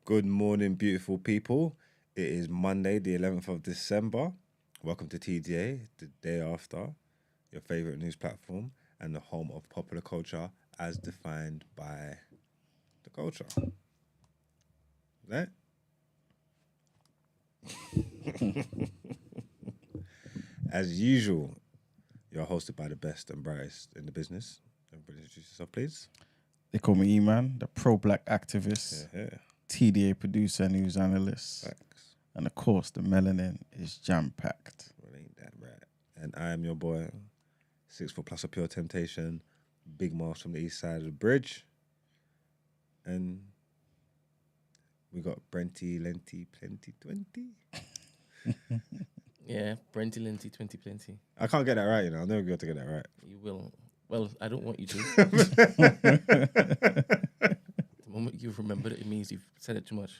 Good morning, beautiful people. It is Monday, the 11th of December. Welcome to TDA, the day after, your favorite news platform and the home of popular culture as defined by the culture. Right? As usual, you're hosted by the best and brightest in the business. Everybody introduce yourself, please. They call me E-Man, the pro-black activist, Yeah. TDA producer, news analyst. Facts. And of course, the melanin is jam-packed. Well, ain't that right? And I am your boy, 6 foot plus of pure temptation, big Mars from the east side of the bridge. And we got Brenty, Lenty, Plenty, 20. Yeah, Brenty Linty 2020. I can't get that right, you know. I'll never be able to get that right. You will. Well, I don't want you to. The moment you've remembered it, it means you've said it too much.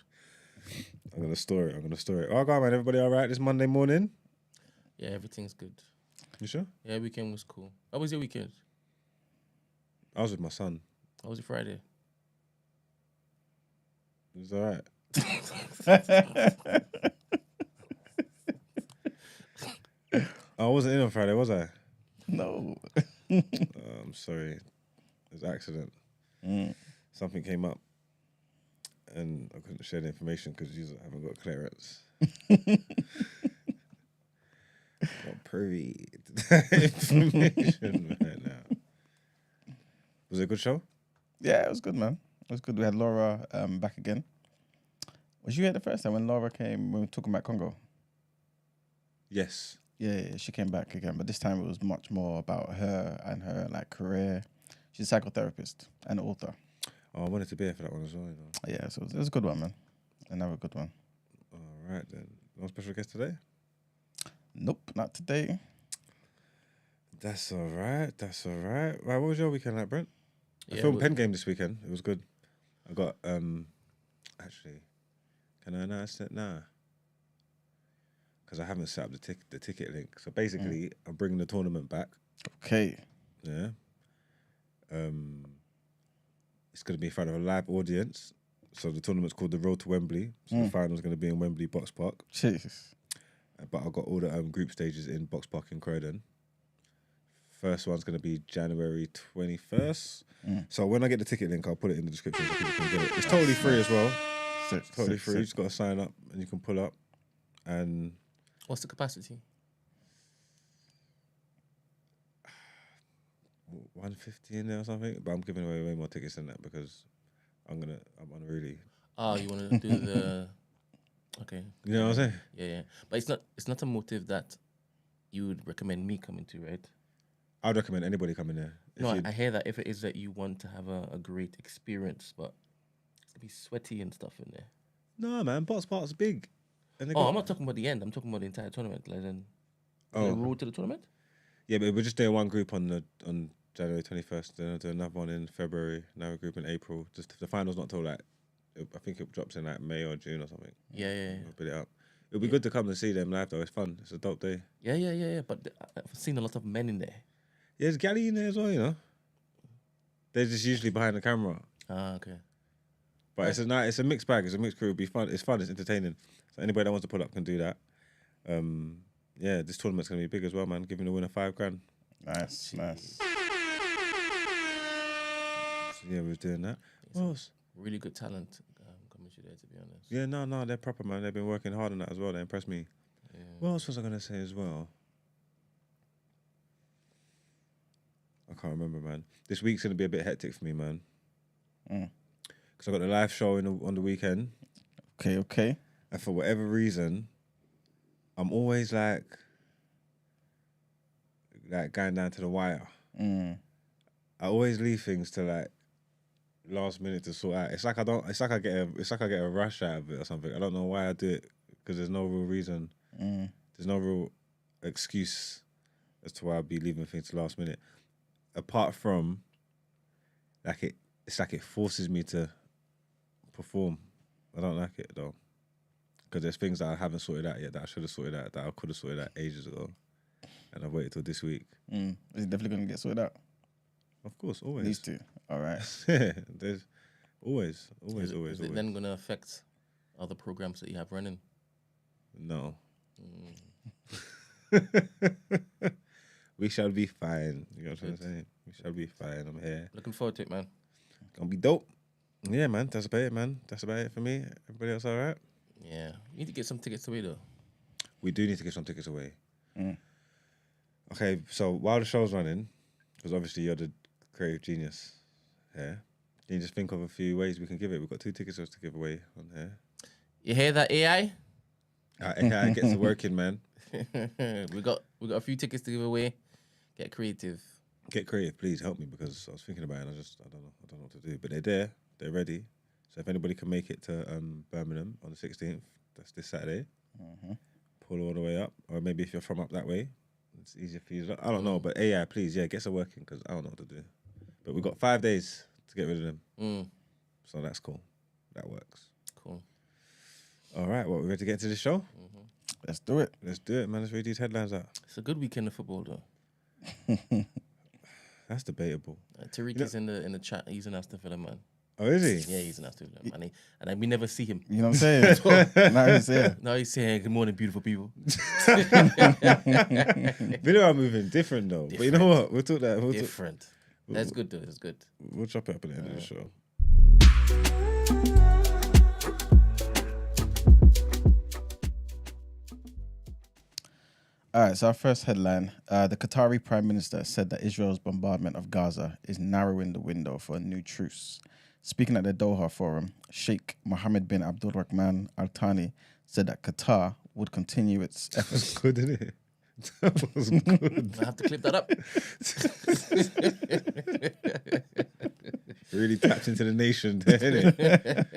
I'm going to store it. Oh, God, man. Everybody all right this Monday morning? Yeah, everything's good. You sure? Yeah, weekend was cool. How was your weekend? I was with my son. How was your Friday? It was all right. I wasn't in on Friday, was I? No. I'm sorry. It was an accident. Something came up and I couldn't share the information because you haven't got clearance. Not privy to that information right now. Was it a good show? Yeah, it was good, man. It was good. We had Laura back again. Was you here the first time when Laura came, when we were talking about Congo? Yes. Yeah, she came back again, but this time it was much more about her and her career. She's a psychotherapist and author. Oh, I wanted to be here for that one as well. You know. Yeah, so it was a good one, man. Another good one. All right, then. No special guest today? Nope, not today. That's all right. Right, what was your weekend like, Brent? I Yeah, filmed Pen Game this weekend. It was good. I got, actually, can I announce it now? Because I haven't set up the ticket link. So basically, I'm bringing the tournament back. Okay. Yeah. It's going to be in front of a live audience. So the tournament's called the Road to Wembley. So the final's going to be in Wembley Box Park. Jesus. But I've got all the group stages in Box Park in Croydon. First one's going to be January 21st. So when I get the ticket link, I'll put it in the description so people can get it. It's totally free as well. It's totally free. You just got to sign up and you can pull up. And what's the capacity? 150 in there or something. But I'm giving away way more tickets than that because I'm unruly. Oh, you want to do the... Okay. You know what I'm saying? Yeah. But it's not a motive that you would recommend me coming to, right? I'd recommend anybody coming there. No, I hear that if it is that you want to have a great experience, but it's going to be sweaty and stuff in there. No, man. Box Park's big. And I'm not talking about the end. I'm talking about the entire tournament. Like then, the road to the tournament? Yeah, but we're just doing one group on January 21st. Then I'll do another one in February. Another group in April. Just the final's not till I think it drops in May or June or something. Yeah. We'll put it up. It'll be good to come and see them live though. It's fun. It's a dope day. Yeah. But I've seen a lot of men in there. Yeah, there's galley in there as well, you know. They're just usually behind the camera. Ah, okay. But it's a mixed bag. It's a mixed crew. It'll be fun. It's fun. It's entertaining. So anybody that wants to pull up can do that. Yeah, this tournament's gonna be big as well, man. Giving the winner $5,000. Nice. So yeah, we was doing that. What else? Really good talent coming to there, to be honest. Yeah, no, they're proper, man. They've been working hard on that as well. They impressed me. Yeah. What else was I gonna say as well? I can't remember, man. This week's gonna be a bit hectic for me, man. Because I got the live show on the weekend. Okay. And for whatever reason, I'm always like going down to the wire. I always leave things to last minute to sort out. It's like I get a rush out of it or something. I don't know why I do it because there's no real reason. There's no real excuse as to why I'd be leaving things to last minute. Apart from it's like it forces me to perform. I don't like it though. Because there's things that I haven't sorted out yet that I should have sorted out, that I could have sorted out ages ago. And I've waited till this week. Is it definitely going to get sorted out? Of course, always. Needs to. All right. There's always. Is it then going to affect other programs that you have running? No. We shall be fine. You know what I'm saying? We shall be fine. I'm here. Looking forward to it, man. Gonna be dope. Yeah, man. That's about it, man. That's about it for me. Everybody else all right? Yeah. You need to get some tickets away, though. We do need to get some tickets away. Okay, so while the show's running, because obviously you're the creative genius here, can you just think of a few ways we can give it? We've got 2 tickets to give away on here. You hear that, AI? AI gets to working, man. we got a few tickets to give away. Get creative. Get creative, please help me, because I was thinking about it and I don't know what to do. But they're there, they're ready. So if anybody can make it to Birmingham on the 16th, that's this Saturday. Pull all the way up, or maybe if you're from up that way, it's easier for you. I don't know, but AI, please, get some working, because I don't know what to do. But we've got 5 days to get rid of them, so that's cool. That works. Cool. All right, well, we ready to get into the show? Let's do it. Let's do it, man. Let's read these headlines out. It's a good weekend of football, though. That's debatable. Tariq is in the chat. He's an Aston Villa man. Oh, is he? Yeah, he's an Aston Villa man. And we never see him. You know what I'm saying? Now he's here. Now he's saying, "Good morning, beautiful people." Villa are moving different though. But you know what? We'll talk that. Different. That's good though. That's good. We'll chop it up at the end of the show. All right, so our first headline. The Qatari Prime Minister said that Israel's bombardment of Gaza is narrowing the window for a new truce. Speaking at the Doha Forum, Sheikh Mohammed bin Abdul Rahman Al Thani said that Qatar would continue its efforts. Good, isn't it? That was good. I have to clip that up. Really tapped into the nation there, innit?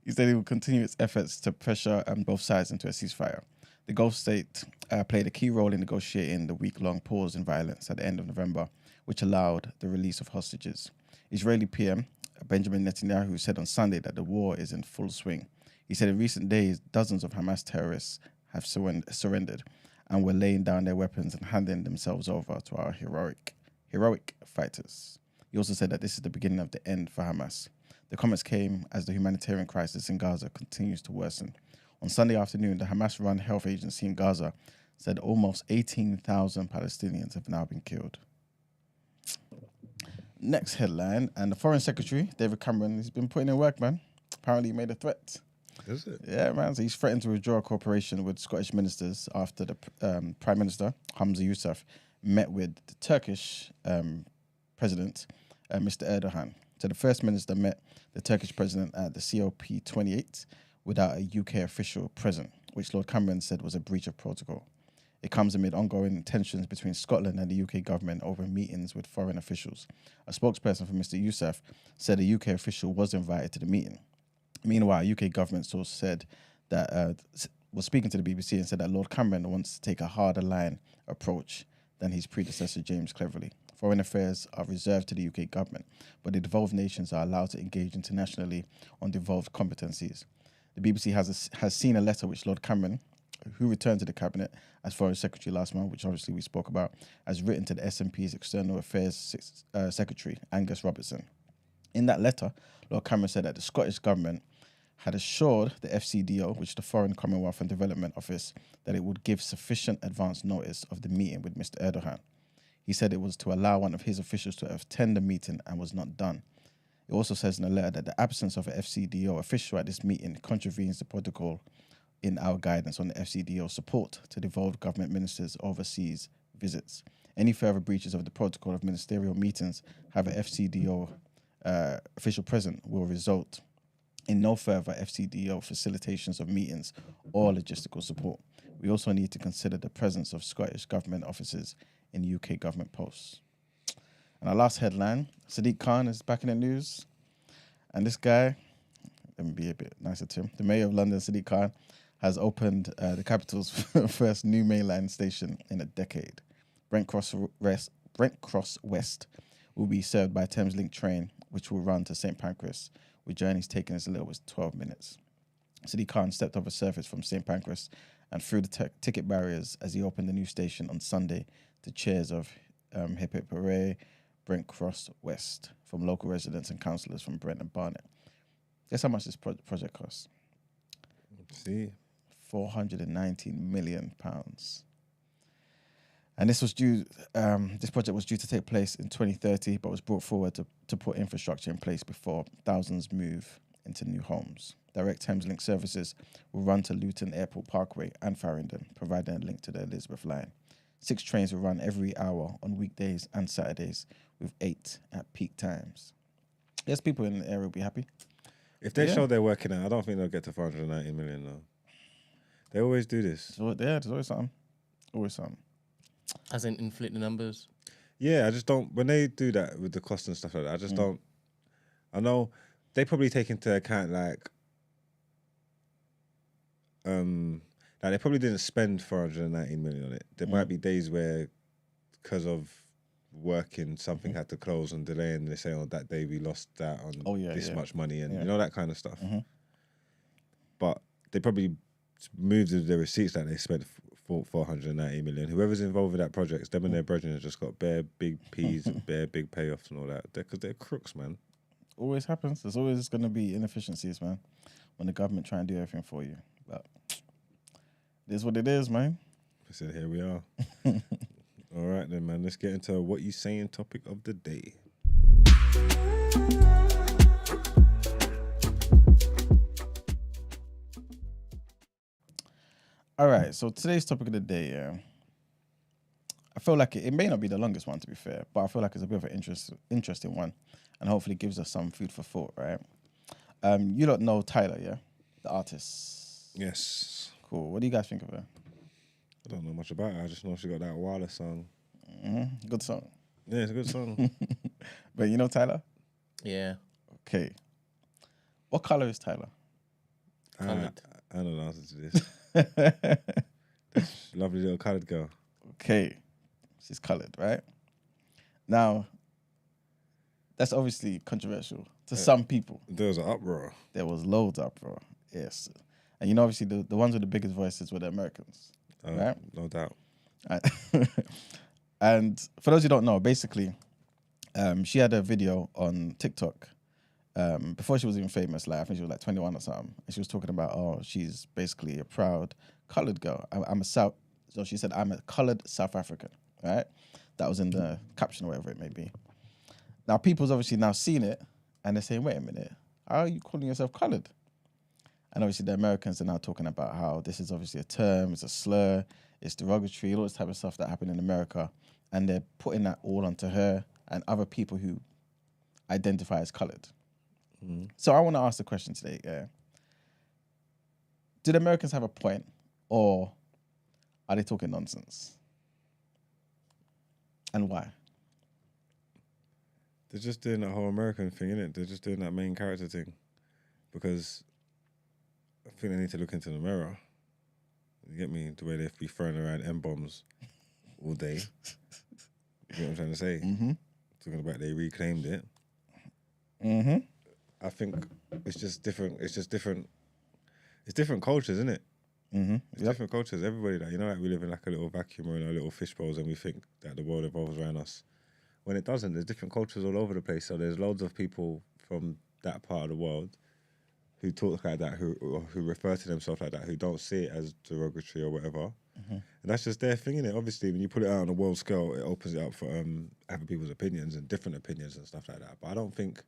He said he would continue its efforts to pressure both sides into a ceasefire. The Gulf state played a key role in negotiating the week-long pause in violence at the end of November, which allowed the release of hostages. Israeli PM Benjamin Netanyahu said on Sunday that the war is in full swing. He said in recent days, dozens of Hamas terrorists have surrendered and were laying down their weapons and handing themselves over to our heroic fighters. He also said that this is the beginning of the end for Hamas. The comments came as the humanitarian crisis in Gaza continues to worsen. On Sunday afternoon, the Hamas-run health agency in Gaza said almost 18,000 Palestinians have now been killed. Next headline, and the Foreign Secretary, David Cameron, he's been putting in work, man. Apparently he made a threat. Is it? Yeah, man. So he's threatened to withdraw cooperation with Scottish ministers after the Prime Minister, Hamza Yousaf, met with the Turkish President, Mr. Erdogan. So the First Minister met the Turkish President at the COP28 without a UK official present, which Lord Cameron said was a breach of protocol. It comes amid ongoing tensions between Scotland and the UK government over meetings with foreign officials. A spokesperson for Mr. Yousaf said a UK official was invited to the meeting. Meanwhile, a UK government source said that was speaking to the BBC and said that Lord Cameron wants to take a harder line approach than his predecessor James Cleverly. Foreign affairs are reserved to the UK government, but the devolved nations are allowed to engage internationally on devolved competencies. The BBC has seen a letter which Lord Cameron, who returned to the cabinet as Foreign Secretary last month, which obviously we spoke about, has written to the SNP's External Affairs Secretary, Angus Robertson. In that letter, Lord Cameron said that the Scottish government had assured the FCDO, which is the Foreign Commonwealth and Development Office, that it would give sufficient advance notice of the meeting with Mr. Erdogan. He said it was to allow one of his officials to attend the meeting and was not done. It also says in the letter that the absence of an FCDO official at this meeting contravenes the protocol in our guidance on the FCDO support to devolved government ministers' overseas visits. Any further breaches of the protocol of ministerial meetings have an FCDO official present will result in no further FCDO facilitations of meetings or logistical support. We also need to consider the presence of Scottish government officers in UK government posts. And our last headline, Sadiq Khan is back in the news. And this guy, let me be a bit nicer to him. The Mayor of London, Sadiq Khan, has opened the capital's first new mainline station in a decade. Brent Cross West will be served by a Thameslink train, which will run to St Pancras, with journeys taking as little as 12 minutes. Sadiq Khan stepped off a surface from St Pancras and through the ticket barriers as he opened the new station on Sunday to cheers of hip hip hooray, Brent Cross West, from local residents and councillors from Brent and Barnet. Guess how much this project costs? Let's see. £419 million. And this was due. This project was due to take place in 2030, but was brought forward to put infrastructure in place before thousands move into new homes. Direct Thameslink services will run to Luton Airport Parkway and Farringdon, providing a link to the Elizabeth line. 6 trains will run every hour on weekdays and Saturdays, with 8 at peak times. Yes, people in the area will be happy. If they show they're working out, I don't think they'll get to 490 million though. They always do this. So, there's always something. Always something. As in inflate the numbers? Yeah, I just don't. When they do that with the cost and stuff like that, I just don't. I know they probably take into account like they probably didn't spend 419 million on it. There might be days where, because of working, something had to close and delay, and they say, "Oh, that day we lost that on this much money," and you know that kind of stuff. But they probably moved the receipts that they spent for 490 million. Whoever's involved with that project, them and their brethren have just got bare big P's and bare big payoffs and all that. Because they're crooks, man. Always happens. There's always going to be inefficiencies, man, when the government try and do everything for you. But it is what it is, man. I said, here we are. All right then, man. Let's get into what you saying topic of the day. All right, so today's topic of the day, I feel like it may not be the longest one, to be fair, but I feel like it's a bit of an interesting one, and hopefully gives us some food for thought, right? You don't know Tyler, yeah? The artist. Yes. Cool. What do you guys think of her? I don't know much about her. I just know she got that Wilder song. Good song. Yeah, it's a good song. But you know Tyler? Yeah. Okay. What color is Tyler? I know the answer to this. Lovely little coloured girl. Okay. She's coloured, right? Now, that's obviously controversial to some people. There was an uproar. There was loads of uproar, yes. And you know, obviously, the ones with the biggest voices were the Americans, right? No doubt. And for those who don't know, basically, she had a video on TikTok before she was even famous. Like I think she was like 21 or something, and she was talking about, oh, she's basically a proud coloured girl. So she said, I'm a coloured South African, right? That was in the caption or whatever it may be. Now, people's obviously now seen it, and they're saying, wait a minute, how are you calling yourself coloured? And obviously the Americans are now talking about how this is obviously a term, it's a slur, it's derogatory, all this type of stuff that happened in America. And they're putting that all onto her and other people who identify as coloured. So I want to ask the question today, do the Americans have a point, or are they talking nonsense? And why? They're just doing that whole American thing, innit? They're just doing that main character thing. Because I think they need to look into the mirror. You get me? The way they be throwing around M-bombs all day. You get what I'm trying to say? Talking about they reclaimed it. I think it's just different. It's just different. It's different cultures, isn't it? It's different cultures. Everybody, like, you know, like we live in like a little vacuum or in our little fish bowls, and we think that the world revolves around us. When it doesn't, there's different cultures all over the place. So there's loads of people from that part of the world who talk like that, who refer to themselves like that, who don't see it as derogatory or whatever. And that's just their thing, innit? Obviously, when you put it out on a world scale, it opens it up for other people's opinions and different opinions and stuff like that. But I don't think,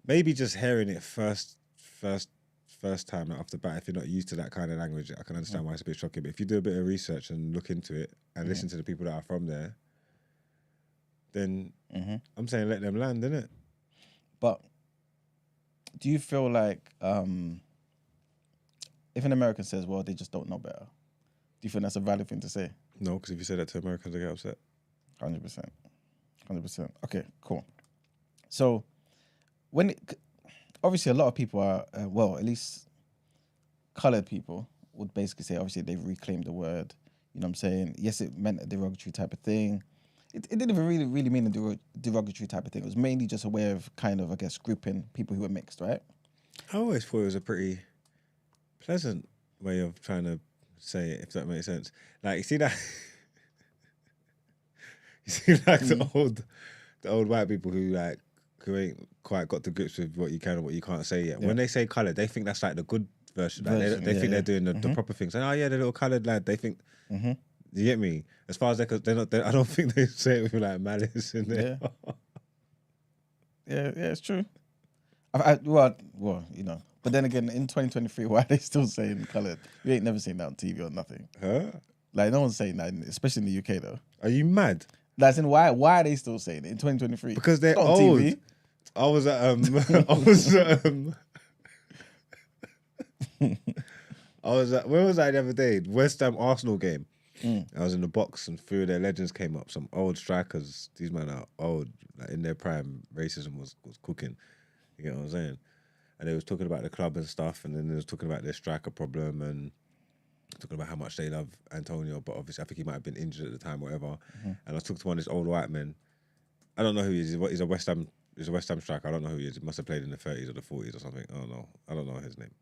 maybe just hearing it first time off the bat, if you're not used to that kind of language, I can understand why it's a bit shocking. But if you do a bit of research and look into it and listen to the people that are from there, then I'm saying let them land, innit? But do you feel like if an American says, well, they just don't know better, do you think that's a valid thing to say? No, because if you say that to Americans, they get upset. 100%. 100%. Okay, cool. So, obviously a lot of people are, well, at least coloured people would basically say, obviously they've reclaimed the word, you know what I'm saying? Yes, it meant a derogatory type of thing. It didn't even really mean a derogatory type of thing. It was mainly just a way of kind of, I guess, grouping people who were mixed, right? I always thought it was a pretty pleasant way of trying to say it, if that makes sense. Like, you see that? You see, like, the old white people who, like, who ain't quite got to grips with what you can and what you can't say yet. When they say coloured, they think that's like the good version. Like they think they're doing the proper things. And, oh yeah, the little coloured lad. They think. You get me? As far as they're not. I don't think they say it with like malice in there. Yeah, it's true. Well, you know. But then again, in 2023, why are they still saying coloured? You ain't never seen that on TV or nothing. Huh? Like, no one's saying that, especially in the UK, though. Are you mad? That's in why are they still saying it in 2023? Because they're on old. TV. I was at I was at, where was I the other day? West Ham Arsenal game. I was in the box and three of their legends came up. Some old strikers. These men are old. Like in their prime, racism was cooking. You get what I'm saying? And they was talking about the club and stuff, and then they was talking about their striker problem and talking about how much they love Antonio, but obviously I think he might have been injured at the time, whatever. And I was talking to one of these old white men. I don't know who he is. He's a West Ham striker. I don't know who he is. He must have played in the 30s or the 40s or something. I don't know. I don't know his name.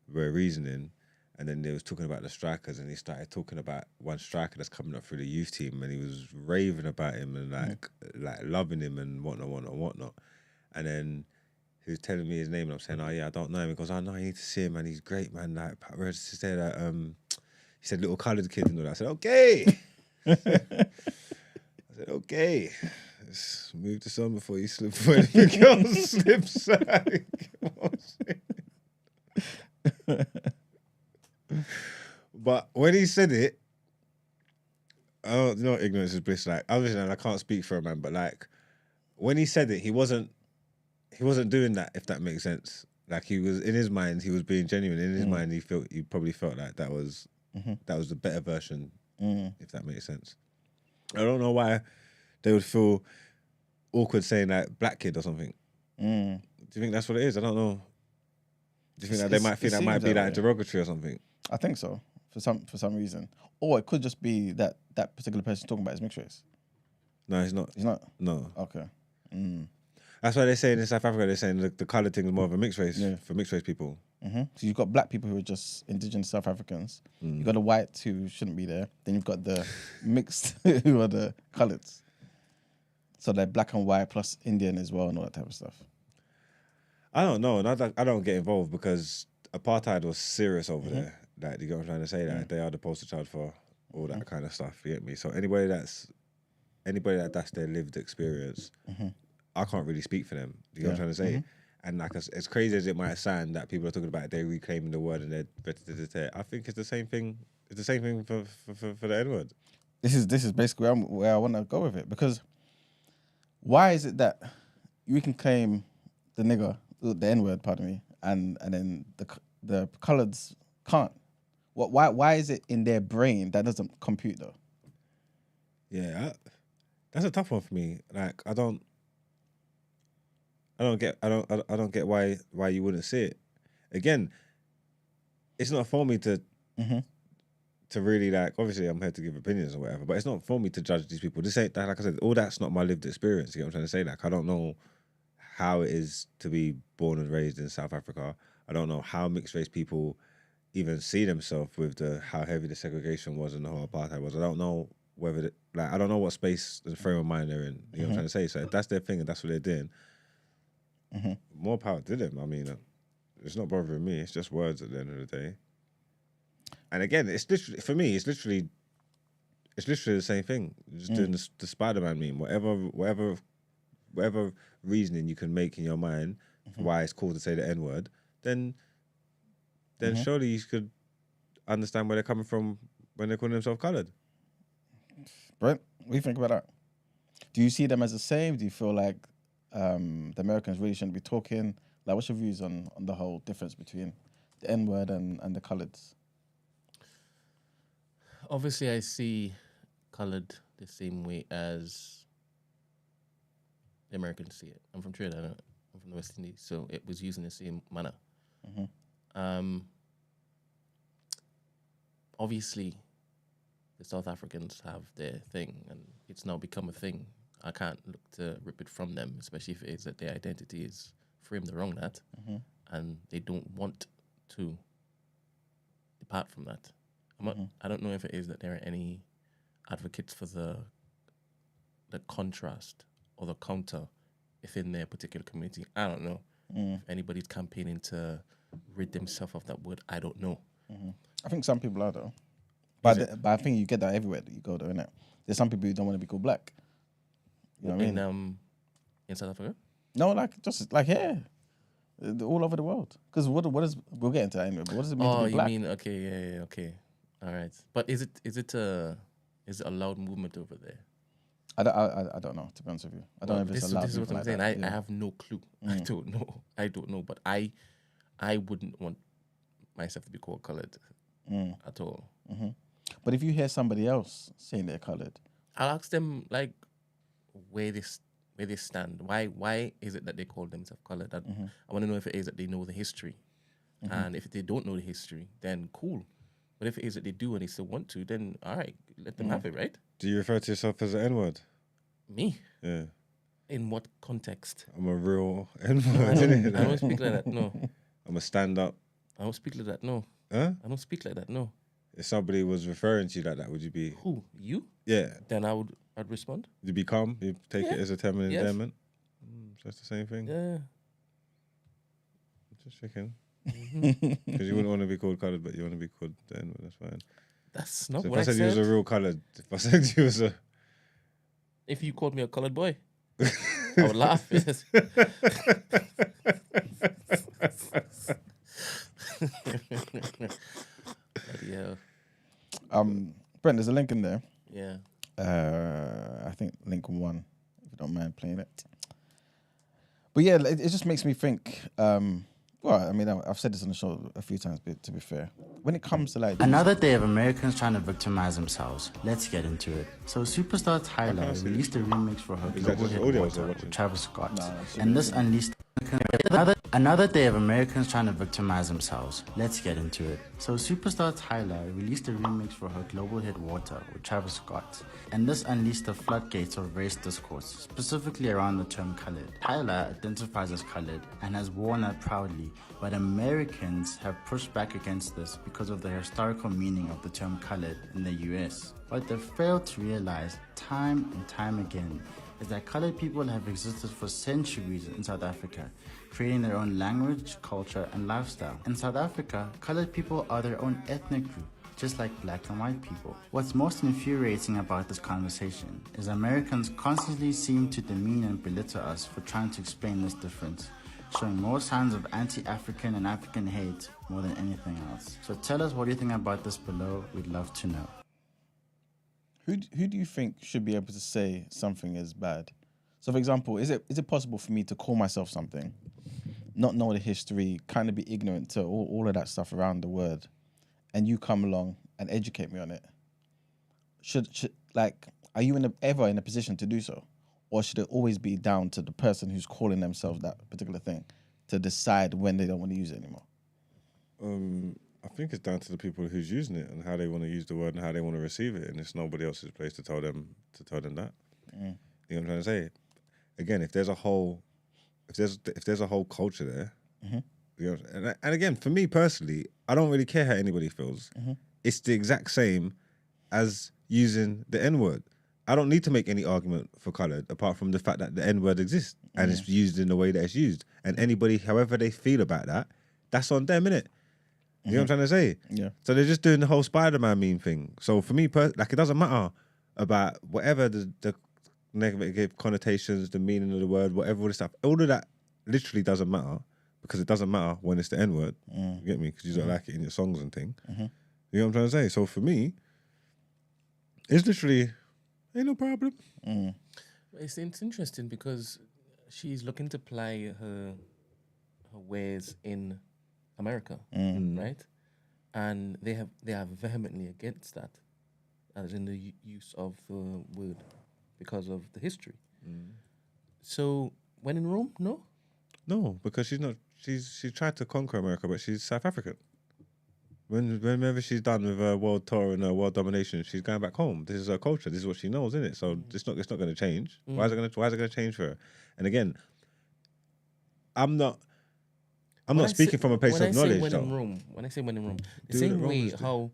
We're reasoning, and then they was talking about the strikers, and he started talking about one striker that's coming up through the youth team, and he was raving about him and like loving him and whatnot. And then he was telling me his name, and I'm saying, oh yeah, I don't know him. He goes, oh no, you need to see him, man. He's great, man. Like, he said that, he said little coloured kid and all that. I said, okay. I said, okay. Let's move this on before you slip for anything else slips. But when he said it, I don't, you know, ignorance is bliss. Like, obviously, I can't speak for a man, but like, when he said it, he wasn't doing that, if that makes sense. Like, he was, in his mind, he was being genuine. In his mind, he probably felt like that was the better version, if that makes sense. I don't know why they would feel awkward saying like black kid or something. Do you think that's what it is? I don't know. Do you think that they might think that might be like derogatory or something? I think so, for some reason. Or it could just be that particular person talking about is mixed race. No, he's not. He's not? No. Okay. That's why they're saying in South Africa, they're saying the coloured thing is more of a mixed race for mixed race people. So you've got black people who are just indigenous South Africans. You've got the whites who shouldn't be there. Then you've got the mixed who are the Coloureds. So they're black and white plus Indian as well and all that type of stuff. I don't know. I don't get involved because apartheid was serious over there. Like, you get what I'm trying to say? That they are the poster child for all that kind of stuff. You get me? So anybody that's their lived experience, I can't really speak for them. You get what I'm trying to say? And like, as crazy as it might sound that people are talking about they're reclaiming the word and they're I think it's the same thing. It's the same thing for the N word. This is basically where I want to go with it, because why is it that we can claim the nigger, the N word, pardon me, and then the Coloureds can't? Why is it in their brain that doesn't compute though? Yeah, that's a tough one for me. Like, I don't get why you wouldn't see it. Again, it's not for me to really, like, obviously I'm here to give opinions or whatever, but it's not for me to judge these people. This ain't, like I said, all that's not my lived experience. You know what I'm trying to say? Like, I don't know how it is to be born and raised in South Africa. I don't know how mixed race people even see themselves with how heavy the segregation was and the whole apartheid was. I don't know whether, I don't know what space and frame of mind they're in. You know what I'm trying to say? So if that's their thing and that's what they're doing, more power to them. I mean, it's not bothering me. It's just words at the end of the day. And again, it's literally, for me, it's literally the same thing. Just doing the Spider-Man meme. Whatever reasoning you can make in your mind for why it's cool to say the N-word, then surely you could understand where they're coming from when they're calling themselves coloured. Brent, what do you think about that? Do you see them as the same? Do you feel like the Americans really shouldn't be talking? Like, what's your views on the whole difference between the N-word and the Coloureds? Obviously, I see coloured the same way as the Americans see it. I'm from Trinidad. I'm from the West Indies, so it was used in the same manner. Obviously, the South Africans have their thing, and it's now become a thing. I can't look to rip it from them, especially if it is that their identity is framed around that, and they don't want to depart from that. I don't know if it is that there are any advocates for the contrast or the counter within their particular community. I don't know. If anybody's campaigning to rid themselves of that word, I don't know. I think some people are though. But I think you get that everywhere that you go though, innit? There's some people who don't want to be called black. You know what I mean? In South Africa? No, like just like here. All over the world. Because what is we'll get into that anyway, but what does it mean to be black? Oh, you mean okay. All right. But is it a loud movement over there? I don't know, to be honest with you. I don't know if it's allowed. This is what I'm saying. That. I have no clue. I don't know. But I wouldn't want myself to be called coloured at all. But if you hear somebody else saying they're coloured, I'll ask them like where they stand. Why is it that they call themselves coloured? I want to know if it is that they know the history. And if they don't know the history, then cool. But if it is that they do and they still want to, then all right, let them have it, right? Do you refer to yourself as an N-word? Me? Yeah. In what context? I'm a real I N-word. don't speak like that, no. I'm a stand-up. I don't speak like that, no. Huh? I don't speak like that, no. If somebody was referring to you like that, would you be... Who? You? Yeah. Then I'd respond. You'd be calm? You take it as a term Yes. endearment? So it's the same thing? Yeah. Just checking. Because you wouldn't want to be called coloured, but you want to be called the N-word, that's fine. That's not So if what I said you was a real coloured, if I said you was a... If you called me a coloured boy, I would laugh. Yes. Yeah. Brent, there's a link in there. Yeah. I think link 1, if you don't mind playing it. But yeah, it just makes me think. Well, I mean, I've said this on the show a few times, but to be fair, when it comes to like Another day of Americans trying to victimize themselves. Let's get into it. So superstar Tyler released a remix for her global hit Water with Travis Scott. And this unleashed another day of Americans trying to victimize themselves. Let's get into it. So superstar Tyler released a remix for her global hit Water with Travis Scott. And this unleashed the floodgates of race discourse, specifically around the term colored. Tyler identifies as colored and has worn that proudly, but Americans have pushed back against this because of the historical meaning of the term colored in the US. What they fail to realize time and time again is that colored people have existed for centuries in South Africa, creating their own language, culture, and lifestyle. In South Africa, colored people are their own ethnic group, just like black and white people. What's most infuriating about this conversation is Americans constantly seem to demean and belittle us for trying to explain this difference, showing more signs of anti-African and African hate more than anything else. So tell us what you think about this below. We'd love to know. Who do you think should be able to say something is bad? So, for example, is it possible for me to call myself something, not know the history, kind of be ignorant to all of that stuff around the word, and you come along and educate me on it? Should like, are you ever in a position to do so? Or should it always be down to the person who's calling themselves that particular thing to decide when they don't want to use it anymore? I think it's down to the people who's using it and how they want to use the word and how they want to receive it, and it's nobody else's place to tell them that. You know what I'm trying to say? Again, if there's a whole culture there, you know, and again, for me personally, I don't really care how anybody feels. It's the exact same as using the N-word. I don't need to make any argument for coloured apart from the fact that the N-word exists and it's used in the way that it's used. And anybody, however they feel about that, that's on them, innit? You know what I'm trying to say? Yeah. So they're just doing the whole Spider-Man meme thing. So for me, like, it doesn't matter about whatever the negative connotations, the meaning of the word, whatever all this stuff. All of that literally doesn't matter because it doesn't matter when it's the N-word. You get me? Because you don't like it in your songs and thing. You know what I'm trying to say? So for me, it's literally, ain't no problem. It's interesting because she's looking to apply her ways in America, right? And they are vehemently against that, as in the use of the word because of the history. So when in Rome, no? No, because she's not. She tried to conquer America, but she's South African. Whenever she's done with her world tour and her world domination, she's going back home. This is her culture. This is what she knows, isn't it? So it's not going to change. Why is it going to change for her? And again, I'm not speaking from a place of knowledge. When I say when in Rome, the same way how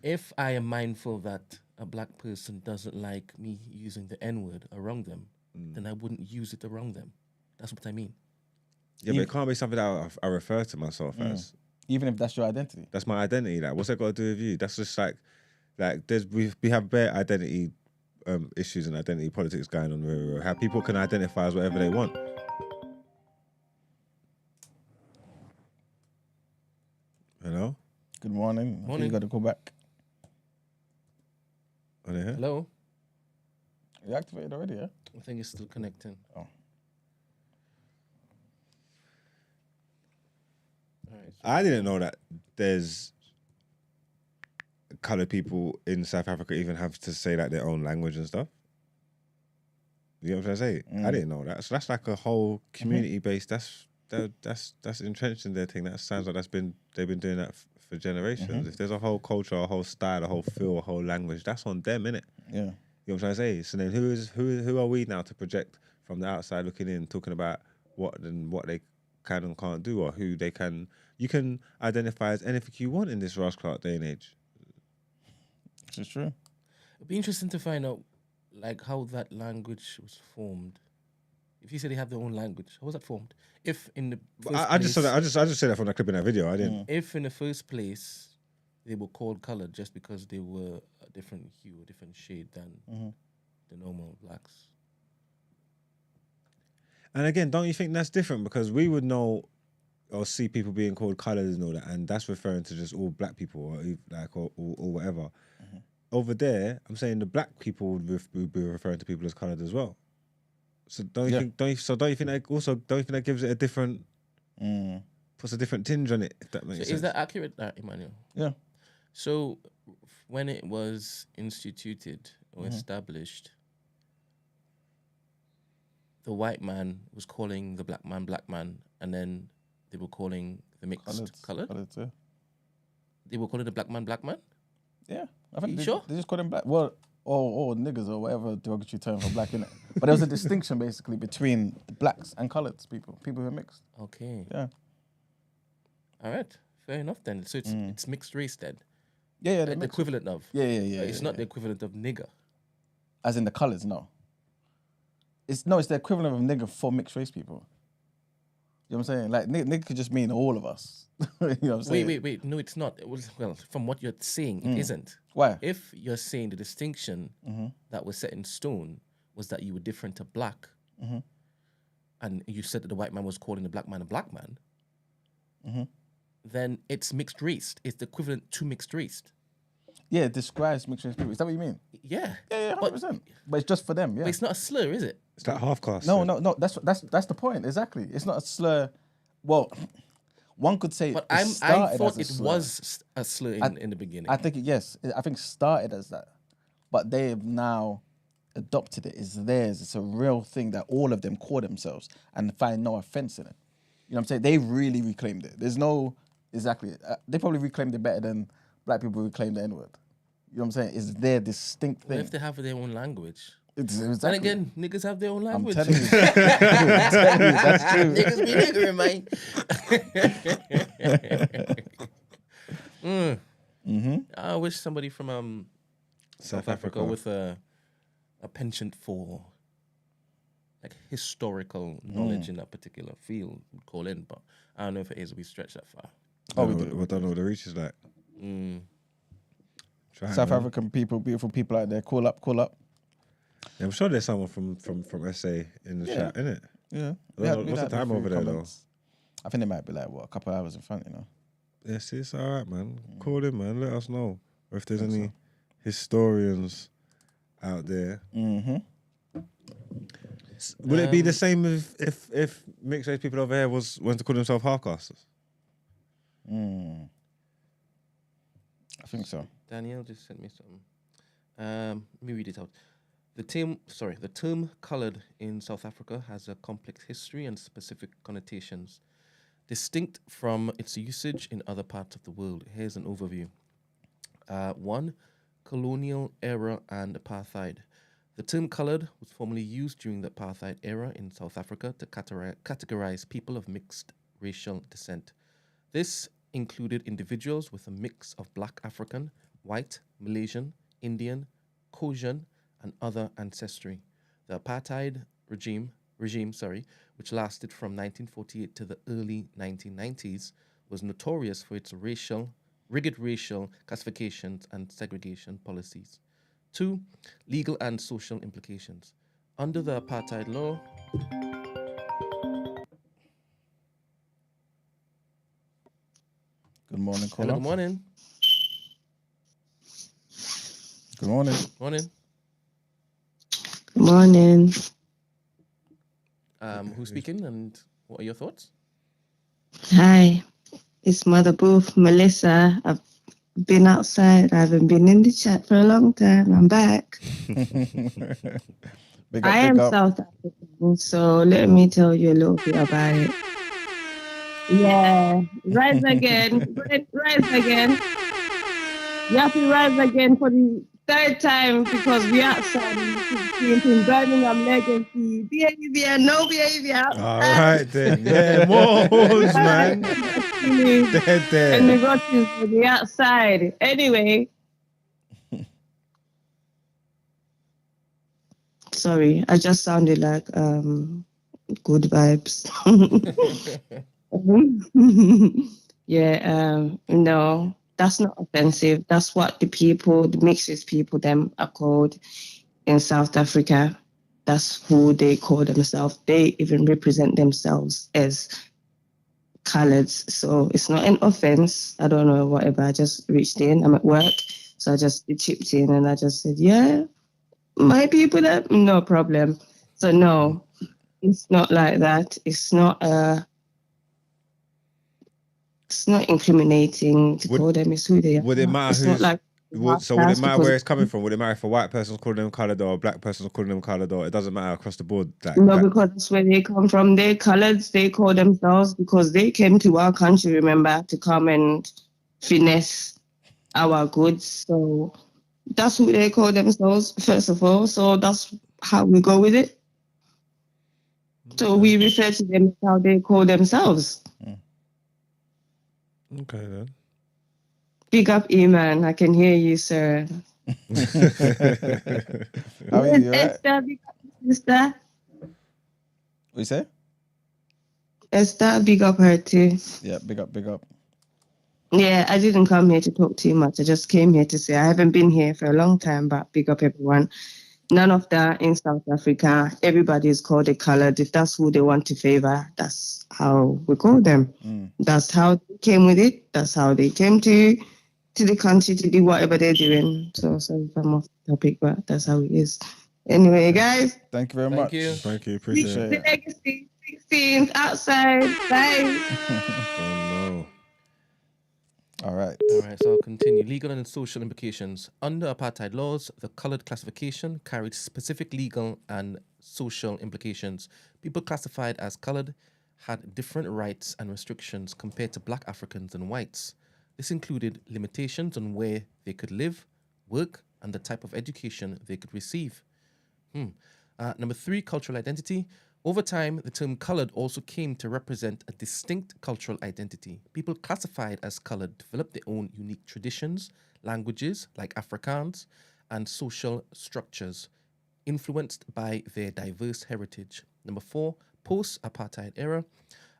if I am mindful that a black person doesn't like me using the N-word around them, then I wouldn't use it around them. That's what I mean. Yeah, but it can't be something that I refer to myself as. Even if that's your identity. That's my identity. Like, what's that got to do with you? That's just like we have bare identity issues and identity politics going on where how people can identify as whatever they want. Hello? Good morning. I think you got to go back. Are they here? Hello? You activated already, yeah? I think it's still connecting. Oh. All right, I didn't know that there's coloured people in South Africa even have to say like their own language and stuff. You know what I'm trying to say? I didn't know that. So that's like a whole community based. That's entrenched in their thing. That sounds like they've been doing that for generations. If there's a whole culture, a whole style, a whole feel, a whole language, that's on them, innit? Yeah. You know what I'm trying to say? So then who are we now to project from the outside looking in, talking about what they can and can't do, or who they can? You can identify as anything you want in this Ross Clark day and age. This is true. It'd be interesting to find out like how that language was formed. If you say they have their own language, how was that formed? If in the I just saw that. I just said that from the clip in that video. I didn't. If in the first place they were called coloured just because they were a different hue, a different shade than the normal blacks. And again, don't you think that's different? Because we would know or see people being called coloured and all that, and that's referring to just all black people or whatever. Over there, I'm saying the black people would be referring to people as coloured as well. So don't you think that gives it a different puts a different tinge on it, if that makes sense? Is that accurate, Emmanuel? Yeah. So when it was instituted or established, the white man was calling the black man, and then they were calling the mixed coloured. Yeah. They were calling the black man. Yeah. I think sure? They just call them black. Well, or niggers or whatever derogatory term for black, innit? But there was a distinction basically between the blacks and coloureds people who are mixed. Okay. Yeah. All right. Fair enough then. So it's mixed race then. Yeah, The equivalent of. Yeah. It's not the equivalent of nigger. As in the colours, no. It's the equivalent of nigger for mixed race people. You know what I'm saying? Like nigger could just mean all of us. You know what I'm saying? Wait. No, it's not. Well, from what you're saying, it isn't. Why? If you're saying the distinction that was set in stone was that you were different to black, and you said that the white man was calling the black man a black man, then it's mixed race. It's the equivalent to mixed race. Yeah, it describes mixed race people. Is that what you mean? Yeah. Yeah, 100%. But it's just for them, yeah. But it's not a slur, is it? It's like half caste. No. That's the point. Exactly. It's not a slur. Well, one could say. But I thought it was a slur in the beginning. I think I think it started as that, but they have now adopted it. It's theirs. It's a real thing that all of them call themselves and find no offense in it. You know what I'm saying? They really reclaimed it. There's no they probably reclaimed it better than black people reclaim the N-word. You know what I'm saying? It's their distinct thing. What if they have their own language? Exactly. And again, niggas have their own language. I'm telling you. That's true. Niggas be niggering, man. I wish somebody from South Africa with a penchant for like historical knowledge in that particular field would call in, but I don't know if it is. We stretch that far. We don't know what the reach is like. South African people, beautiful people out there. Call up. Yeah, I'm sure there's someone from SA in the chat, innit? Yeah. What's the time over there, though? I think it might be like, a couple of hours in front, you know? Yeah, see, it's all right, man. Call in, man. Let us know. Or if there's any historians out there. Would it be the same if mixed race people over here wanted to call themselves half-casters? I think so. Danielle just sent me something. Let me read it out. The term coloured in South Africa has a complex history and specific connotations, distinct from its usage in other parts of the world. Here's an overview. 1. Colonial era and apartheid. The term coloured was formerly used during the apartheid era in South Africa to categorize people of mixed racial descent. This included individuals with a mix of black African, white, Malaysian, Indian, Caucasian, and other ancestry. The apartheid regime, which lasted from 1948 to the early 1990s, was notorious for its rigid racial classifications and segregation policies. 2. Legal and social implications. Under the apartheid law, Good morning, caller. hello, good morning. Good morning. Morning. Morning. Who's speaking and what are your thoughts? Hi, it's Mother Booth, Melissa. I've been outside. I haven't been in the chat for a long time. I'm back. I am South African, so let me tell you a little bit about it. Yeah, rise again, rise again. You have to rise again for the third time because we are outside in Birmingham legacy. Behavior, no behavior. All right then, yeah, more man. Dead there. And we got to the outside. Anyway. Sorry, I just sounded like good vibes. Yeah, no, that's not offensive. That's what the mixed people, them are called in South Africa. That's who they call themselves. They even represent themselves as Coloureds. So it's not an offense. I don't know, whatever. I just reached in. I'm at work. So I just chipped in and I just said, yeah, my people, no problem. So no, it's not like that. It's not incriminating to call them. It's who they are. Would it matter it's not like would it matter where it's coming from? Would it matter if a white person's calling them coloured or a black person's calling them coloured, or it doesn't matter across the board? No, because that's where they come from. They're Coloureds. They call themselves because they came to our country, remember, to come and finesse our goods. So that's who they call themselves, first of all. So that's how we go with it. So we refer to them as how they call themselves. Okay, then. Big up, E-Man. I can hear you, sir. How are you? Esther, big up, sister. What you say? Esther, big up her too. Yeah, big up, big up. Yeah, I didn't come here to talk too much. I just came here to say I haven't been here for a long time, but big up everyone. None of that in South Africa. Everybody is called a coloured. If that's who they want to favor, that's how we call them. That's how they came with it. That's how they came to the country to do whatever they're doing. So sorry if I'm off topic, but that's how it is. Anyway, guys. Thank you very much. Thank you. Appreciate it. Legacy 16th outside. Bye. Oh no. All right, so I'll continue. Legal and social implications. Under apartheid laws, the coloured classification carried specific legal and social implications. People classified as coloured had different rights and restrictions compared to black Africans and whites. This included limitations on where they could live, work, and the type of education they could receive. Number 3, cultural identity. Over time, the term coloured also came to represent a distinct cultural identity. People classified as coloured developed their own unique traditions, languages like Afrikaans, and social structures influenced by their diverse heritage. Number 4, post-apartheid era.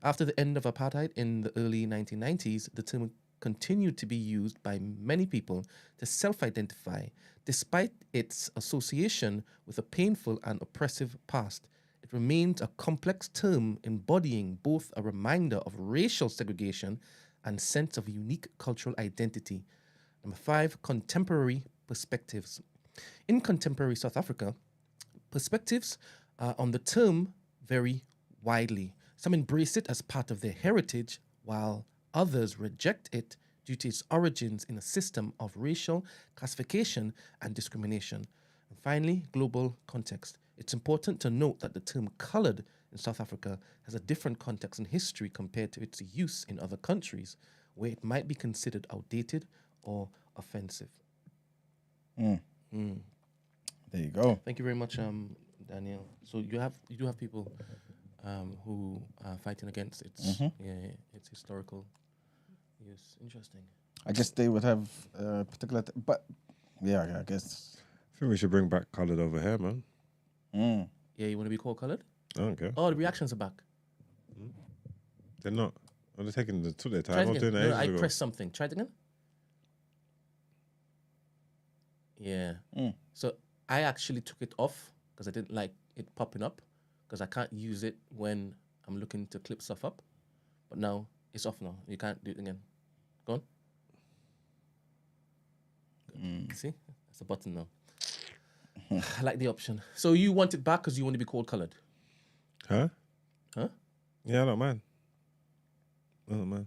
After the end of apartheid in the early 1990s, the term continued to be used by many people to self-identify, despite its association with a painful and oppressive past. It remains a complex term embodying both a reminder of racial segregation and sense of unique cultural identity. Number 5, contemporary perspectives. In contemporary South Africa, perspectives on the term vary widely. Some embrace it as part of their heritage, while others reject it due to its origins in a system of racial classification and discrimination. And finally, global context. It's important to note that the term coloured in South Africa has a different context and history compared to its use in other countries, where it might be considered outdated or offensive. There you go. Thank you very much, Daniel. So you do have people who are fighting against its its historical use. Interesting. I guess they would have particular, but yeah, I guess. I think we should bring back coloured over here, man. Yeah, you want to be called coloured? I don't care. Oh, the reactions are back. They're not. They're taking took their Try time. it I was again. doing it No, ages I ago. pressed something. Try it again. Yeah. So I actually took it off because I didn't like it popping up because I can't use it when I'm looking to clip stuff up. But now it's off now. You can't do it again. Go on. See? That's a button now. I like the option. So you want it back because you want to be called coloured? Huh? Huh? Yeah, I don't mind. I don't mind.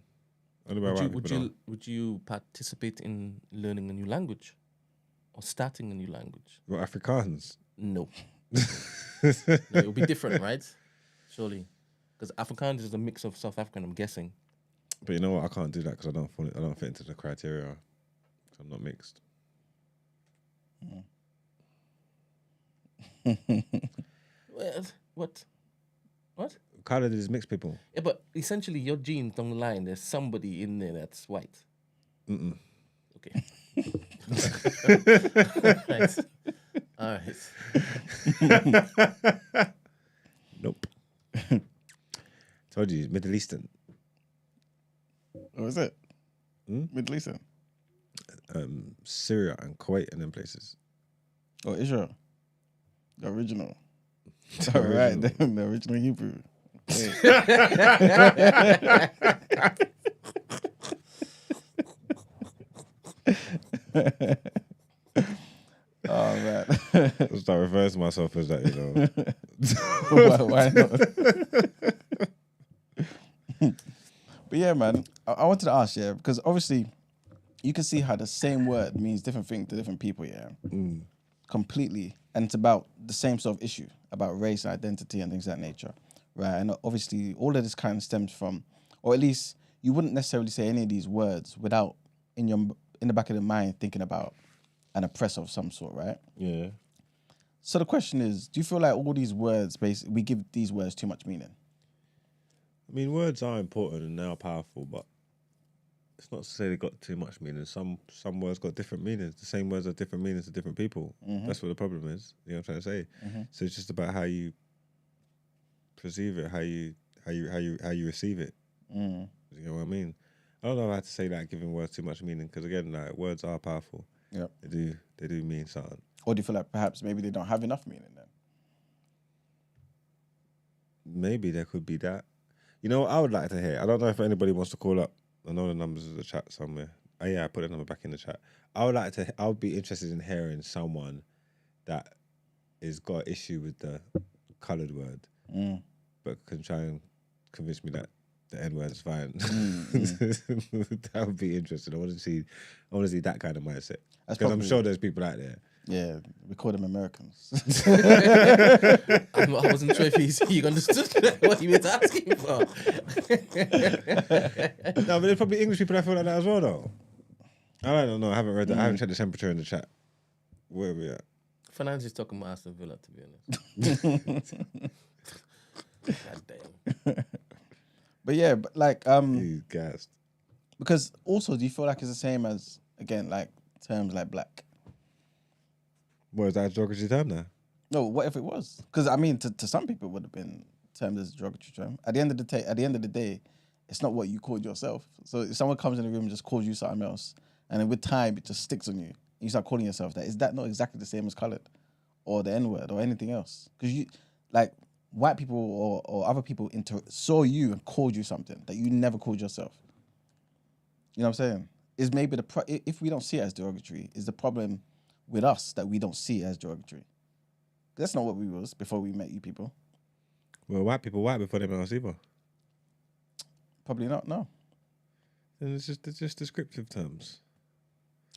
Only about white people don't. Would you participate in learning a new language? Or starting a new language? What, Afrikaans? No. No, it would be different, right? Surely. Because Afrikaans is a mix of South African, I'm guessing. But you know what? I can't do that because I don't fit into the criteria. Because I'm not mixed. What? Coloured is mixed people. Yeah, but essentially your genes down the line, there's somebody in there that's white. Okay. Right. All right. Nope. Told you, Middle Eastern. What was it? Middle Eastern? Syria and Kuwait and them places. Oh, Israel. The original. All right, the original Hebrew. Oh man! I'll start referring to myself as that, you know. Why not? But yeah, man, I wanted to ask, because obviously you can see how the same word means different things to different people, completely, and it's about the same sort of issue about race, identity, and things of that nature, right? And obviously, all of this kind of stems from, or at least you wouldn't necessarily say any of these words without in the back of the mind thinking about an oppressor of some sort, right? Yeah. So the question is, do you feel like all these words, basically, we give these words too much meaning? I mean, words are important and they are powerful, but it's not to say they got too much meaning. Some words got different meanings. The same words have different meanings to different people. That's what the problem is. You know what I'm trying to say? So it's just about how you perceive it, how you receive it. You know what I mean? I don't know how to say that giving words too much meaning because again, like words are powerful. Yep. They do mean something. Or do you feel like perhaps maybe they don't have enough meaning then? Maybe there could be that. You know what I would like to hear? I don't know if anybody wants to call up. I know the numbers in the chat somewhere. Oh yeah, I put the number back in the chat. I would be interested in hearing someone that has got an issue with the coloured word, but can try and convince me that the N-word is fine. That would be interesting. I want to see that kind of mindset. Because I'm sure there's people out there. Yeah, we call them Americans. I wasn't sure if you understood what he was asking for. No, but there's probably English people that feel like that as well, though. I don't know. I haven't read that. I haven't checked the temperature in the chat. Where are we at? Fernandes is talking about Aston Villa, to be honest. God damn. But yeah, but like He's gassed. because also, do you feel like it's the same as again like terms like black? What is that a derogatory term now? No, what if it was? Because I mean, to some people, it would have been termed as a derogatory term. At the end of the day, it's not what you called yourself. So if someone comes in the room and just calls you something else, and then with time it just sticks on you, and you start calling yourself that. Is that not exactly the same as coloured, or the N-word, or anything else? Because you, like, white people or other people saw you and called you something that you never called yourself. You know what I'm saying? Is maybe if we don't see it as derogatory, is the problem with us that we don't see it as derogatory? That's not what we was before we met you people. Well, white people white before they met us either. Probably not, no. And it's just descriptive terms.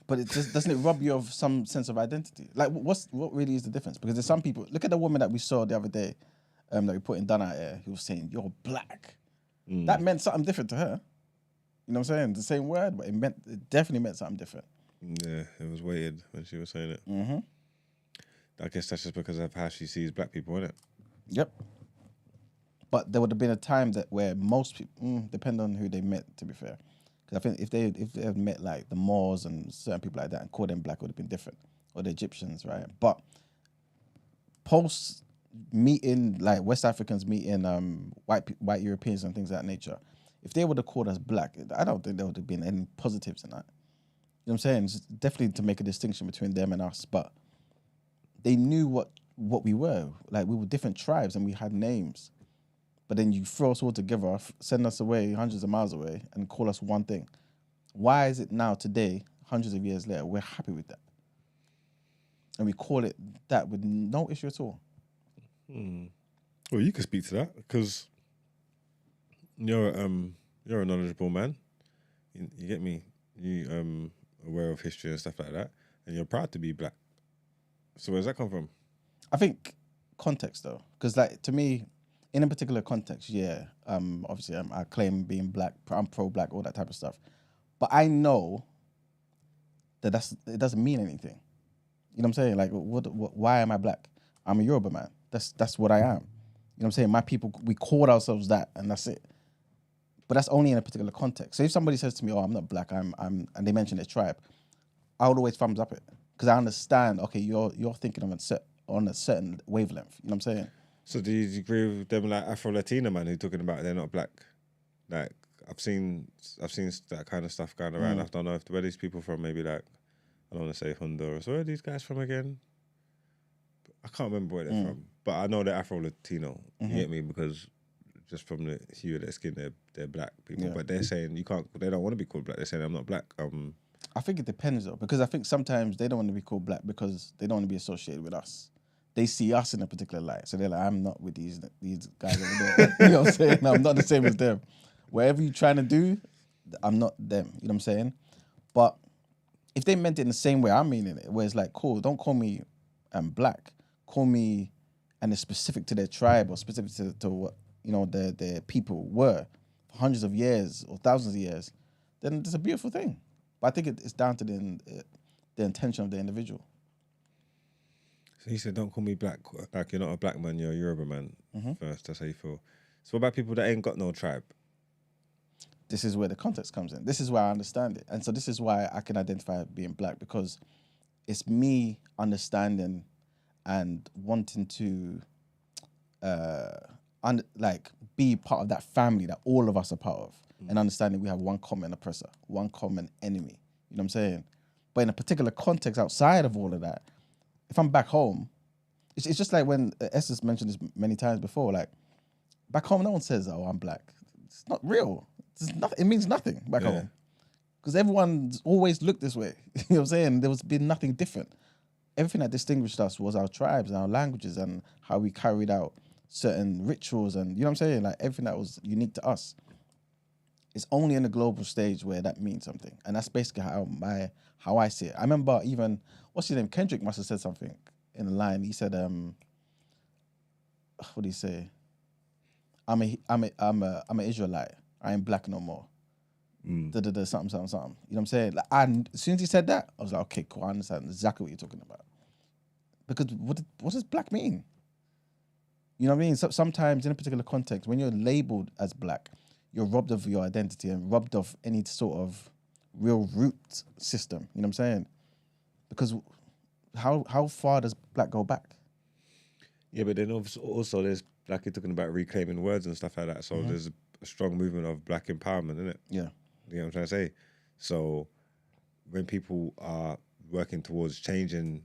But it just doesn't it rob you of some sense of identity? Like, what really is the difference? Because there's some people. Look at the woman that we saw the other day, that we put in Out Ere. He was saying, "You're black." That meant something different to her. You know what I'm saying? The same word, but it definitely meant something different. Yeah, it was weighted when she was saying it. Mm-hmm. I guess that's just because of how she sees black people, isn't it? Yep. But there would have been a time where most people, depend on who they met, to be fair. Because I think if they had met like the Moors and certain people like that and called them black, it would have been different. Or the Egyptians, right? But post meeting like West Africans meeting white Europeans and things of that nature, if they would have called us black, I don't think there would have been any positives in that. You know what I'm saying? It's definitely to make a distinction between them and us, but they knew what we were. Like, we were different tribes and we had names. But then you throw us all together, send us away hundreds of miles away and call us one thing. Why is it now, today, hundreds of years later, we're happy with that? And we call it that with no issue at all. Well, you can speak to that because you're a knowledgeable man. You get me? You aware of history and stuff like that, and you're proud to be black. So where's that come from? I think context though, because like to me, in a particular context, obviously I claim being black, I'm pro-black, all that type of stuff, but I know that it doesn't mean anything. You know what I'm saying? Like, why am I black? I'm a Yoruba man. That's what I am. You know what I'm saying? My people, we called ourselves that, and that's it. But that's only in a particular context. So if somebody says to me, "Oh, I'm not black," and they mention their tribe, I would always thumbs up it because I understand. Okay, you're thinking on a certain wavelength. You know what I'm saying? So do you agree with them like Afro-Latina man who talking about they're not black? Like I've seen that kind of stuff going around. I don't know where these people from. Maybe like I don't want to say Honduras. Where are these guys from again? I can't remember where they're from, but I know they're Afro-Latino. You get me? Because just from the hue of their skin, they're black people. Yeah. But they're saying they don't want to be called black. They're saying I'm not black. I think it depends though, because I think sometimes they don't want to be called black because they don't want to be associated with us. They see us in a particular light, so they're like, I'm not with these guys over there. You know what I'm saying? I'm not the same as them. Whatever you're trying to do, I'm not them. You know what I'm saying? But if they meant it in the same way I'm meaning it, where it's like, cool, don't call me black. Call me, and it's specific to their tribe or specific to what their people were for hundreds of years or thousands of years, then it's a beautiful thing. But I think it's down to the intention of the individual. So he said, don't call me black. Like, you're not a black man, you're a Yoruba man first. That's how you feel. So what about people that ain't got no tribe? This is where the context comes in. This is why I understand it. And so this is why I can identify being black, because it's me understanding and wanting to be part of that family that all of us are part of, and understanding we have one common oppressor, one common enemy. You know what I'm saying? But in a particular context outside of all of that, if I'm back home, it's just like when Esther's mentioned this many times before, like back home, no one says, "Oh, I'm black." It's not real. It means nothing back home. Because everyone's always looked this way. You know what I'm saying? There was been nothing different. Everything that distinguished us was our tribes and our languages and how we carried out certain rituals and, you know what I'm saying? Like everything that was unique to us. It's only in the global stage where that means something. And that's basically how I see it. I remember even, what's his name? Kendrick must have said something in the line. He said, what do you say? I'm an Israelite. I ain't black no more. Something. You know what I'm saying? Like, as soon as he said that, I was like, okay, cool. I understand exactly what you're talking about. Because what does black mean? You know what I mean? So, sometimes in a particular context, when you're labeled as black, you're robbed of your identity and robbed of any sort of real root system. You know what I'm saying? Because how far does black go back? Yeah, but then also there's, like you're talking about reclaiming words and stuff like that. So there's a strong movement of black empowerment, isn't it? Yeah. You know what I'm trying to say? So when people are working towards changing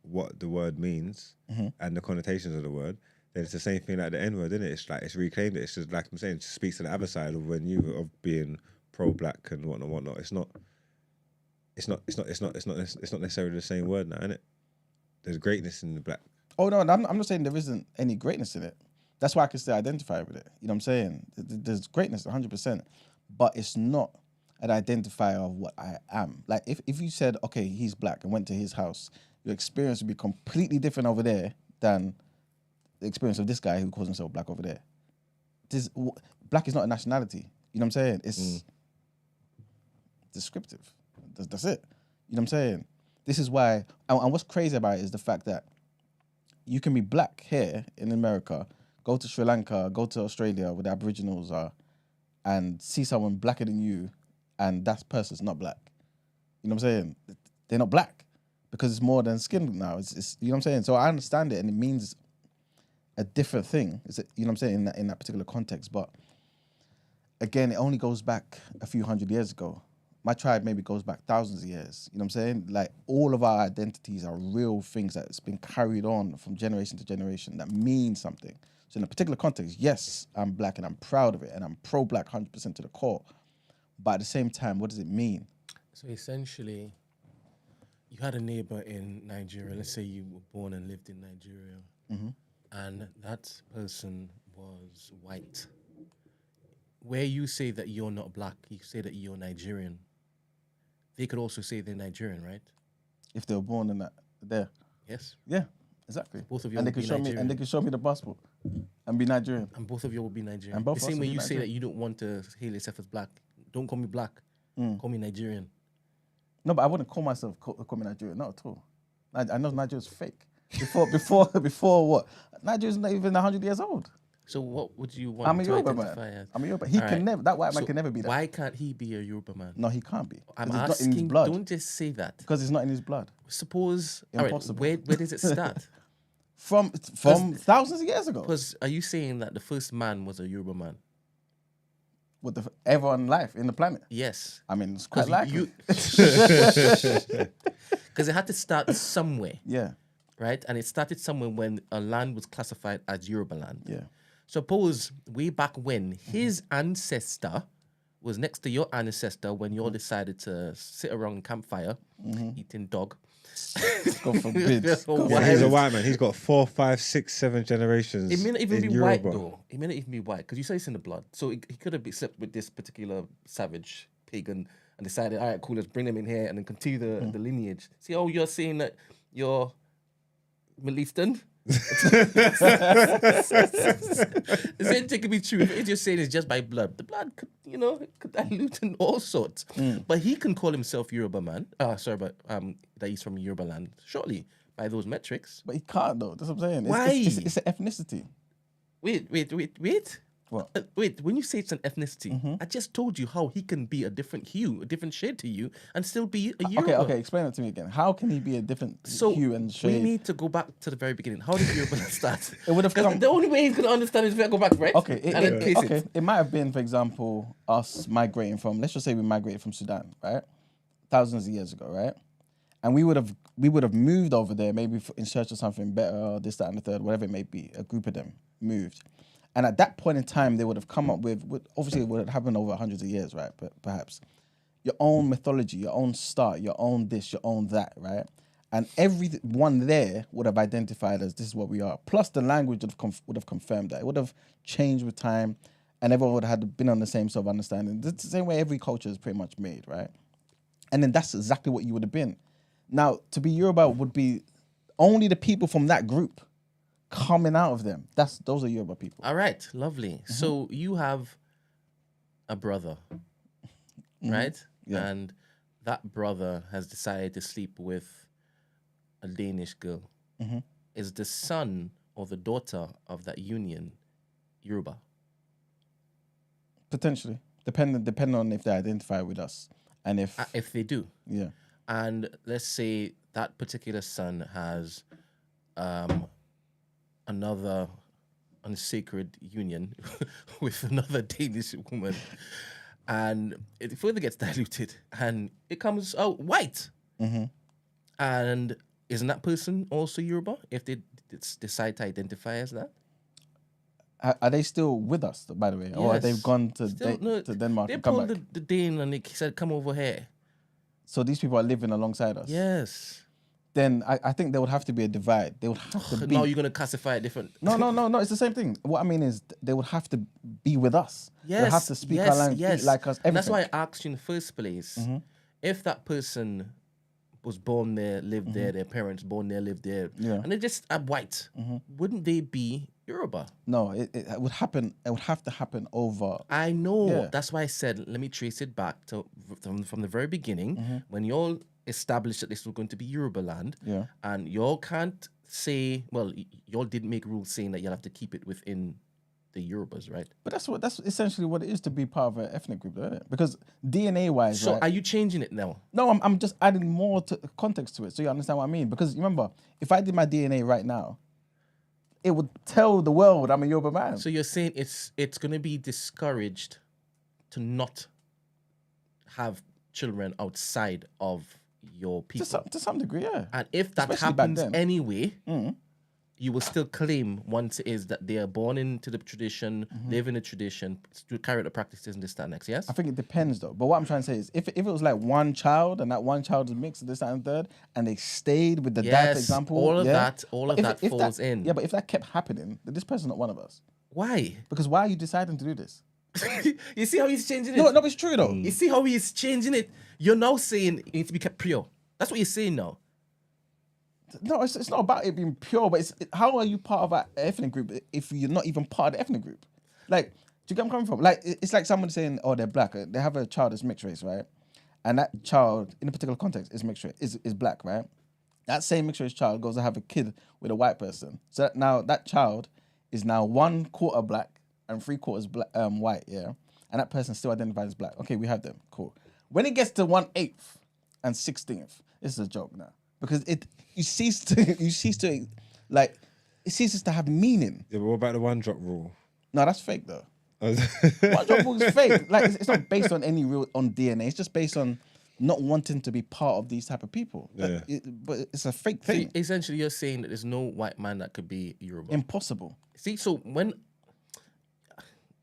what the word means and the connotations of the word, then it's the same thing like the N-word, isn't it? It's like it's reclaimed it. It's just like I'm saying, it speaks to the other side of of being pro-black and whatnot. It's not necessarily the same word now, innit? There's greatness in the black. Oh no, I'm not saying there isn't any greatness in it. That's why I can still identify with it. You know what I'm saying? There's greatness, 100%, but it's not an identifier of what I am. Like if you said, okay, he's black and went to his house, your experience would be completely different over there than the experience of this guy who calls himself black over there. Black is not a nationality. You know what I'm saying? It's descriptive. That's it. You know what I'm saying? This is why, and what's crazy about it is the fact that you can be black here in America, go to Sri Lanka, go to Australia where the Aboriginals are, and see someone blacker than you, and that person's not black. You know what I'm saying? They're not black because it's more than skin now. It's you know what I'm saying? So I understand it, and it means a different thing. Is it, you know what I'm saying, in that particular context. But again, it only goes back a few hundred years ago. My tribe maybe goes back thousands of years. You know what I'm saying? Like, all of our identities are real things that's been carried on from generation to generation that mean something. So in a particular context, yes, I'm black and I'm proud of it and I'm pro-black 100% to the core. But at the same time, what does it mean? So essentially, you had a neighbor in Nigeria. Let's say you were born and lived in Nigeria, and that person was white. Where you say that you're not black, you say that you're Nigerian. They could also say they're Nigerian, right? If they were born in that there. Yes. Yeah, exactly. Both of you and they would could be show Nigerian. me, and they could show me the passport and be Nigerian. And both of you will be Nigerian. And both the of us same will way be you say Nigerian. that you don't want to hail yourself as black. Don't call me black. Call me Nigerian. No, but I wouldn't call myself call me Nigerian, not at all. I know Nigeria's fake. Before what? Nigeria's not even 100 years old. So what would you want I'm a to Yoruba identify man. as? I'm a Yoruba. He All can right. never. That white man So can never be that. Why can't he be a Yoruba man? No, he can't be. I'm 'Cause it's not in his asking, blood. don't just say that. Because it's not in his blood. Suppose, all right, Impossible. where does it start? From thousands of years ago. Because are you saying that the first man was a Yoruba man? With everyone life in the planet. Yes. I mean, it's quite likely. Because it had to start somewhere, Yeah, right? And it started somewhere when a land was classified as Yoruba land. yeah. Suppose way back when his ancestor was next to your ancestor when you all decided to sit around campfire eating dog. God forbid. So Yeah, he's a white man. He's got 4, 5, 6, 7 generations. It may not even in be white Yoruba. though. It may not even be white because you say it's in the blood. So he could have slept with this particular savage pagan and decided, all right, cool, let's bring them in here and then continue the lineage. See, oh, you're saying that you're Middle Eastern? The same thing could be true. If you're saying it's just by blood, the blood could, could dilute in all sorts. But he can call himself Yoruba man. But that he's from Yoruba land. Surely, by those metrics. But he can't though. That's what I'm saying. Why? It's an ethnicity. Wait. What? Wait, when you say it's an ethnicity, I just told you how he can be a different hue, a different shade to you, and still be a Yoruba. Okay, explain it to me again. How can he be a different hue and shade? We need to go back to the very beginning. How did Yoruba start? It would have come. The only way he's going to understand is if I go back, right? Okay, it. It might have been, for example, us migrating from, let's just say we migrated from Sudan, right? Thousands of years ago, right? And we would have moved over there, maybe in search of something better, or this, that, and the third, whatever it may be. A group of them moved. And at that point in time, they would have come up with obviously it would have happened over hundreds of years, right? But perhaps your own mythology, your own start, your own this, your own that, right? And everyone there would have identified as this is what we are. Plus the language would have confirmed that. It would have changed with time and everyone would have been on the same sort of understanding. It's the same way every culture is pretty much made, right? And then that's exactly what you would have been. Now, to be Yoruba would be only the people from that group coming out of them. Those are Yoruba people. All right, lovely. So you have a brother, right? Yeah. And that brother has decided to sleep with a Danish girl. Is the son or the daughter of that union Yoruba? Potentially. Depending on if they identify with us. And If they do. yeah. And let's say that particular son has another unsacred union with another Danish woman, and it further gets diluted, and it comes out white. And isn't that person also Yoruba if they decide to identify as that? Are they still with us, by the way? Or have they Yes. gone to No, Denmark They and come pulled back? the Dane and they said, come over here. So these people are living alongside us? Yes. Then I think there would have to be a divide. They would have to be... Now you're going to classify it different. No, it's the same thing. What I mean is they would have to be with us. Yes, They have to speak our language, eat like us, everything. And that's why I asked you in the first place, if that person was born there, lived there, their parents born there, lived there, and they just are white, wouldn't they be Yoruba? No, it would happen. It would have to happen over... I know. Yeah. That's why I said, let me trace it back to from the very beginning, when you all established that this was going to be Yoruba land, and y'all can't say, well, y'all didn't make rules saying that you'll have to keep it within the Yorubas, right? But that's essentially what it is to be part of an ethnic group, isn't it? Because DNA-wise, So right? are you changing it now? No, I'm just adding more context to it so you understand what I mean. Because remember, if I did my DNA right now, it would tell the world I'm a Yoruba man. So you're saying it's going to be discouraged to not have children outside of your people. To some degree, yeah. And if that Especially happens back then. anyway, you will still claim once it is that they are born into the tradition, live in the tradition, to carry out the practices and this, that, next, yes? I think it depends though. But what I'm trying to say is if it was like one child and that one child is mixed, this, that, and third, and they stayed with the dad, for example. all of yeah? that falls in. Yeah, but if that kept happening, then this person's not one of us. Why? Because why are you deciding to do this? You see how he's changing it? No, it's true though. You see how he's changing it? You're now saying it needs to be kept pure. That's what you're saying now. No, it's not about it being pure, but how are you part of an ethnic group if you're not even part of the ethnic group? Like, do you get where I'm coming from? Like, it's like someone saying, oh, they're black. They have a child that's mixed race, right? And that child, in a particular context, is mixed race, is black, right? That same mixed race child goes to have a kid with a white person. So now that child is now 1/4 black and 3/4 white, yeah? And that person still identifies as black. Okay, we have them, cool. When it gets to 1/8 and 16th, this is a joke now. Because it ceases to have meaning. Yeah, but what about the one drop rule? No, that's fake though. One drop rule is fake. Like it's not based on any real DNA. It's just based on not wanting to be part of these type of people. Yeah. But it's a fake thing. So essentially, you're saying that there's no white man that could be Yoruba. Impossible. See, so when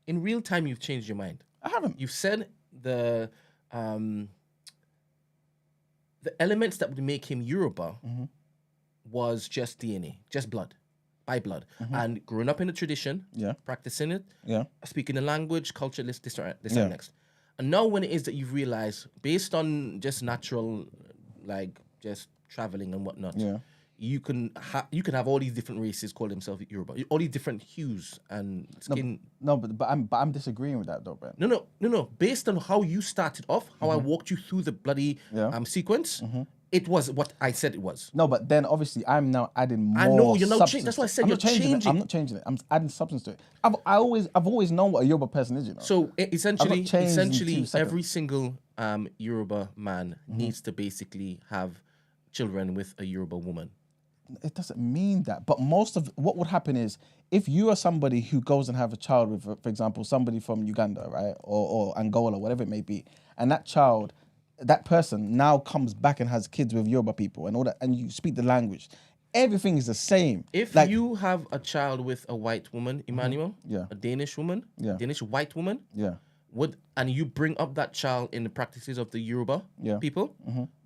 in real time you've changed your mind. I haven't. You've said the elements that would make him Yoruba was just DNA, just blood, by blood. And growing up in the tradition, practicing it, speaking the language, culture, this, and next. And now when it is that you've realized, based on just natural, like just traveling and whatnot, you can have all these different races call themselves Yoruba, all these different hues and skin. No, but I'm disagreeing with that though, Ben. No. Based on how you started off, how I walked you through the bloody sequence, it was what I said it was. No, but then obviously I'm now adding more. I know you're not substance. changing. That's why I said I'm you're not changing it. I'm not changing it. I'm adding substance to it. I've always known what a Yoruba person is. You know. So essentially, in 2 seconds. every single Yoruba man needs to basically have children with a Yoruba woman. It doesn't mean that. But most of what would happen is if you are somebody who goes and have a child with, for example, somebody from Uganda, right, or Angola, whatever it may be, and that person now comes back and has kids with Yoruba people and all that, and you speak the language, everything is the same. If you have a child with a white woman, Emmanuel, a Danish woman, Danish white woman, and you bring up that child in the practices of the Yoruba people,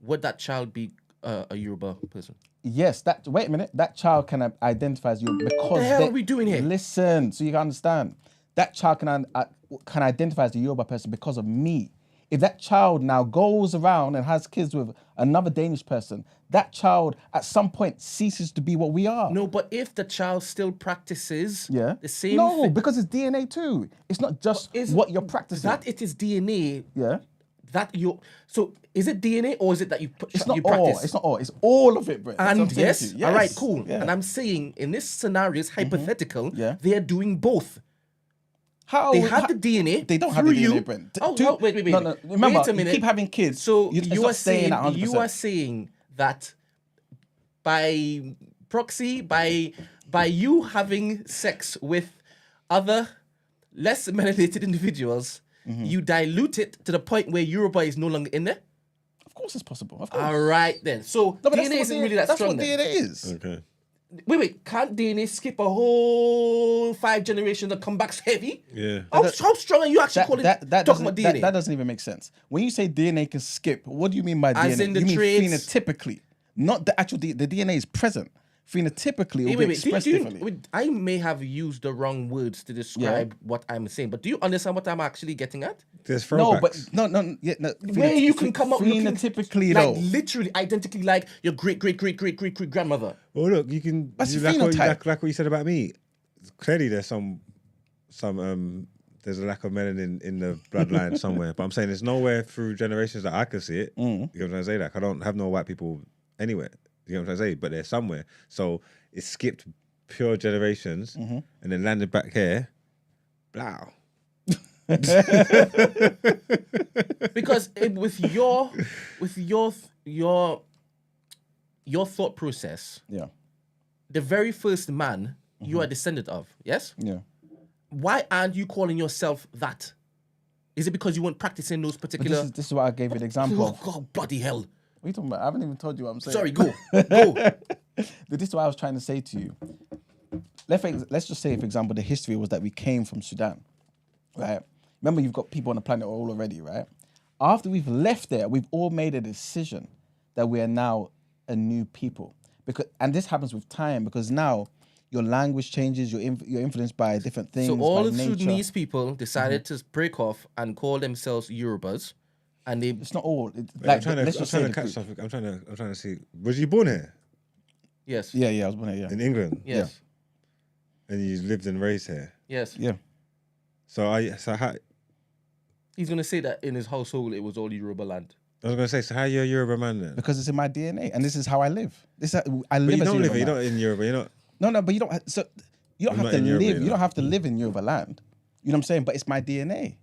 would that child be a Yoruba person? Yes. Wait a minute. That child can identify as Yoruba because what the hell are we doing here? Listen, so you can understand. That child can identify as a Yoruba person because of me. If that child now goes around and has kids with another Danish person, that child at some point ceases to be what we are. No, but if the child still practices the same No, because it's DNA too. It's not just what you're practicing. That it is DNA. Yeah. So is it DNA or is it that you practice? It's not all. It's all of it, bro. And yes, all right, cool. Yeah. And I'm saying in this scenario, it's hypothetical. They are doing both. How they have the DNA? They don't have the DNA, Brent. Wait. No. Remember, wait a minute. You keep having kids. So you are saying that by proxy, by you having sex with other less melanated individuals, you dilute it to the point where Yoruba is no longer in there? Of course it's possible. Of course. All right then. So DNA isn't really that strong. That's what DNA is. Okay. Wait. Can't DNA skip a whole 5 generations and come back heavy? Yeah. How strong are you actually talking about DNA? That doesn't even make sense. When you say DNA can skip, what do you mean by As DNA? in the you traits? mean phenotypically, not the actual DNA. The DNA is present. Phenotypically, it will be expressed differently. I may have used the wrong words to describe what I'm saying, but do you understand what I'm actually getting at? There's throwbacks. No. Where you can come up phenotypically, like literally identically like your great grandmother. Well, look, you can. That's a like phenotype. like what you said about me. Clearly, there's some there's a lack of melanin in the bloodline somewhere. But I'm saying there's nowhere through generations that I can see it. You know what I'm trying to say? Like I don't have no white people anywhere. You know what I'm trying to say? But they're somewhere. So it skipped pure generations and then landed back here. Blow. Because with your thought process, the very first man you are a descendant of. Yes. Yeah. Why aren't you calling yourself that? Is it because you weren't practicing those particular? This is what I gave you the example Oh of. God, bloody hell! What are you talking about? I haven't even told you what I'm saying. Sorry, go. Go. This is what I was trying to say to you. Let's just say, for example, the history was that we came from Sudan, right? Remember, you've got people on the planet all already, right? After we've left there, we've all made a decision that we are now a new people. And this happens with time, because now your language changes, you're influenced by different things. So all by of nature. Sudanese people decided to break off and call themselves Yorubas, and they. It's not all. I'm trying to catch something. I'm trying to see. Was you born here? Yes. Yeah, I was born here. Yeah. In England. Yes. And you lived and raised here. Yes. Yeah. So how? He's gonna say that in his household it was all Yoruba land. I was gonna say, so how are you a Yoruba man then? Because it's in my DNA, and this is how I live. I But live you as don't a live. Yoruba You're man. not in Yoruba. You're not. No, but you don't. So you don't I'm have not to in Yoruba, live. you You know. don't have to live in Yoruba land. You know what I'm saying? But it's my DNA.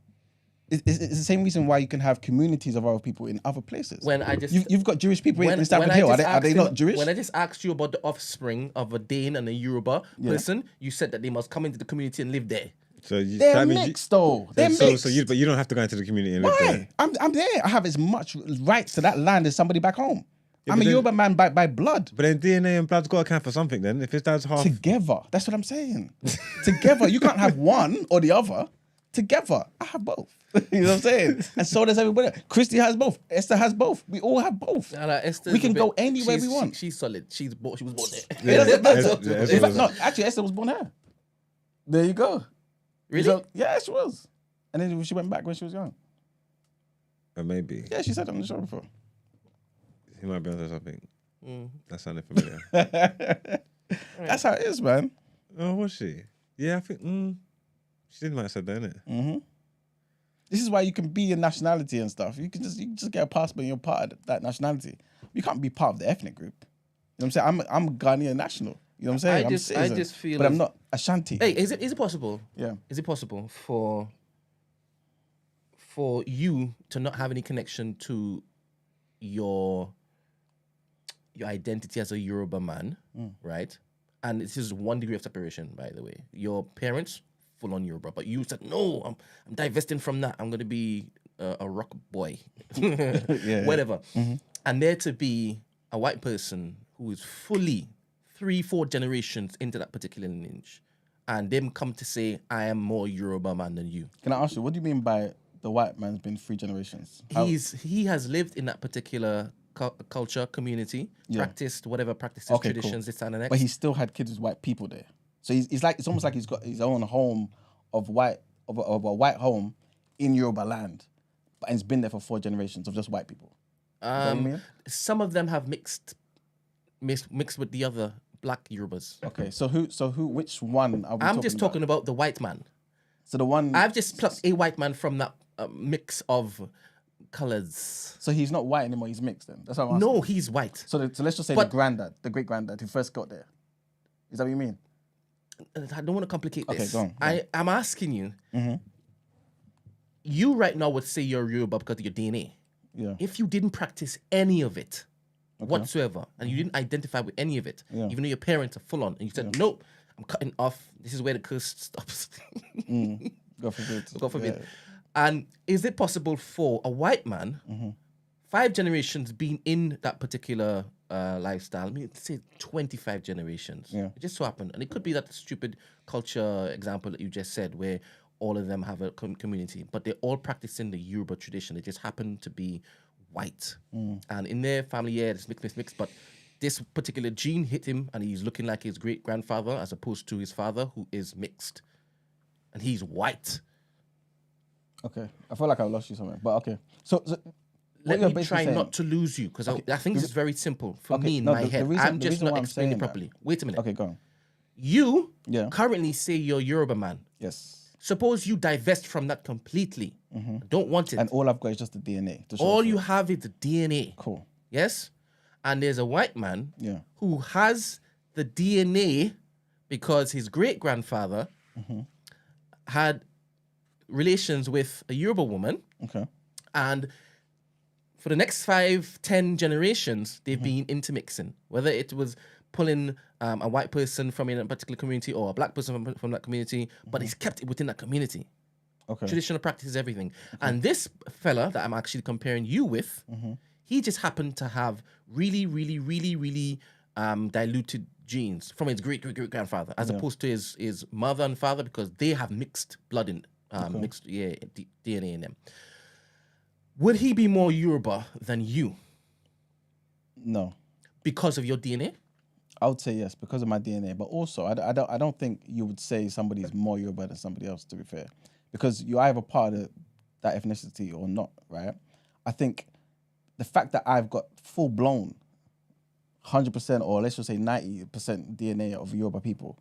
It's the same reason why you can have communities of other people in other places. When I just You've got Jewish people in when Stamford I Hill. just Are they asked not him- Jewish? When I just asked you about the offspring of a Dane and a Yoruba person, you said that they must come into the community and live there. So you, They're that means mixed, though. They're mixed. but you don't have to go into the community and live Why? there. I'm there. I have as much rights to that land as somebody back home. I'm but a then- Yoruba man by blood. But then DNA and blood's got to count for something. Then if his dad's half. Together. That's what I'm saying. Together. You can't have one or the other. Together. I have both. You know what I'm saying? And so does everybody. Christy has both. Esther has both. We all have both. We can go anywhere we want. She's solid. She was born there. In fact, no, actually, Esther was born here. There you go. Really? So, yeah, she was. And then she went back when she was young. Maybe. Yeah, she said it on the show before. He might be onto something. That sounded familiar. That's how it is, man. Oh, was she? Yeah, I think. She did might have said that, innit? Mm-hmm. This is why you can be a nationality and stuff. You can just get a passport and you're part of that nationality. You can't be part of the ethnic group. You know what I'm saying? I'm Ghanaian national. You know what I'm saying? I just feel. But I'm not Ashanti. Hey, is it possible? Yeah. Is it possible for you to not have any connection to your identity as a Yoruba man, right? And this is 1 degree of separation, by the way. Your parents full on Yoruba, but you said no. I'm divesting from that. I'm gonna be a rock boy, whatever. Mm-hmm. And there to be a white person who is fully 3-4 generations into that particular lineage, and them come to say, I am more Yoruba man than you. Can I ask you, what do you mean by the white man's been 3 generations? He has lived in that particular culture, community, practiced whatever practices, traditions, this and the next. But he still had kids with white people there. So he's like, it's almost like he's got his own home of a white home in Yoruba land, and it's been there for 4 generations of just white people. Is that what you mean? Some of them have mixed with the other black Yorubas. Okay, so which one are we I'm just talking about the white man. So the one I've just plucked a white man from that mix of colors. So he's not white anymore. He's mixed then. That's what I'm asking. No, he's white. So let's just say the great granddad who first got there. Is that what you mean? I don't want to complicate this. Okay, go on. I'm asking you. Mm-hmm. You right now would say you're Yoruba because of your DNA. Yeah. If you didn't practice any of it whatsoever, and you didn't identify with any of it, even though your parents are full on, and you said, nope, I'm cutting off. This is where the curse stops. God forbid. God forbid. Yeah. And is it possible for a white man, 5 generations being in that particular lifestyle, I mean, let's say 25 generations, it just so happened, and it could be that stupid culture example that you just said, where all of them have a community, but they're all practicing the Yoruba tradition. They just happen to be white. And in their family, it's mixed, but this particular gene hit him, and he's looking like his great-grandfather as opposed to his father, who is mixed. And he's white. Okay. I feel like I lost you somewhere, but okay. So let me try not to lose you, because I think this is very simple for me in my head. I'm just not explaining it properly. Wait a minute. Okay, go on. You currently say you're Yoruba man. Yes. Suppose you divest from that completely. Don't want it. And all I've got is just the DNA. All you have is the DNA. Cool. Yes? And there's a white man who has the DNA because his great-grandfather had relations with a Yoruba woman. Okay. And for the next 5-10 generations, they've been intermixing. Whether it was pulling a white person from a particular community or a black person from that community, but he's kept it within that community. Okay. Traditional practices, everything. Okay. And this fella that I'm actually comparing you with, he just happened to have really, really, really, really diluted genes from his great-great-great-grandfather, as opposed to his mother and father, because they have mixed blood in, mixed DNA in them. Would he be more Yoruba than you? No. Because of your DNA? I would say yes, because of my DNA. But also, I don't think you would say somebody's more Yoruba than somebody else, to be fair. Because you're either part of that ethnicity or not, right? I think the fact that I've got full-blown 100% or let's just say 90% DNA of Yoruba people,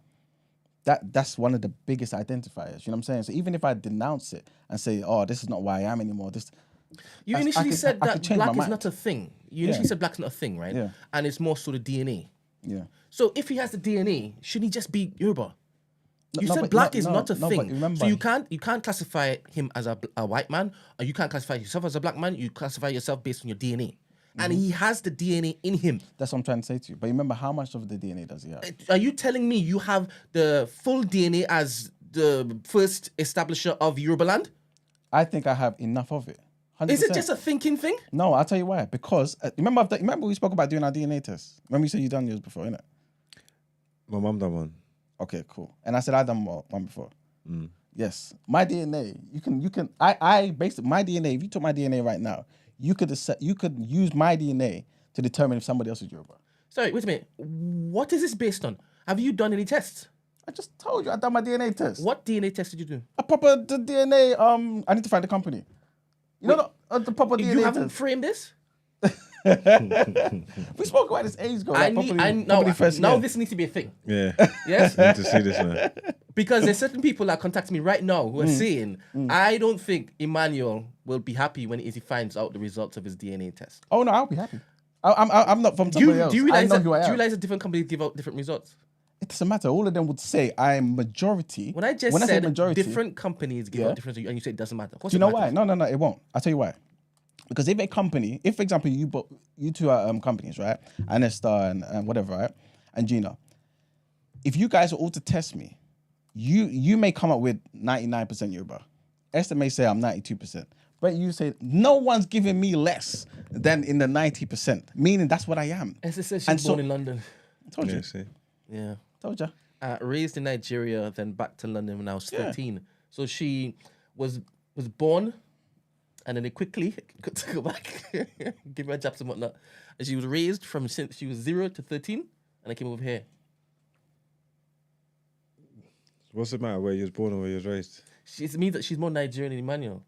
that's one of the biggest identifiers, you know what I'm saying? So even if I denounce it and say, oh, this is not who I am anymore, You initially said that black is not a thing. You initially said black's not a thing, right? Yeah. And it's more sort of DNA. Yeah. So if he has the DNA, shouldn't he just be Yoruba? You said black is not a thing. Remember, so you can't classify him as a white man, or you can't classify yourself as a black man. You classify yourself based on your DNA. And he has the DNA in him. That's what I'm trying to say to you. But remember, how much of the DNA does he have? Are you telling me you have the full DNA as the first establisher of Yoruba land? I think I have enough of it. 100%. Is it just a thinking thing? No, I'll tell you why. Because remember we spoke about doing our DNA test. Remember you said you done yours before, innit? My mum done one. Okay, cool. And I said I done one before. Yes, my DNA. I basically my DNA. If you took my DNA right now, you could use my DNA to determine if somebody else is Yoruba. Sorry, wait a minute. What is this based on? Have you done any tests? I just told you I done my DNA test. What DNA test did you do? A proper DNA. I need to find the company. You know the proper DNA. You haven't test. framed this. We spoke about this ages ago. Now this needs to be a thing. Yeah. Yes. I need to see this now. Because there's certain people that contact me right now who are saying, I don't think Emmanuel will be happy when he finds out the results of his DNA test. Oh no, I'll be happy. I'm not from somebody else. Do you realize that different companies give out different results? It doesn't matter. All of them would say I'm majority. When I said majority, different companies give out different, and you say it doesn't matter. Do you know why? No, it won't. I'll tell you why. Because if a company, for example, you two are companies, right? Anesta and whatever, right? And Gina, if you guys are all to test me, you may come up with 99% Yoruba. Esther may say I'm 92%. But you say, no one's giving me less than in the 90%. Meaning that's what I am. Esther says she's born in London. Told you. Yeah. Told you. Raised in Nigeria, then back to London when I was 13. So she was born, and then they quickly to go back, give her jabs and whatnot. And she was raised from since she was 0 to 13, and I came over here. What's the matter? Where you was born or where you was raised? It means that she's more Nigerian than Emmanuel.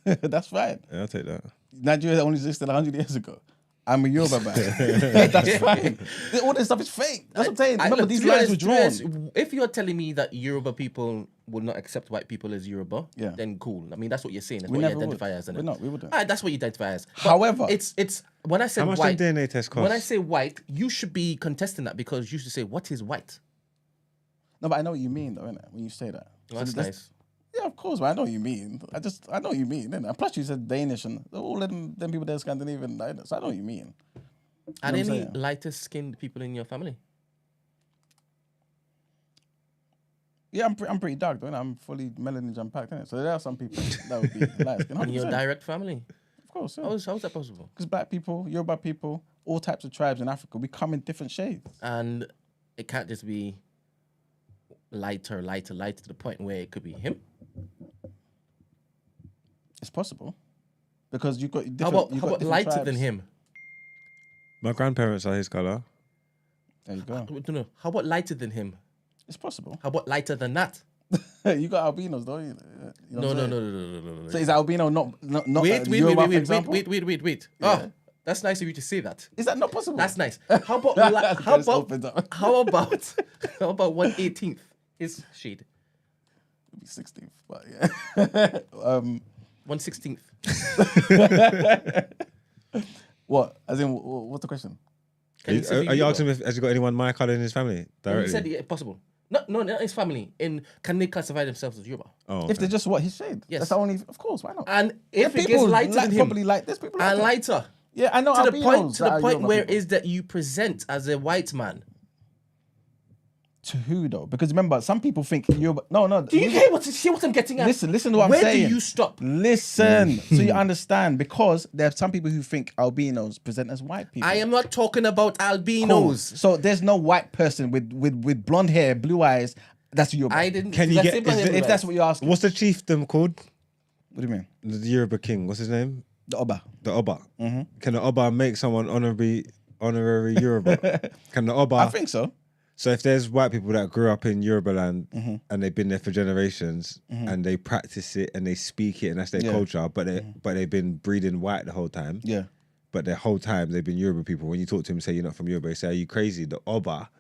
That's fine. Yeah, I'll take that. Nigeria only existed 100 years ago. I'm a Yoruba man. That's fine. All this stuff is fake. That's what I'm saying. Remember, these lines were drawn. If you're telling me that Yoruba people will not accept white people as Yoruba, then cool. I mean, that's what you're saying. That's what you identify as. We wouldn't. That's what you identify as. But however, it's when I said how much white. DNA test cost? When I say white, you should be contesting that because you should say, what is white? No, but I know what you mean, though, innit? When you say that. Well, that's nice. Yeah, of course, but I know what you mean. I know what you mean, innit? And plus, you said Danish, and all of them people there are Scandinavian, so I know what you mean. Are there any lighter skinned people in your family? Yeah, I'm pretty dark, though, innit? I'm fully melanin jam-packed, innit? So there are some people that would be light skinned. In your direct family? Of course, yeah. How is that possible? Because black people, Yoruba people, all types of tribes in Africa, we come in different shades. And it can't just be lighter to the point where it could be him? It's possible. Because you've got different How about lighter tribes. than him? My grandparents are his colour. There you go. No. How about lighter than him? It's possible. How about lighter than that? You got albinos, don't you? No. So is albino not wait. Yeah. Oh, that's nice of you to say that. Is that not possible? That's nice. How about 1/18th? His shade. It'll be 16th, but yeah. 1/16th. What? As in, what's the question? Are you asking him if has he got anyone my colour in his family directly? He said yeah, possible. No, not his family. Can they classify themselves as Yoruba? Oh, if they're just his shade. Yes. That's the only. Of course, why not? And if it gets lighter than him, probably like this people lighter. Yeah, I know. To the point where it is that you present as a white man. To who though? Because remember, some people think Yoruba. No. Do you hear see what I'm getting at? Listen to what I'm saying. Where do you stop? Listen, so you understand, because there are some people who think albinos present as white people. I am not talking about albinos. Cool. So there's no white person with blonde hair, blue eyes. That's Yoruba. I didn't. Can you get if that's what you're asking? What's the chiefdom called? What do you mean? The Yoruba king. What's his name? The Oba. The Oba. Mm-hmm. Can the Oba make someone honorary Yoruba? Can the Oba? I think so. So if there's white people that grew up in Yoruba land and they've been there for generations and they practice it and they speak it and that's their culture, but they've been breeding white the whole time. Yeah. But the whole time they've been Yoruba people. When you talk to them and say you're not from Yoruba, they say, are you crazy? The Oba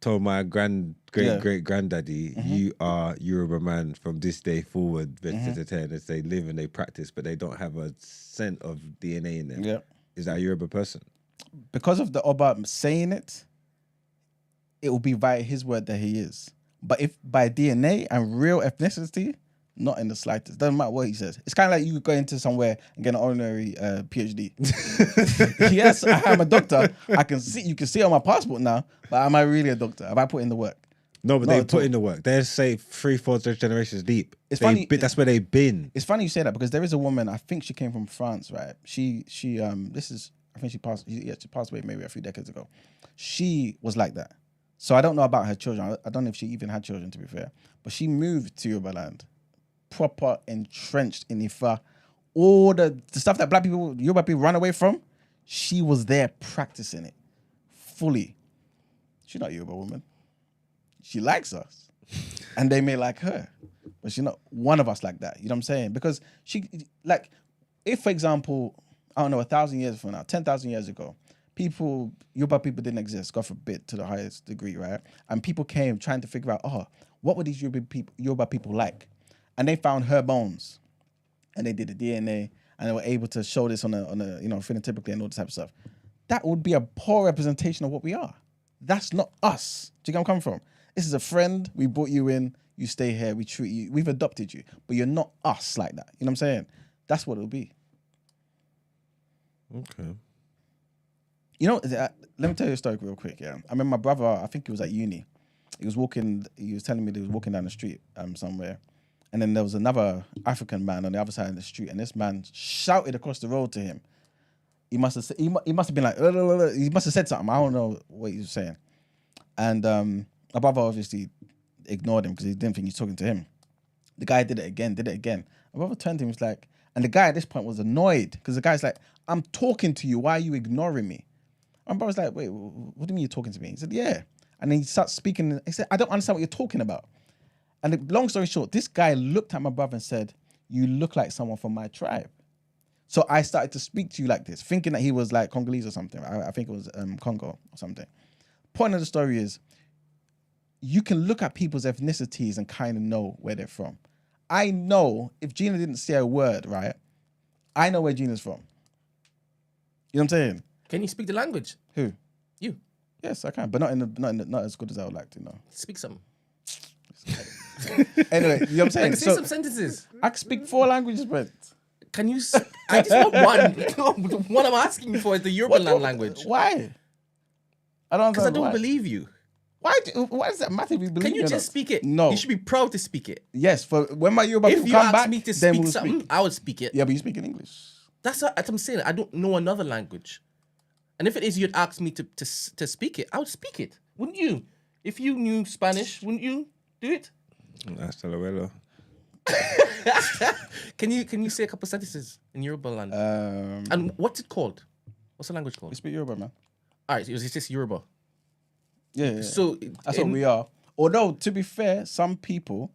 told my great granddaddy, you are Yoruba man from this day forward, as they live and they practice, but they don't have a scent of DNA in them. Yeah. Is that a Yoruba person? Because of the Oba saying it, it will be via his word that he is. But if by DNA and real ethnicity, not in the slightest. Doesn't matter what he says. It's kind of like you go into somewhere and get an honorary PhD. Yes, I am a doctor. You can see it on my passport now, but am I really a doctor? Have I put in the work? No, but they put in the work. They're, say, 3-4 generations deep. It's funny. That's where they've been. It's funny you say that, because there is a woman, I think she came from France, right? She passed away maybe a few decades ago. She was like that. So I don't know about her children. I don't know if she even had children, to be fair. But she moved to Yoruba land, proper entrenched in Ifa. All the stuff that Yoruba people run away from, she was there practicing it fully. She's not a Yoruba woman. She likes us. And they may like her. But she's not one of us like that. You know what I'm saying? Because if, for example, I don't know, 1,000 years from now, 10,000 years ago, Yoruba people didn't exist, God forbid, to the highest degree, right? And people came trying to figure out, what were these Yoruba people like? And they found her bones, and they did the DNA, and they were able to show this on a phenotypically and all this type of stuff. That would be a poor representation of what we are. That's not us. Do you get where I'm coming from? This is a friend. We brought you in. You stay here. We treat you. We've adopted you, but you're not us like that. You know what I'm saying? That's what it'll be. Okay. You know, let me tell you a story real quick, yeah. I remember my brother, I think he was at uni. He was telling me that he was walking down the street somewhere. And then there was another African man on the other side of the street, and this man shouted across the road to him. He must have been like, he must have said something. I don't know what he was saying. And my brother obviously ignored him because he didn't think he was talking to him. The guy did it again. My brother turned to him, was like, and the guy at this point was annoyed because the guy's like, I'm talking to you. Why are you ignoring me? My brother's like, wait, what do you mean you're talking to me? He said, yeah. And then he starts speaking. He said, I don't understand what you're talking about. And long story short, this guy looked at my brother and said, you look like someone from my tribe. So I started to speak to you like this, thinking that he was like Congolese or something. I think it was Congo or something. Point of the story is, you can look at people's ethnicities and kind of know where they're from. I know if Gina didn't say a word, right? I know where Gina's from. You know what I'm saying? Can you speak the language? Who? You. Yes, I can, but not as good as I would like to. No. Speak some. Anyway, you know what I'm saying? Say some sentences. I can speak 4 languages, but can you? I just want one. What I'm asking you for is the Yoruba language. Why? I don't. Because I don't believe you. Why does that matter if you believe? Can you just speak it? No. You should be proud to speak it. Yes, for when my Yoruba people come back, if you ask me to speak we'll something, I would speak it. Yeah, but you speak in English. That's what I'm saying. I don't know another language. And if it is you'd ask me to speak it, I would speak it. Wouldn't you? If you knew Spanish, wouldn't you do it? Hasta luego. Can you say a couple sentences in Yoruba land? And what's it called? What's the language called? We speak Yoruba, man. All right, it's just Yoruba. Yeah. So that's what we are. Although, to be fair, some people,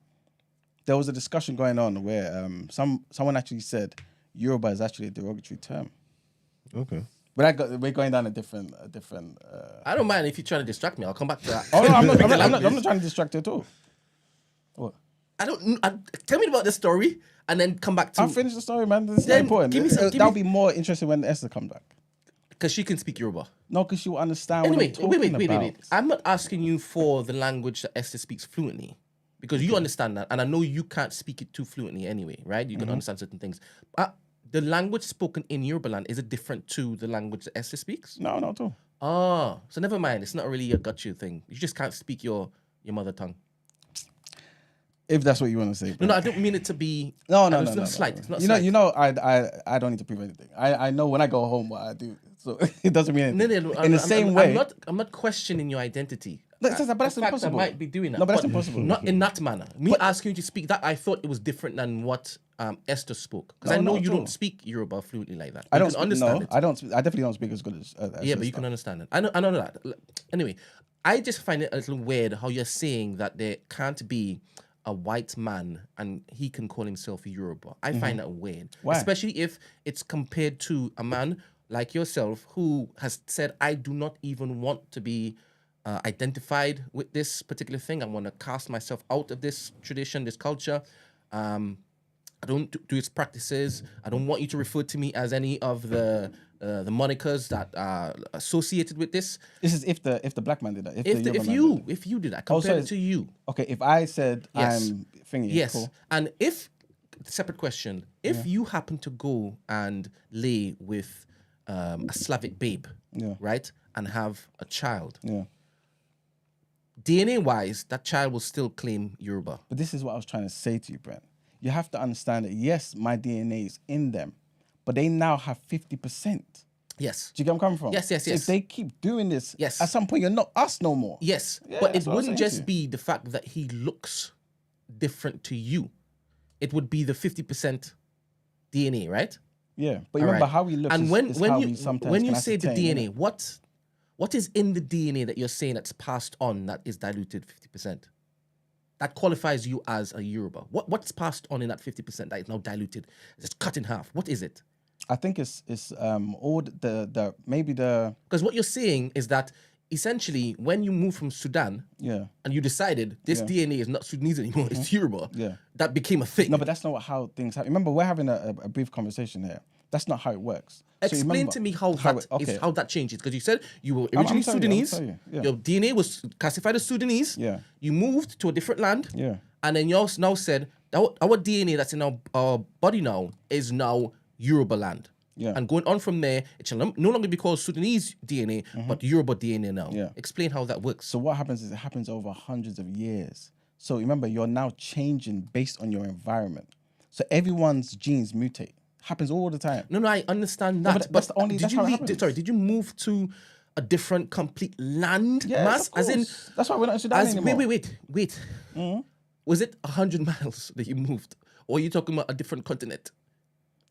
there was a discussion going on where someone actually said Yoruba is actually a derogatory term. Okay. But we're going down a different. I don't mind if you're trying to distract me. I'll come back to that. Oh no, I'm not trying to distract you at all. What? Tell me about the story and then come back to. I'll finish the story, man. This is not important. That'll be more interesting when Esther comes back. Because she can speak Yoruba. No, because she will understand what I'm talking about. Wait. I'm not asking you for the language that Esther speaks fluently. Because you understand that. And I know you can't speak it too fluently anyway, right? You can understand certain things. The language spoken in Yoruba land, is it different to the language that Esther speaks? No, not at all. Oh, so never mind. It's not really a got you thing. You just can't speak your your mother tongue. If that's what you want to say. No, I don't mean it to be. No. It's not slight. It's not you slight. know, I don't need to prove anything. I know when I go home what I do, so it doesn't mean anything. No, in the same way, I'm not questioning your identity. But that's In fact, impossible. I might be doing that. No, but that's but impossible. Not in that manner. Me asking you to speak that, I thought it was different than what Esther spoke. Because I know you don't speak Yoruba fluently like that. I don't understand it. I don't. I definitely don't speak as good as Yeah, but you can understand it. I know that. Anyway, I just find it a little weird how you're saying that there can't be a white man and he can call himself a Yoruba. I find that weird. Why? Especially if it's compared to a man like yourself who has said, I do not even want to be identified with this particular thing. I want to cast myself out of this tradition, this culture. I don't do its practices. I don't want you to refer to me as any of the monikers that are associated with this. This is if the black man did that. If you did that, compare it to you. Okay, if I said Yes. I'm thingy, Yes, cool. and if separate question, if you happen to go and lay with a Slavic babe, right, and have a child, DNA-wise, that child will still claim Yoruba. But this is what I was trying to say to you, Brent. You have to understand that yes, my DNA is in them, but they now have 50%. Yes. Do you get where I'm coming from? Yes. So if they keep doing this, Yes. at some point you're not us no more. Yes, Yeah, but it that's what I'm wouldn't saying to just you. be the fact that he looks different to you. It would be the 50% DNA, right? Yeah, but All remember right. how we look And is when how you we sometimes when you can say the ascertain, DNA, innit? what is in the DNA that you're saying that's passed on that is diluted 50%? That qualifies you as a Yoruba. What's passed on in that 50% that is now diluted? It's cut in half. What is it? I think it's all the maybe the Because what you're saying is that essentially when you move from Sudan and you decided this DNA is not Sudanese anymore, it's Yoruba, that became a thing. no, but that's not how things happen. Remember, we're having a brief conversation here. That's not how it works. So Explain remember to me how that changes. Because you said you were I'm originally telling you, Sudanese. yeah. Your DNA was classified as Sudanese. Yeah. You moved to a different land. Yeah. And then you now said our DNA that's in our body now is now Yoruba land. Yeah. And going on from there, it shall no longer be called Sudanese DNA, but Yoruba DNA now. Yeah. Explain how that works. So what happens is it happens over hundreds of years. So remember, you're now changing based on your environment. So everyone's genes mutate. Happens all the time. No, I understand that. but that's the only- that's how it happens. Did you move to a different complete land Yes, mass? of course. That's why we're not in Sudan anymore. Wait. Was it 100 miles that you moved? Or are you talking about a different continent?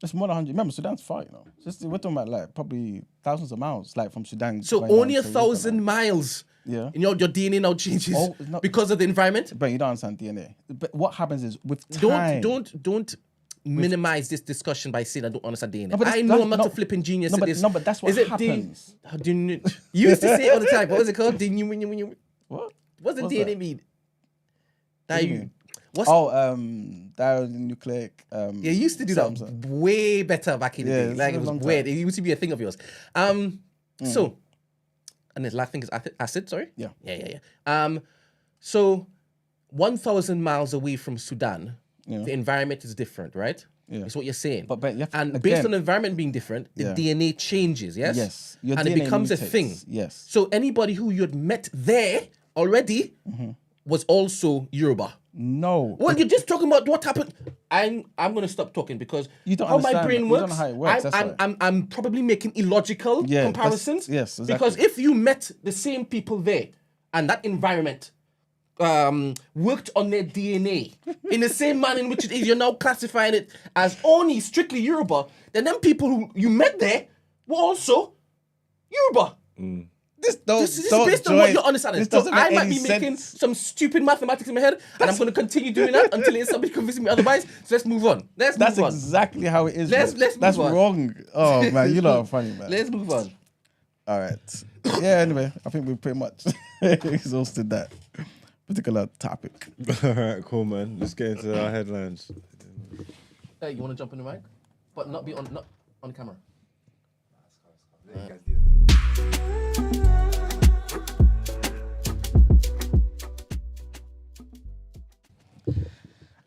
It's more than 100. Remember, Sudan's far, you know. We're talking about like probably thousands of miles, like from Sudan. So going only down to 1,000 miles. Yeah. And your DNA now changes Oh, it's not- because of the environment. But you don't understand DNA. But what happens is with time. Don't minimize this discussion by saying I don't understand DNA. No, but I that's- know I'm not no- a flipping genius no, at but- this. no, but that's what Is it happens. You used to say it all the time. What was it called? What? What's the What's DNA that? mean? What do you mean? What's Dinucleic. Yeah, you used to do that way better back in the Yeah, day. it's Like been it a was long weird. time. It used to be a thing of yours. So, and the last thing is acid. Sorry. Yeah. So 1,000 miles away from Sudan, Yeah. the environment is different, right? Yeah. That's what you're saying. But you have to- and again- based on the environment being different, the Yeah. DNA changes. Yes. Yes. Your and it DNA becomes a mutates. thing. Yes. So anybody who you had met there already was also Yoruba. No. Well, you're just talking about what happened. I'm gonna stop talking because You don't how my understand brain that. You works. don't know how it works, that's why. I'm probably making illogical Yeah, comparisons. yes, exactly. Because if you met the same people there and that environment worked on their DNA in the same manner in which it is, you're now classifying it as only strictly Yoruba. Then them people who you met there were also Yoruba. This is based on what you're understanding. This So doesn't I make might any be making sense. some stupid mathematics in my head, and I'm going to continue doing that until somebody convinces me otherwise. So let's move on. That's move on. exactly how it is. Let's bro. move That's on. wrong. Oh man, you lot are funny, man. Let's move on. All right. Yeah. Anyway, I think we pretty much exhausted that particular topic. All right, cool, man. Let's get into our headlines. Hey, you want to jump in the mic, but not on camera.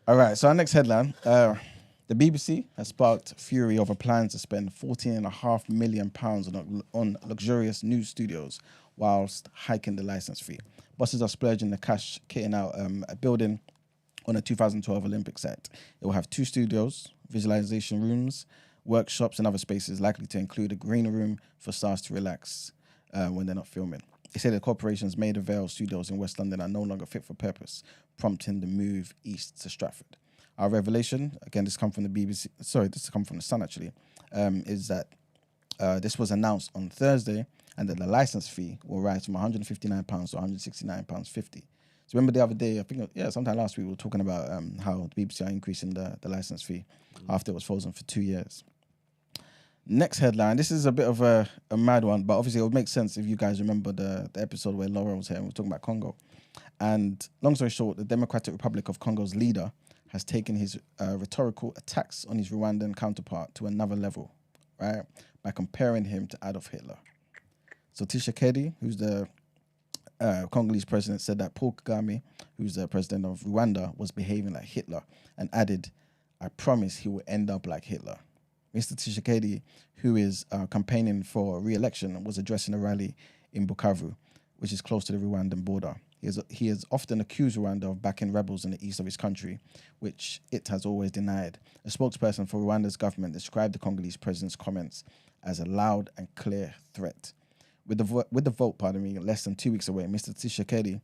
All right. So our next headline: the BBC has sparked fury over plans to spend £14.5 million on luxurious news studios, whilst hiking the license fee. Bosses are splurging the cash, kitting out a building on a 2012 Olympic site. It will have 2 studios, visualization rooms, workshops and other spaces, likely to include a green room for stars to relax when they're not filming. They say the corporation's Maida Vale studios in West London are no longer fit for purpose, prompting the move east to Stratford. Our revelation, again, this come from the BBC, this come from the Sun actually, is that this was announced on Thursday and that the license fee will rise from £159 to £169.50. So remember the other day, I think, sometime last week, we were talking about how the BBC are increasing the license fee after it was frozen for 2 years. Next headline, this is a bit of a mad one, but obviously it would make sense if you guys remember the episode where Laura was here and we were talking about Congo. And long story short, the Democratic Republic of Congo's leader has taken his rhetorical attacks on his Rwandan counterpart to another level, right? By comparing him to Adolf Hitler. So Tshisekedi, who's the Congolese president, said that Paul Kagame, who's the president of Rwanda, was behaving like Hitler and added, "I promise he will end up like Hitler." Mr. Tshisekedi, who is campaigning for re-election, was addressing a rally in Bukavu, which is close to the Rwandan border. He has often accused Rwanda of backing rebels in the east of his country, which it has always denied. A spokesperson for Rwanda's government described the Congolese president's comments as a loud and clear threat. With the vote, less than 2 weeks away, Mr. Tshisekedi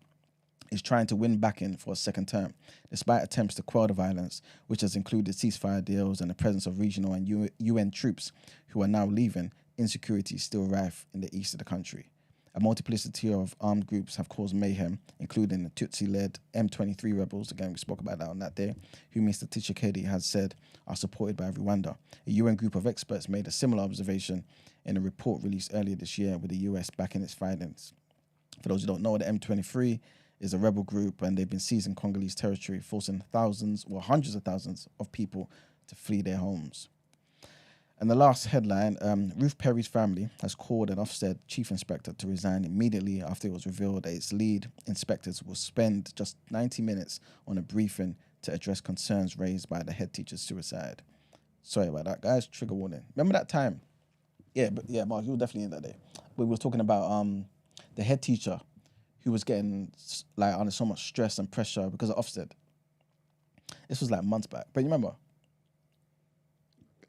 is trying to win backing for a second term, despite attempts to quell the violence, which has included ceasefire deals and the presence of regional and UN troops who are now leaving. Insecurity is still rife in the east of the country. A multiplicity of armed groups have caused mayhem, including the Tutsi-led M23 rebels, again we spoke about that on that day, who Mr. Tshisekedi has said are supported by Rwanda. A UN group of experts made a similar observation in a report released earlier this year with the US backing its findings. For those who don't know, the M23 is a rebel group and they've been seizing Congolese territory, forcing hundreds of thousands of people to flee their homes. And the last headline, Ruth Perry's family has called an Ofsted chief inspector to resign immediately after it was revealed that its lead inspectors will spend just 90 minutes on a briefing to address concerns raised by the head teacher's suicide. Sorry about that, guys. Trigger warning. Remember that time? Mark, you were definitely in that day. We were talking about the head teacher who was getting under so much stress and pressure because of Ofsted. This was months back, but you remember?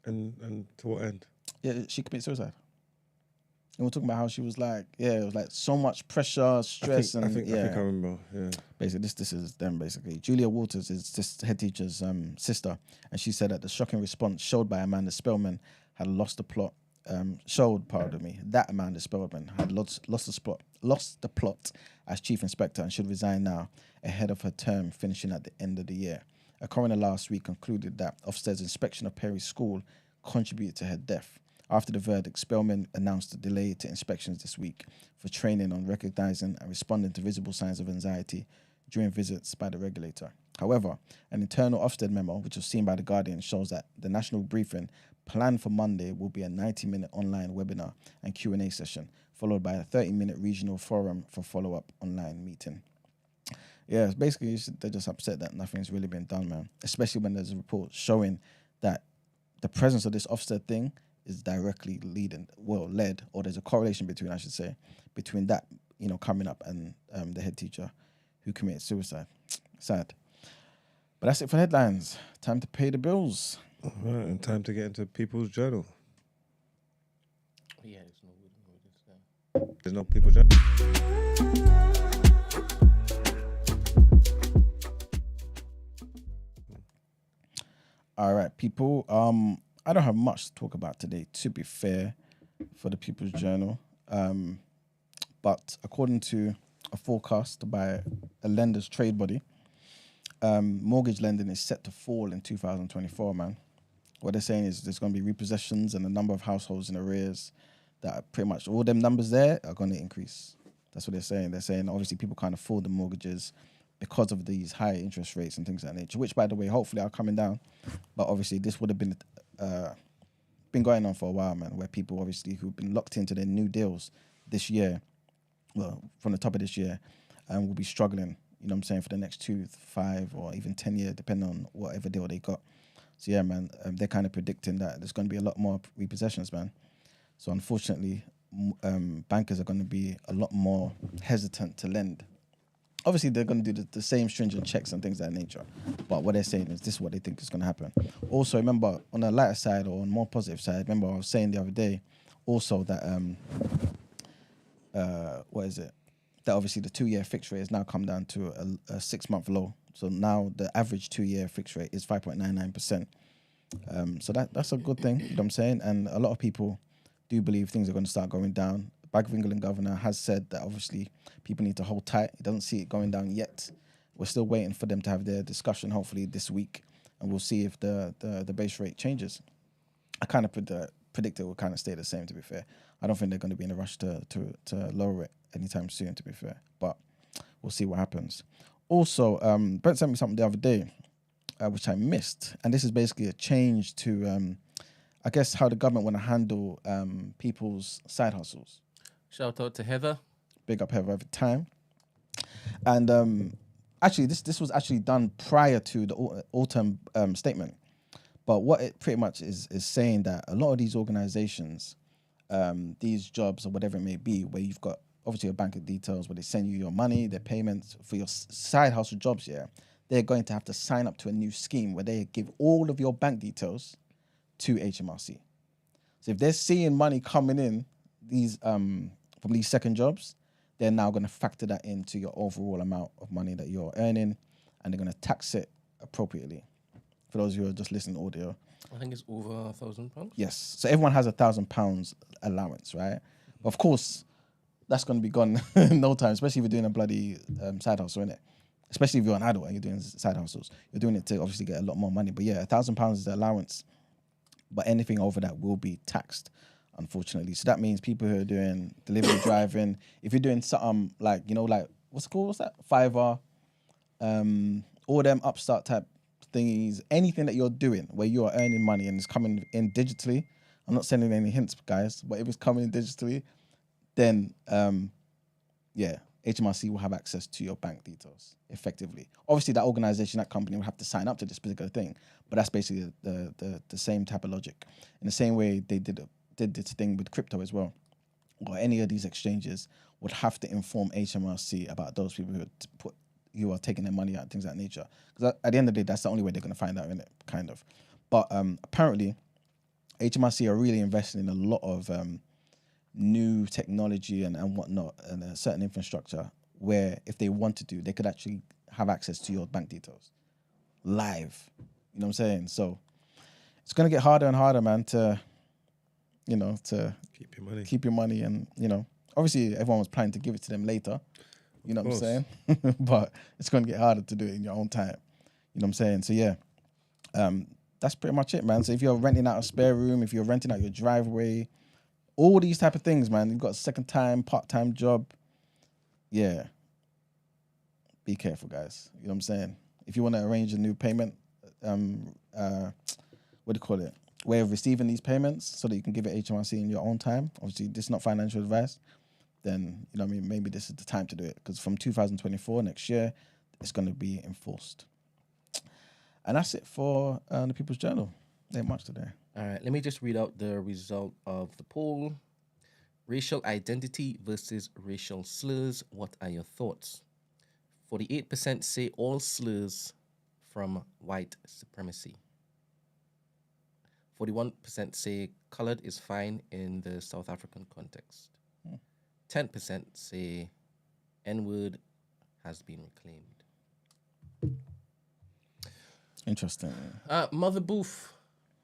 And to what end? Yeah, she committed suicide. And we're talking about how she was it was so much pressure, stress, I think I remember. Yeah. Basically, this is them. Basically, Julia Walters is this head teacher's sister, and she said that the shocking response showed by Amanda Spellman had lost the plot. That Amanda Spellman had lost the plot as chief inspector and should resign now ahead of her term finishing at the end of the year. A coroner last week concluded that Ofsted's inspection of Perry's school contributed to her death. After the verdict, Spellman announced a delay to inspections this week for training on recognizing and responding to visible signs of anxiety during visits by the regulator. However, an internal Ofsted memo, which was seen by The Guardian, shows that the national briefing planned for Monday will be a 90-minute online webinar and Q&A session, followed by a 30-minute regional forum for follow-up online meeting. Yeah, basically they're just upset that nothing's really been done, man. Especially when there's a report showing that the presence of this Ofsted thing is directly led, or there's a correlation between that, coming up and the head teacher who committed suicide. Sad. But that's it for headlines. Time to pay the bills. All right, and time to get into people's journal. Yeah, there's no people's journal. All right, people. I don't have much to talk about today, to be fair, for the People's Journal. But according to a forecast by a lender's trade body, mortgage lending is set to fall in 2024, man. What they're saying is there's going to be repossessions and the number of households in arrears that are pretty much all them numbers there are going to increase. That's what they're saying. They're saying obviously people can't afford the mortgages because of these high interest rates and things of that nature, which, by the way, hopefully are coming down. But obviously this would have been going on for a while, man, where people obviously who've been locked into their new deals this year, well, from the top of this year, will be struggling, for the next 2, 5, or even 10 years, depending on whatever deal they got. So yeah, man, they're kind of predicting that there's going to be a lot more repossessions, man. So unfortunately, bankers are going to be a lot more hesitant to lend obviously they're going to do the same stringent checks and things of that nature. But what they're saying is this is what they think is going to happen. Also, remember, on the lighter side or on the more positive side, remember I was saying the other day also that, what is it? That obviously the 2-year fixed rate has now come down to a 6-month low. So now the average 2-year fixed rate is 5.99%. So that's a good thing, you know what I'm saying? And a lot of people do believe things are going to start going down. Bank of England governor has said that obviously people need to hold tight. He doesn't see it going down yet. We're still waiting for them to have their discussion, hopefully this week, and we'll see if the base rate changes. I kind of predict it will kind of stay the same, to be fair. I don't think they're going to be in a rush to lower it anytime soon, to be fair. But we'll see what happens. Also, Brent sent me something the other day, which I missed, and this is basically a change to, I guess, how the government want to handle people's side hustles. Shout out to Heather. Big up Heather every time. And actually, this was actually done prior to the autumn statement. But what it pretty much is saying that a lot of these organizations, these jobs or whatever it may be, where you've got obviously your bank details, where they send you your money, their payments for your side hustle jobs, yeah, they're going to have to sign up to a new scheme where they give all of your bank details to HMRC. So if they're seeing money coming in, these from these second jobs, they're now going to factor that into your overall amount of money that you're earning, and they're going to tax it appropriately. For those who are just listening to audio, I think it's over £1,000. yes. So everyone has £1,000 allowance, right? But of course, that's going to be gone in no time, especially if you're doing a bloody side hustle, innit? Especially if you're an adult and you're doing side hustles. You're doing it to obviously get a lot more money. But yeah, £1,000 is the allowance. But anything over that will be taxed, unfortunately. So that means people who are doing delivery driving, if you're doing something like, you know, like, what's it called? What's that? Fiverr, all them upstart type thingies, anything that you're doing where you are earning money and it's coming in digitally. I'm not sending any hints, guys, but if it's coming in digitally, then, yeah, HMRC will have access to your bank details effectively. Obviously, that organization, that company will have to sign up to this particular thing, but that's basically the same type of logic. In the same way they did this thing with crypto as well, or any of these exchanges would have to inform HMRC about those people who are taking their money out and things of that nature. Because at the end of the day, that's the only way they're going to find out, innit? Kind of. But apparently, HMRC are really investing in a lot of new technology and whatnot, and a certain infrastructure where if they wanted to, they could actually have access to your bank details live. You know what I'm saying? So it's going to get harder and harder, man, to keep your money. And, you know, obviously everyone was planning to give it to them later. You know what I'm saying? But it's going to get harder to do it in your own time. You know what I'm saying? So yeah, that's pretty much it, man. So if you're renting out a spare room, if you're renting out your driveway, all these type of things, man. You've got a second-time, part-time job. Yeah. Be careful, guys. You know what I'm saying? If you want to arrange a new payment, what do you call it? Way of receiving these payments so that you can give it HMRC in your own time. Obviously, this is not financial advice. Then, you know what I mean? Maybe this is the time to do it. Because from 2024, next year, it's going to be enforced. And that's it for the People's Journal. There ain't much today. All right, let me just read out the result of the poll. Racial identity versus racial slurs. What are your thoughts? 48% say all slurs from white supremacy. 41% say colored is fine in the South African context. 10% say N-word has been reclaimed. Interesting. Mother Booth.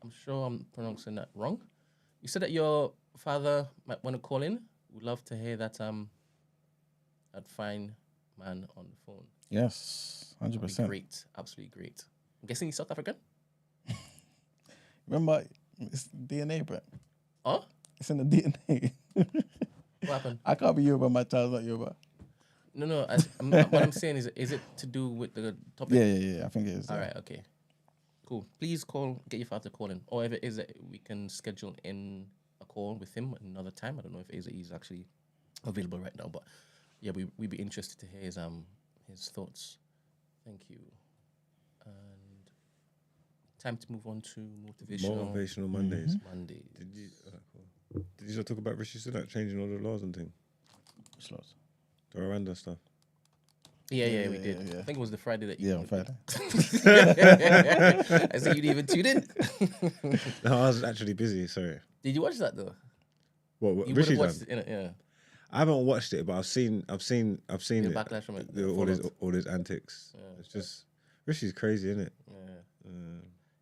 I'm sure I'm pronouncing that wrong. You said that your father might want to call in. We'd love to hear that fine man on the phone. Yes, 100%. Great, absolutely great. I'm guessing he's South African? Remember, it's DNA, bro. Oh? It's in the DNA. What happened? I can't be Yoruba, my child's not Yoruba. No. What I'm saying is it to do with the topic? Yeah. I think it is. All right, okay. Cool. Please get your father to call in. Or if it is that we can schedule in a call with him another time. I don't know if he's actually available right now, but yeah, we'd be interested to hear his thoughts. Thank you. And time to move on to Motivational Mondays. Mondays. Did you talk about Rishi Sunak changing all the laws and things? Which laws? The Rwanda stuff. Yeah, we did. yeah. I think it was the Friday that you. Yeah, on Friday. I see you didn't even tune in. No, I was actually busy. Sorry. Did you watch that though? What You Rishi would done? have watched it, yeah. I haven't watched it, but I've seen The it. backlash from it. All his antics. Yeah. It's just Rishi's crazy, isn't it? Yeah.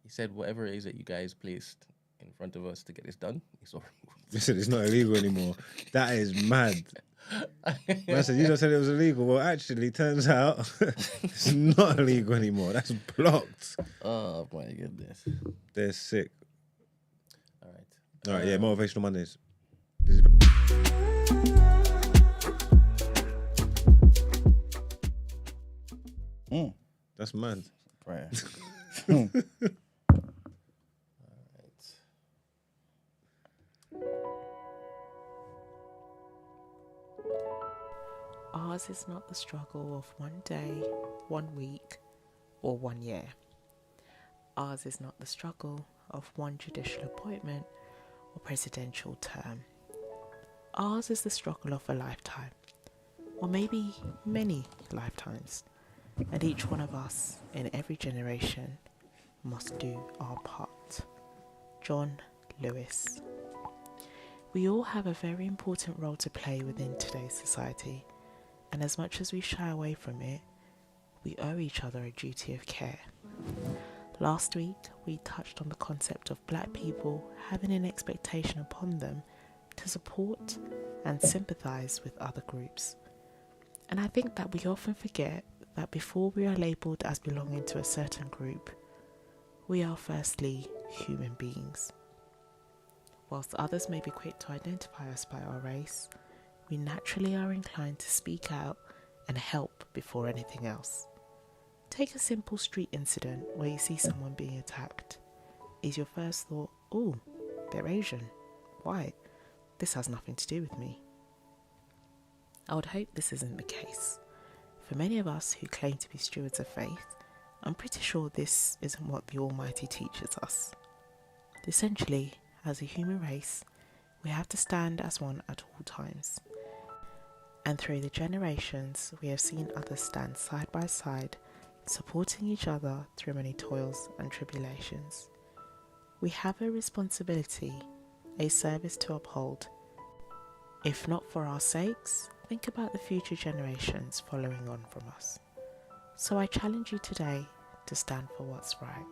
He said whatever it is that you guys placed in front of us to get this done, it's all removed. Listen, it's not illegal anymore. That is mad. Man said, you just said it was illegal. Well, actually, turns out it's not illegal anymore. That's blocked. Oh my goodness. They're sick. All right. All right, yeah, Motivational Mondays. That's mad. Right. Ours is not the struggle of one day, 1 week, or 1 year. Ours is not the struggle of one judicial appointment or presidential term. Ours is the struggle of a lifetime, or maybe many lifetimes, and each one of us in every generation must do our part. John Lewis. We all have a very important role to play within today's society, and as much as we shy away from it, we owe each other a duty of care. Last week, we touched on the concept of black people having an expectation upon them to support and sympathise with other groups. And I think that we often forget that before we are labelled as belonging to a certain group, we are firstly human beings. Whilst others may be quick to identify us by our race, we naturally are inclined to speak out and help before anything else. Take a simple street incident where you see someone being attacked. Is your first thought, oh, they're Asian, white, this has nothing to do with me? I would hope this isn't the case. For many of us who claim to be stewards of faith, I'm pretty sure this isn't what the Almighty teaches us. Essentially, as a human race, we have to stand as one at all times. And through the generations, we have seen others stand side by side, supporting each other through many toils and tribulations. We have a responsibility, a service to uphold. If not for our sakes, think about the future generations following on from us. So I challenge you today to stand for what's right.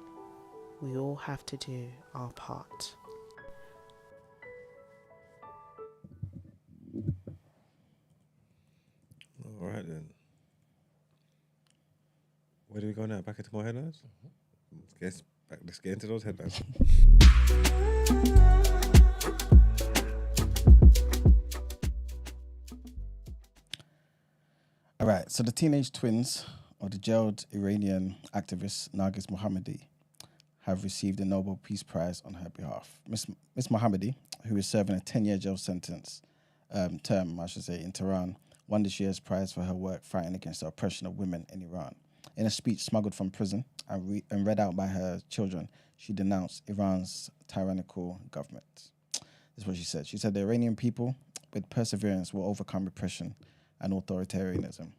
We all have to do our part. All right then. Where do we go now? Back into more headlines? Let's get into those headlines. All right, so the teenage twins of the jailed Iranian activist Narges Mohammadi have received a Nobel Peace Prize on her behalf. Miss Mohammadi, who is serving a 10-year jail sentence in Tehran, won this year's prize for her work fighting against the oppression of women in Iran. In a speech smuggled from prison and read out by her children, she denounced Iran's tyrannical government. This is what she said. She said, the Iranian people, with perseverance, will overcome repression and authoritarianism.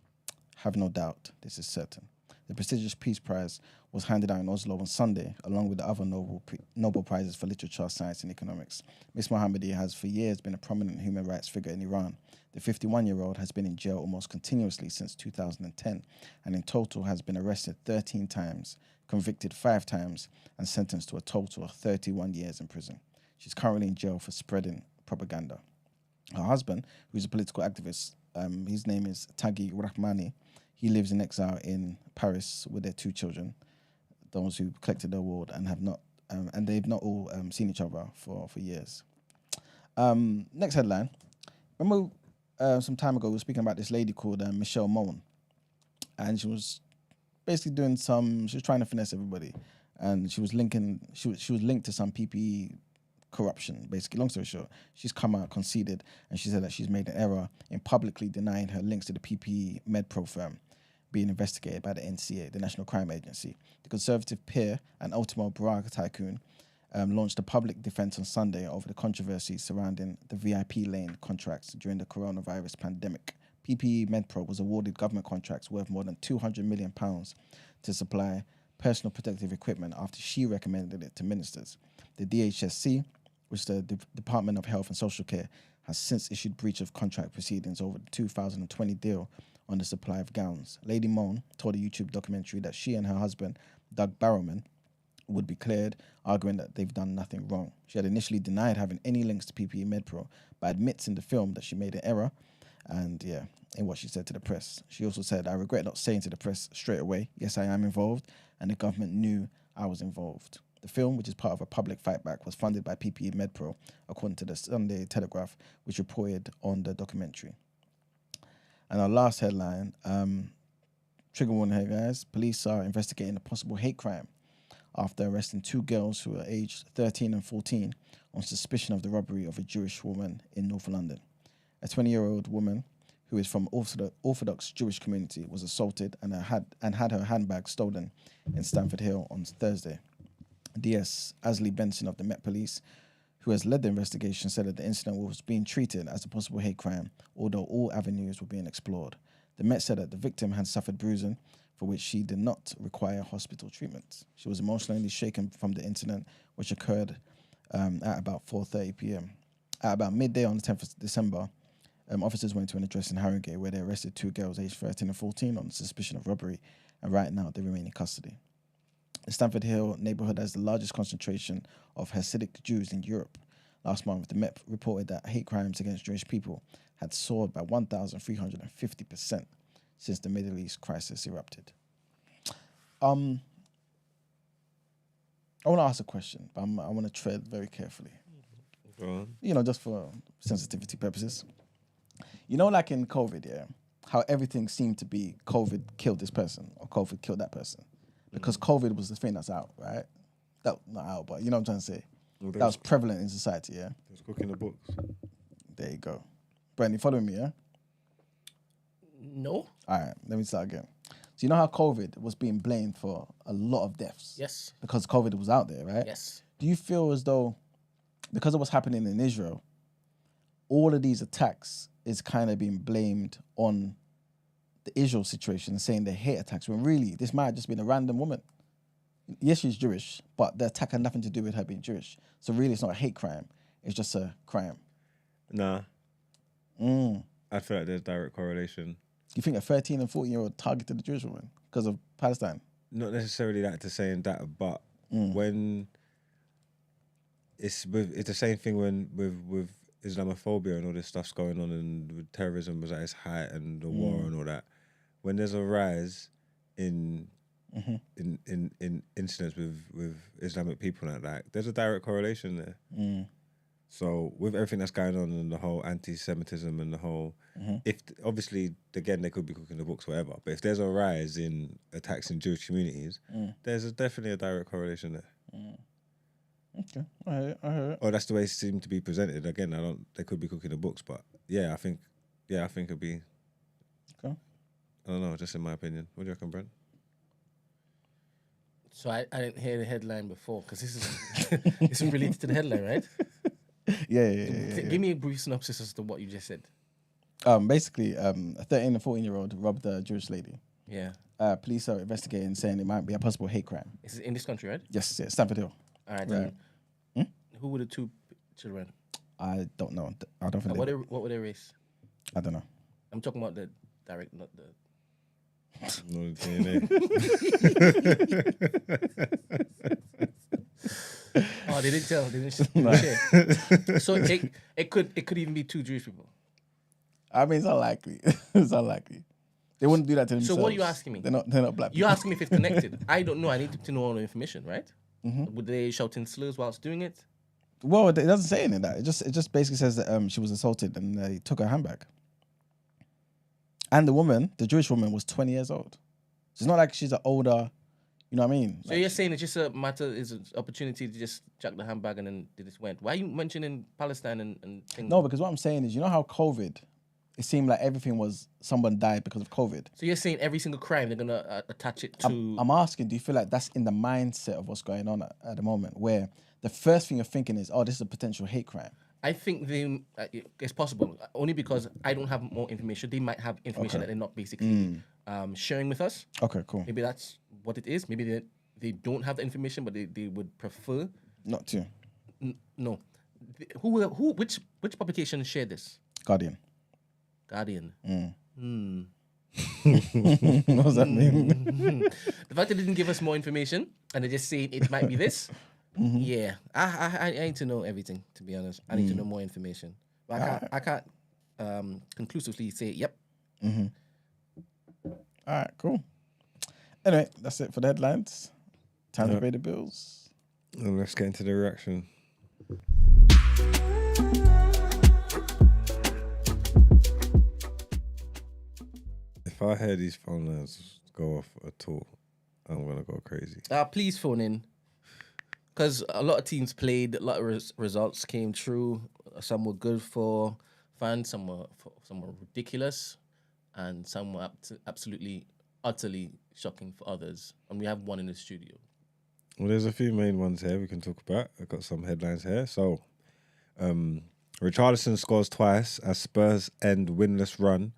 Have no doubt, this is certain. The prestigious Peace Prize was handed out in Oslo on Sunday, along with the other Nobel Prizes for Literature, Science and Economics. Miss Mohammadi has for years been a prominent human rights figure in Iran. The 51-year-old has been in jail almost continuously since 2010, and in total has been arrested 13 times, convicted 5 times, and sentenced to a total of 31 years in prison. She's currently in jail for spreading propaganda. Her husband, who's a political activist, his name is Taghi Rahmani. He lives in exile in Paris with their 2 children, those who collected the award and have not, and they've not all seen each other for years. Next headline. Remember some time ago we were speaking about this lady called Michelle Mone, and she was basically doing she was trying to finesse everybody, and she was linked to some PPE corruption, basically. Long story short, she's come out, conceded, and she said that she's made an error in publicly denying her links to the PPE MedPro firm being investigated by the NCA, the National Crime Agency. The Conservative peer and Ultimo Braga tycoon launched a public defense on Sunday over the controversy surrounding the VIP lane contracts during the coronavirus pandemic PPE MedPro was awarded government contracts worth more than £200 million to supply personal protective equipment after she recommended it to ministers. The DHSC, which is the Department of Health and Social Care, has since issued breach of contract proceedings over the 2020 deal on the supply of gowns. Lady Mone told a YouTube documentary that she and her husband, Doug Barrowman, would be cleared, arguing that they've done nothing wrong. She had initially denied having any links to PPE MedPro, but admits in the film that she made an error, and in what she said to the press. She also said, "I regret not saying to the press straight away, yes, I am involved, and the government knew I was involved." The film, which is part of a public fight back, was funded by PPE MedPro, according to the Sunday Telegraph, which reported on the documentary. And our last headline, trigger warning here, guys. Police are investigating a possible hate crime after arresting 2 girls who are aged 13 and 14 on suspicion of the robbery of a Jewish woman in North London. A 20-year-old woman who is from Orthodox Jewish community was assaulted and had her handbag stolen in Stamford Hill on Thursday. DS Asley Benson of the Met Police, who has led the investigation, said that the incident was being treated as a possible hate crime, although all avenues were being explored. The Met said that the victim had suffered bruising, for which she did not require hospital treatment. She was emotionally shaken from the incident, which occurred at about 4:30 p.m. At about midday on the 10th of December, officers went to an address in Harrogate where they arrested 2 girls aged 13 and 14 on suspicion of robbery, and right now they remain in custody. The Stamford Hill neighbourhood has the largest concentration of Hasidic Jews in Europe. Last month, the Met reported that hate crimes against Jewish people had soared by 1,350% since the Middle East crisis erupted. I want to ask a question, but I want to tread very carefully. Go on. You know, just for sensitivity purposes. You know, like in COVID, yeah, how everything seemed to be COVID killed this person or COVID killed that person. Because COVID was the thing that's out, right? That not out, but you know what I'm trying to say. Well, that was prevalent in society, yeah? There's cooking the books. There you go. Brent, you following me, yeah? No. All right, let me start again. So you know how COVID was being blamed for a lot of deaths? Yes. Because COVID was out there, right? Yes. Do you feel as though, because of what's happening in Israel, all of these attacks is kind of being blamed on the Israel situation and saying they're hate attacks, when really this might have just been a random woman. Yes, she's Jewish, but the attack had nothing to do with her being Jewish. So really it's not a hate crime, it's just a crime. Nah. I feel like there's direct correlation. You think a 13 and 14-year-old targeted a Jewish woman because of Palestine? Not necessarily that to saying that, but when it's the same thing when with Islamophobia and all this stuff's going on, and with terrorism was at its height and the war and all that. When there's a rise in incidents with Islamic people like that, there's a direct correlation there. So with everything that's going on and the whole anti-Semitism and the whole, if obviously again they could be cooking the books, whatever. But if there's a rise in attacks in Jewish communities, there's definitely a direct correlation there. Okay, I heard it. Oh, that's the way it seemed to be presented. Again, they could be cooking the books, but I think it'd be. Okay. I don't know, just in my opinion. What do you reckon, Brent? So I didn't hear the headline before, because this is related to the headline, right? Yeah. Give me a brief synopsis as to what you just said. Basically, a 13 and 14-year-old robbed a Jewish lady. Yeah. Police are investigating, saying it might be a possible hate crime. Is it in this country, right? Yes, Stamford Hill. All right. Right. Who were the 2 children? I don't know. I don't think What were their race? I don't know. I'm talking about the direct, not the... No DNA. Oh, they didn't tell. They didn't share. So it could even be 2 Jewish people. I mean, it's unlikely. It's unlikely. They wouldn't do that to themselves. So what are you asking me? They're not black people. You're asking me if it's connected. I don't know. I need to know all the information, right? Would they shouting slurs whilst doing it? Well, it doesn't say any of that. It just basically says that she was assaulted and they took her handbag. And the Jewish woman, was 20 years old. So it's not like she's an older, you know what I mean? So you're saying it's just a matter, is an opportunity to just chuck the handbag and then they just went. Why are you mentioning Palestine and things? No, because what I'm saying is, you know how COVID, it seemed like everything was someone died because of COVID. So you're saying every single crime, they're going to attach it to... I'm asking, do you feel like that's in the mindset of what's going on at the moment, where the first thing you're thinking is, oh, this is a potential hate crime? I think it's possible only because I don't have more information. They might have information that they're not basically sharing with us. Okay, cool. Maybe that's what it is. Maybe they don't have the information, but they would prefer not to. No. Which publication shared this? Guardian. Guardian. What does that mean? The fact that they didn't give us more information and they just saying it might be this. Yeah, I need to know everything. To be honest, I need to know more information. But I can't conclusively say yep. All right, cool. Anyway, that's it for the headlines. Time to pay the bills. And let's get into the reaction. If I hear these phone lines go off at all, I'm gonna go crazy. Please phone in, because a lot of teams played, a lot of results came true. Some were good for fans, some were ridiculous, and some were absolutely, utterly shocking for others. And we have one in the studio. Well, there's a few main ones here we can talk about. I've got some headlines here. So, Richarlison scores twice as Spurs end winless run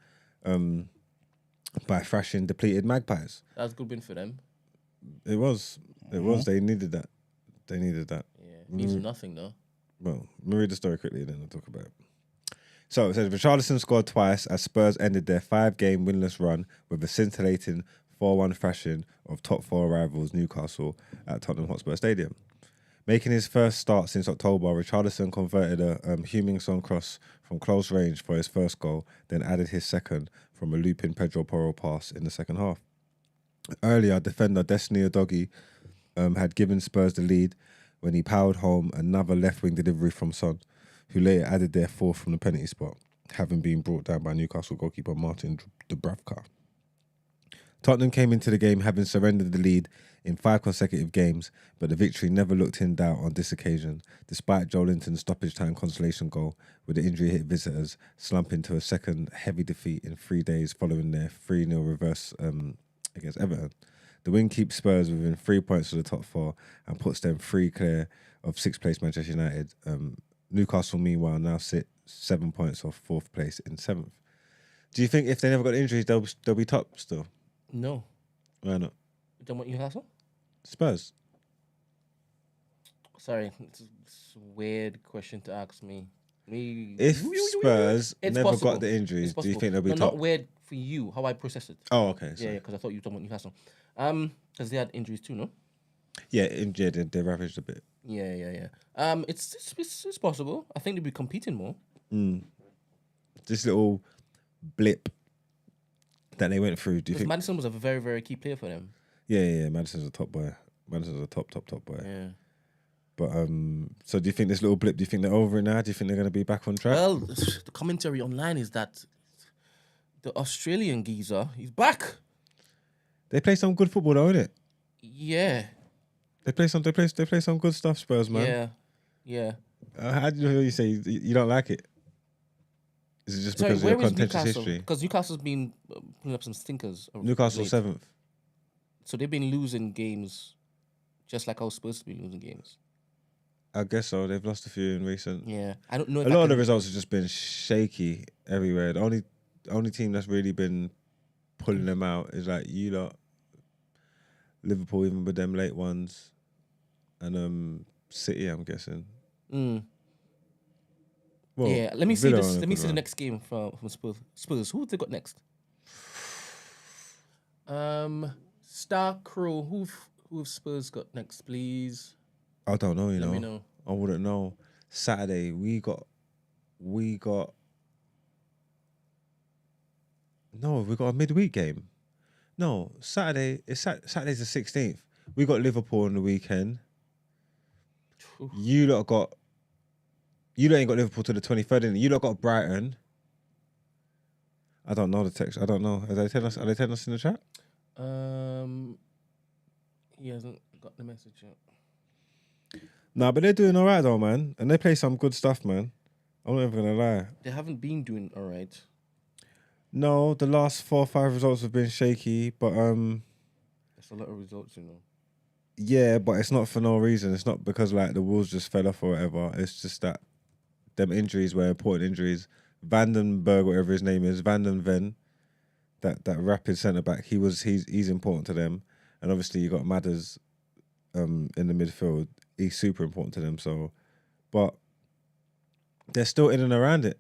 by thrashing depleted Magpies. That was a good win for them. It was. It was. They needed that. Yeah, it means nothing though. Well, let me read the story quickly and then I'll talk about it. So it says Richarlison scored twice as Spurs ended their 5-game winless run with a scintillating 4-1 thrashing of top 4 rivals Newcastle at Tottenham Hotspur Stadium. Making his first start since October, Richarlison converted a Hummingson cross from close range for his first goal, then added his second from a looping Pedro Porro pass in the second half. Earlier, defender Destiny Udogie had given Spurs the lead when he powered home another left-wing delivery from Son, who later added their fourth from the penalty spot, having been brought down by Newcastle goalkeeper Martin Dubravka. Tottenham came into the game having surrendered the lead in 5 consecutive games, but the victory never looked in doubt on this occasion, despite Joe Linton's stoppage time consolation goal, with the injury-hit visitors slumping to a second heavy defeat in 3 days following their 3-0 reverse against Everton. The win keeps Spurs within 3 points of the top 4 and puts them 3 clear of 6th place Manchester United. Newcastle, meanwhile, now sit 7 points off 4th place in 7th. Do you think if they never got injuries, they'll be top still? No. Why not? You don't want Newcastle? Spurs. Sorry, it's a weird question to ask me. If Spurs never got the injuries, do you think they'll be top? Not weird for you, how I process it. Oh, okay. Yeah, because I thought you were talking about Newcastle. Because they had injuries too, no? Yeah, they ravaged a bit. Yeah. It's possible. I think they'll be competing more. This little blip that they went through. Do you think Maddison was a very, very key player for them? Yeah. Maddison's a top boy. Maddison's a top boy. Yeah. But so do you think this little blip? Do you think they're over it now? Do you think they're going to be back on track? Well, the commentary online is that the Australian geezer, he's back. They play some good football, though, innit? Yeah. They play some good stuff, Spurs, man. Yeah. How do you hear you say you don't like it? Is it just because of your contentious history? Because Newcastle's been putting up some stinkers. Newcastle 7th. So they've been losing games, just like how Spurs have been losing games. I guess so. They've lost a few in recent. Yeah, I don't know. A lot of the results have just been shaky everywhere. The only team that's really been pulling them out is like you lot, Liverpool, even with them late ones, and City. I'm guessing. Well, yeah, let me see this. Let me see the next game from Spurs. Who have they got next? Star Crow. Who have Spurs got next, please? I don't know. Let me know. I wouldn't know. Saturday we got. No, we got a midweek game. No, Saturday. Saturday's the 16th. We got Liverpool on the weekend. You lot ain't got Liverpool to the 23rd, innit? You lot got Brighton. I don't know the text. I don't know. Are they telling us in the chat? He hasn't got the message yet. Nah, but they're doing all right though, man. And they play some good stuff, man. I'm not even gonna lie. They haven't been doing all right. No, the last 4 or 5 results have been shaky, but That's a lot of results, you know. Yeah, but it's not for no reason. It's not because like the wheels just fell off or whatever. It's just that them injuries were important injuries. Vandenberg, whatever his name is, Vanden Ven, that rapid centre back, he's important to them. And obviously you got Madders in the midfield. He's super important to them. So, but they're still in and around it.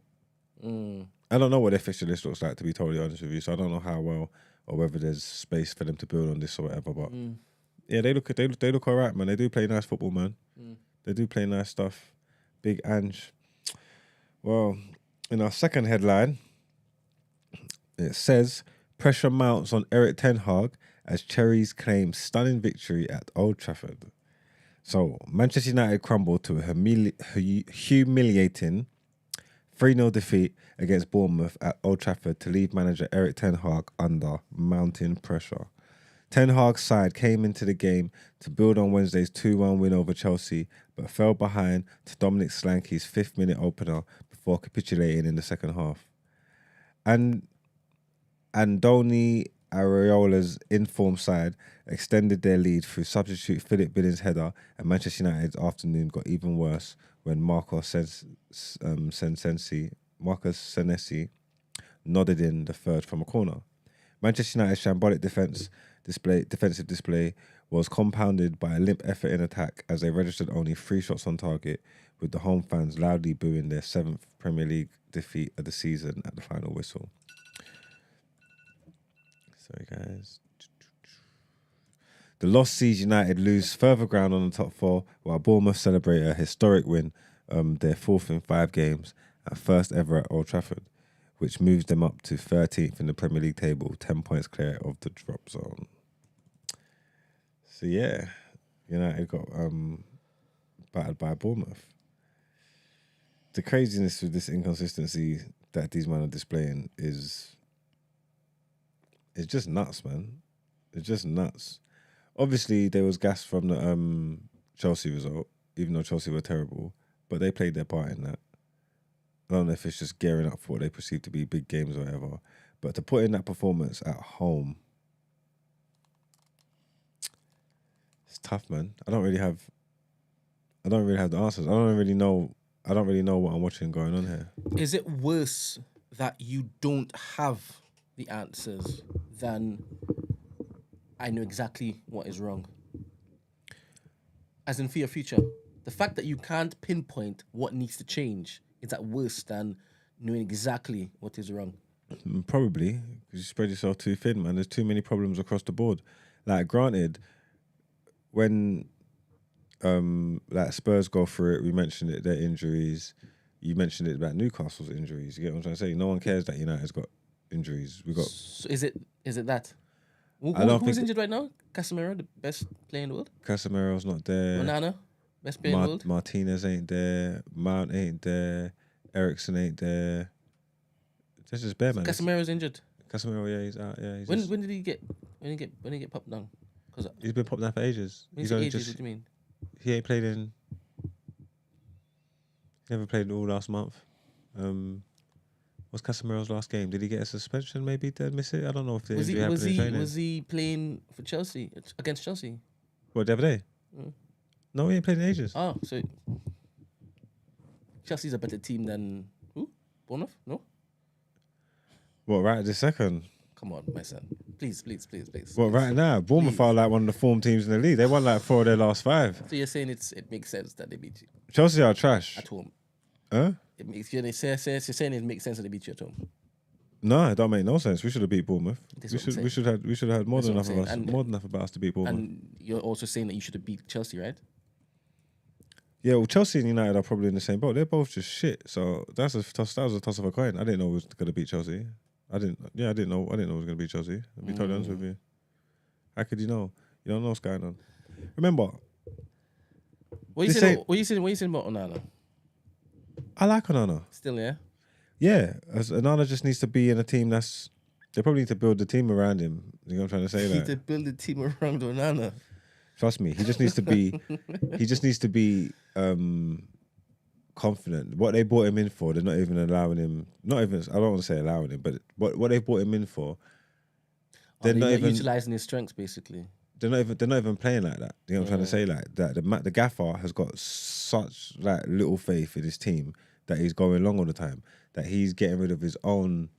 I don't know what their fixture list looks like, to be totally honest with you. So I don't know how well or whether there's space for them to build on this or whatever. But yeah, they look all right, man. They do play nice football, man. They do play nice stuff. Big Ange. Well, in our second headline, it says pressure mounts on Erik ten Hag as Cherries claim stunning victory at Old Trafford. So Manchester United crumbled to a humiliating 3-0 defeat against Bournemouth at Old Trafford to leave manager Erik ten Hag under mounting pressure. Ten Hag's side came into the game to build on Wednesday's 2-1 win over Chelsea, but fell behind to Dominic Solanke's 5th-minute opener before capitulating in the second half. And Andoni Areola's informed side extended their lead through substitute Philip Billings' header, and Manchester United's afternoon got even worse when Marcus Senesi nodded in the third from a corner. Manchester United's shambolic defensive display was compounded by a limp effort in attack as they registered only 3 shots on target, with the home fans loudly booing their 7th Premier League defeat of the season at the final whistle. Sorry, guys. The loss sees United lose further ground on the top 4, while Bournemouth celebrate a historic win, their 4th in 5 games, and first ever at Old Trafford, which moves them up to 13th in the Premier League table, 10 points clear of the drop zone. So yeah, United got battered by Bournemouth. The craziness with this inconsistency that these men are displaying is just nuts, man. It's just nuts. Obviously, there was gas from the Chelsea result, even though Chelsea were terrible, but they played their part in that. I don't know if it's just gearing up for what they perceive to be big games or whatever, but to put in that performance at home, it's tough, man. I don't really have the answers. I don't really know what I'm watching going on here. Is it worse that you don't have the answers than I know exactly what is wrong? As in for your future, the fact that you can't pinpoint what needs to change, is that worse than knowing exactly what is wrong? Probably, because you spread yourself too thin, man. There's too many problems across the board. Like, granted, when like Spurs go through it, we mentioned it, their injuries. You mentioned it about Newcastle's injuries. You get what I'm trying to say? No one cares that United's got injuries. We got. So is it that? Who's injured right now? Casemiro, the best player in the world. Casemiro's not there. Onana, best player in the world. Martinez ain't there. Mount ain't there. Ericsson ain't there. That's just bare, man. Casemiro's injured. Casemiro, yeah, he's out. Yeah. When did he get popped down? Because he's been popped down for ages. He's only ages. What do you mean? He ain't played in. Never played all last month. What's Casemiro's last game? Did he get a suspension? Maybe to miss it. I don't know if was he playing for Chelsea against Chelsea? What, the other day? No, he ain't played in ages. Oh, so Chelsea's a better team than who? Bournemouth? No. What, right this second? Come on, my son. Please. Well, right now, Bournemouth are like one of the form teams in the league. They won like 4 of their last 5. So you're saying it makes sense that they beat you? Chelsea are trash. At home. Huh? You're saying it makes sense that they beat you at home? No, it don't make no sense. We should have beat Bournemouth. We should have had more than enough about us to beat Bournemouth. And you're also saying that you should have beat Chelsea, right? Yeah, well, Chelsea and United are probably in the same boat. They're both just shit. So that was a toss of a coin. I didn't know we was gonna beat Chelsea. I didn't know we was gonna beat Chelsea. I'll be totally honest with you. How could you know? You don't know what's going on. Remember, what you saying about Onana? I like Onana. Still, yeah? Yeah, Onana just needs to be in a team that's. They probably need to build the team around him. You know what I'm trying to say? Need to build a team around Onana. Trust me, he just needs to be. He just needs to be confident. What they brought him in for, they're not even allowing him. Not even. I don't want to say allowing him, but what they brought him in for, they're not even utilizing his strengths. Basically, they're not even playing like that. You know what I'm trying to say? Like that, the gaffer has got such like little faith in his team that he's going long all the time, that he's getting rid of his own,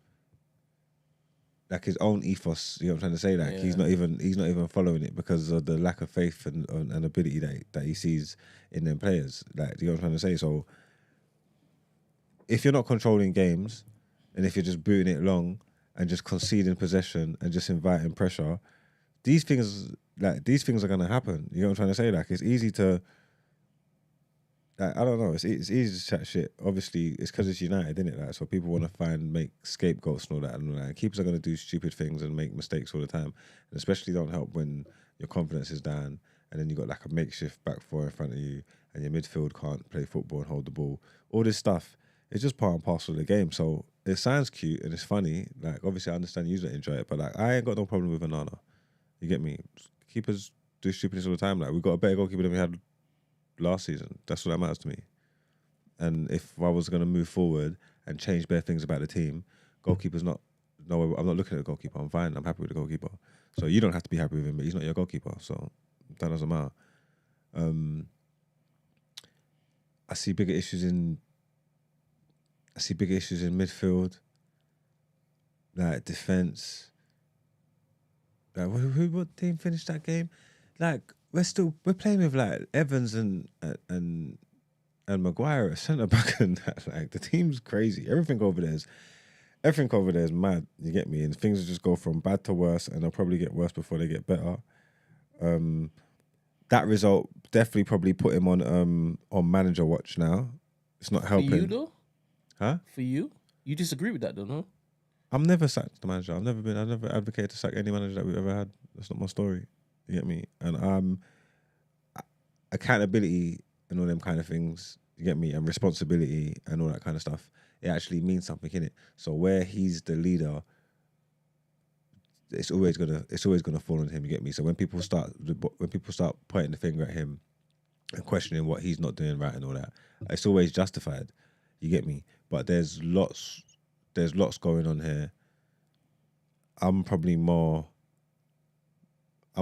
like his own ethos. You know what I'm trying to say? Like he's not even following it because of the lack of faith and ability that he sees in them players. Like, you know what I'm trying to say? So if you're not controlling games, and if you're just booting it long and just conceding possession and just inviting pressure, these things are gonna happen. You know what I'm trying to say? Like, it's easy to, like, I don't know. It's easy to chat shit. Obviously, it's because it's United, isn't it? Like, so people want to make scapegoats and all that. And all that. And keepers are going to do stupid things and make mistakes all the time. And especially don't help when your confidence is down and then you got like a makeshift back four in front of you and your midfield can't play football and hold the ball. All this stuff, it's just part and parcel of the game. So it sounds cute and it's funny. Like, obviously, I understand you don't enjoy it, but like, I ain't got no problem with Onana. You get me? Keepers do stupidness all the time. Like, we got a better goalkeeper than we had last season. That's what that matters to me. And if I was going to move forward and change bare things about the team, goalkeeper's not. No, I'm not looking at the goalkeeper. I'm fine. I'm happy with the goalkeeper. So you don't have to be happy with him, but he's not your goalkeeper. So that doesn't matter. I see bigger issues in midfield, like defense. Like, what team finished that game? Like, we're playing with like Evans and Maguire at centre back and that. Like, the team's crazy. Everything over there is mad. You get me? And things will just go from bad to worse, and they'll probably get worse before they get better. That result definitely probably put him on manager watch now. It's not helping. For you though? Huh? For you? You disagree with that though, no? I've never sacked the manager. I've never advocated to sack any manager that we've ever had. That's not my story. You get me? And accountability and all them kind of things, you get me, and responsibility and all that kind of stuff, it actually means something, innit? So where he's the leader, it's always gonna fall on him, you get me? So when people start pointing the finger at him and questioning what he's not doing right and all that, it's always justified. You get me? But there's lots going on here. I'm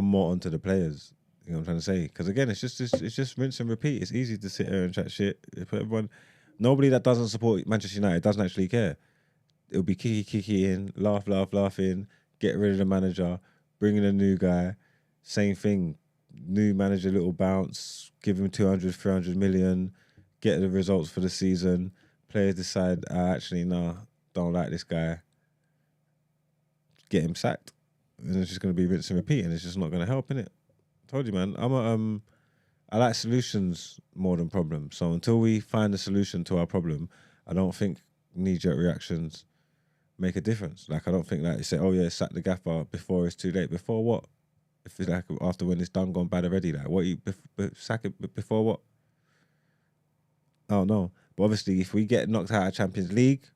more onto the players. You know what I'm trying to say? Because again, it's just rinse and repeat. It's easy to sit here and chat shit. Nobody that doesn't support Manchester United doesn't actually care. It'll be kiki in, laughing, get rid of the manager, bring in a new guy, same thing. New manager, little bounce, give him 200, 300 million, get the results for the season. Players decide, actually, nah, don't like this guy. Get him sacked. And it's just going to be rinse and repeat, and it's just not going to help, innit? Told you, man. I like solutions more than problems. So until we find a solution to our problem, I don't think knee-jerk reactions make a difference. Like, I don't think that you say, oh yeah, sack the gaffer before it's too late. Before what? If it's like after when it's done, gone bad already. Like, what sack it before what? I don't know. But obviously, if we get knocked out of Champions League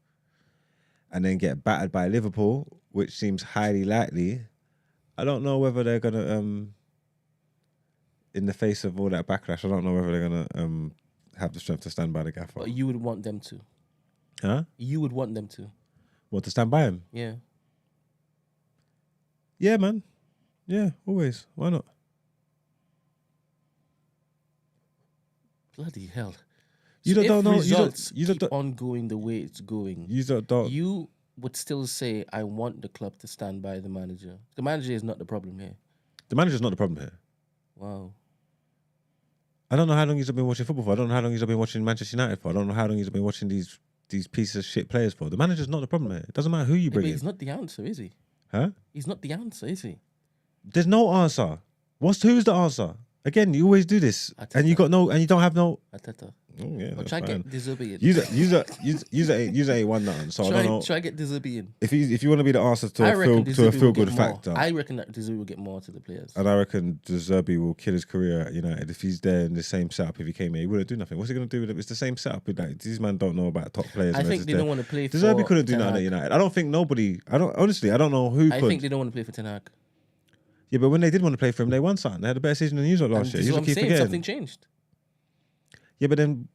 and then get battered by Liverpool, which seems highly likely, I don't know whether they're gonna in the face of all that backlash, I don't know whether they're gonna have the strength to stand by the gaffer. But you would want them to. Huh? You would want them to. What, to stand by him? Yeah. Yeah, man. Yeah, always. Why not? Bloody hell. You So don't know. Results You keep don't. on going the way it's going. You don't. You would still say, I want the club to stand by the manager. The manager is not the problem here. The manager's not the problem here. Wow. I don't know how long he's been watching football for. I don't know how long he's been watching Manchester United for. I don't know how long he's been watching these pieces of shit players for. The manager's not the problem here. It doesn't matter who you bring in. He's not the answer, is he? Huh? He's not the answer, is he? There's no answer. Who's the answer? Again, you always do this, Arteta. and you don't have no. Arteta. Oh, yeah, Or that's try fine. get disobedient. You ain't won nothing. So I don't know. Try get disobedient. If you want to be the answer to a feel good factor, I reckon that Deserbi will get more to the players. and I reckon Deserbi will kill his career at United if he's there in the same setup. If he came here, he wouldn't do nothing. What's he gonna do with it? It's the same setup. Like, these men don't know about top players. I think they don't want to play for Deserbi couldn't do Ten nothing at Hag. United. I don't think nobody. I don't know who I could. think they don't want to play for Ten Hag. Yeah, but when they did want to play for him, they won something. They had a better season than usual last And year. this is You what just I'm keep saying. forgetting. Something changed. Yeah, but then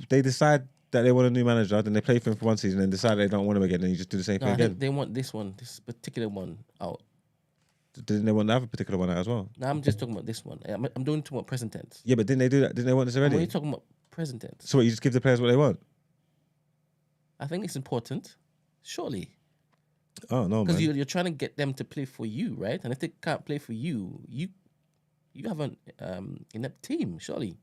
they decide that they want a new manager, then they play for him for one season, and decide they don't want him again, and you just do the same No, thing I again. think they want this particular one out. Didn't they want to have a particular one out as well? No, I'm just talking about this one. I'm doing too much present tense. Yeah, but didn't they do that? Didn't they want this I'm already? only talking about present tense. So what, you just give the players what they want? I think it's important. Surely. Oh no, man. Because you're trying to get them to play for you, right? And if they can't play for you, you have an inept team, surely.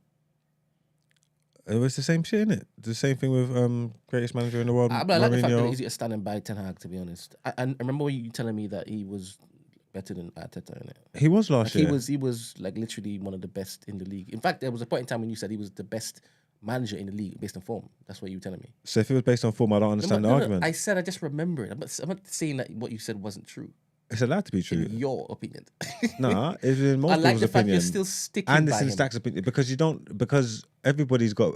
It's the same shit, innit? The same thing with greatest manager in the world. I like the fact that Mourinho. he's standing by Ten Hag, to be honest. I remember you telling me that he was better than Arteta, innit? He was last year. He was like literally one of the best in the league. In fact, there was a point in time when you said he was the best manager in the league based on form. That's what you were telling me. So if it was based on form, I don't understand the argument. I said I just remember it. I'm not saying that what you said wasn't true. It's allowed to be true. In your opinion. Nah, it's in most I like people's the fact opinion. you're still sticking And by it's in him. Stack's opinion because everybody's got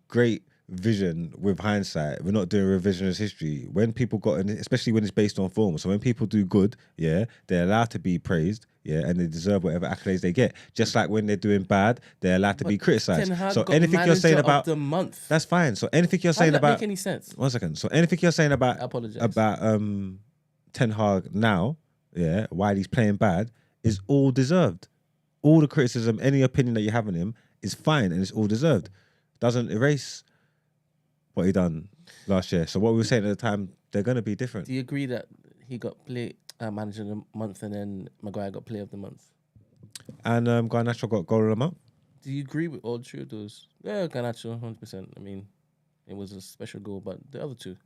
great vision with hindsight. We're not doing revisionist history. When people got, especially when it's based on form. So when people do good, yeah, they're allowed to be praised, yeah, and they deserve whatever accolades they get. Just like when they're doing bad, they're allowed to be criticised. Ten Hag So got anything you're saying manager about of the month. that's fine. So anything you're How saying does that about make any sense? 1 second. So anything you're saying about I apologize. Ten Hag now, yeah, while he's playing bad, is all deserved. All the criticism, any opinion that you have on him is fine and it's all deserved. Doesn't erase what he done last year. So what we were saying at the time, they're going to be different. Do you agree that he got manager of the month and then Maguire got player of the month? And Garnacho got goal of the month. Do you agree with all three of those? Yeah, Garnacho, 100%. I mean, it was a special goal, but the other two.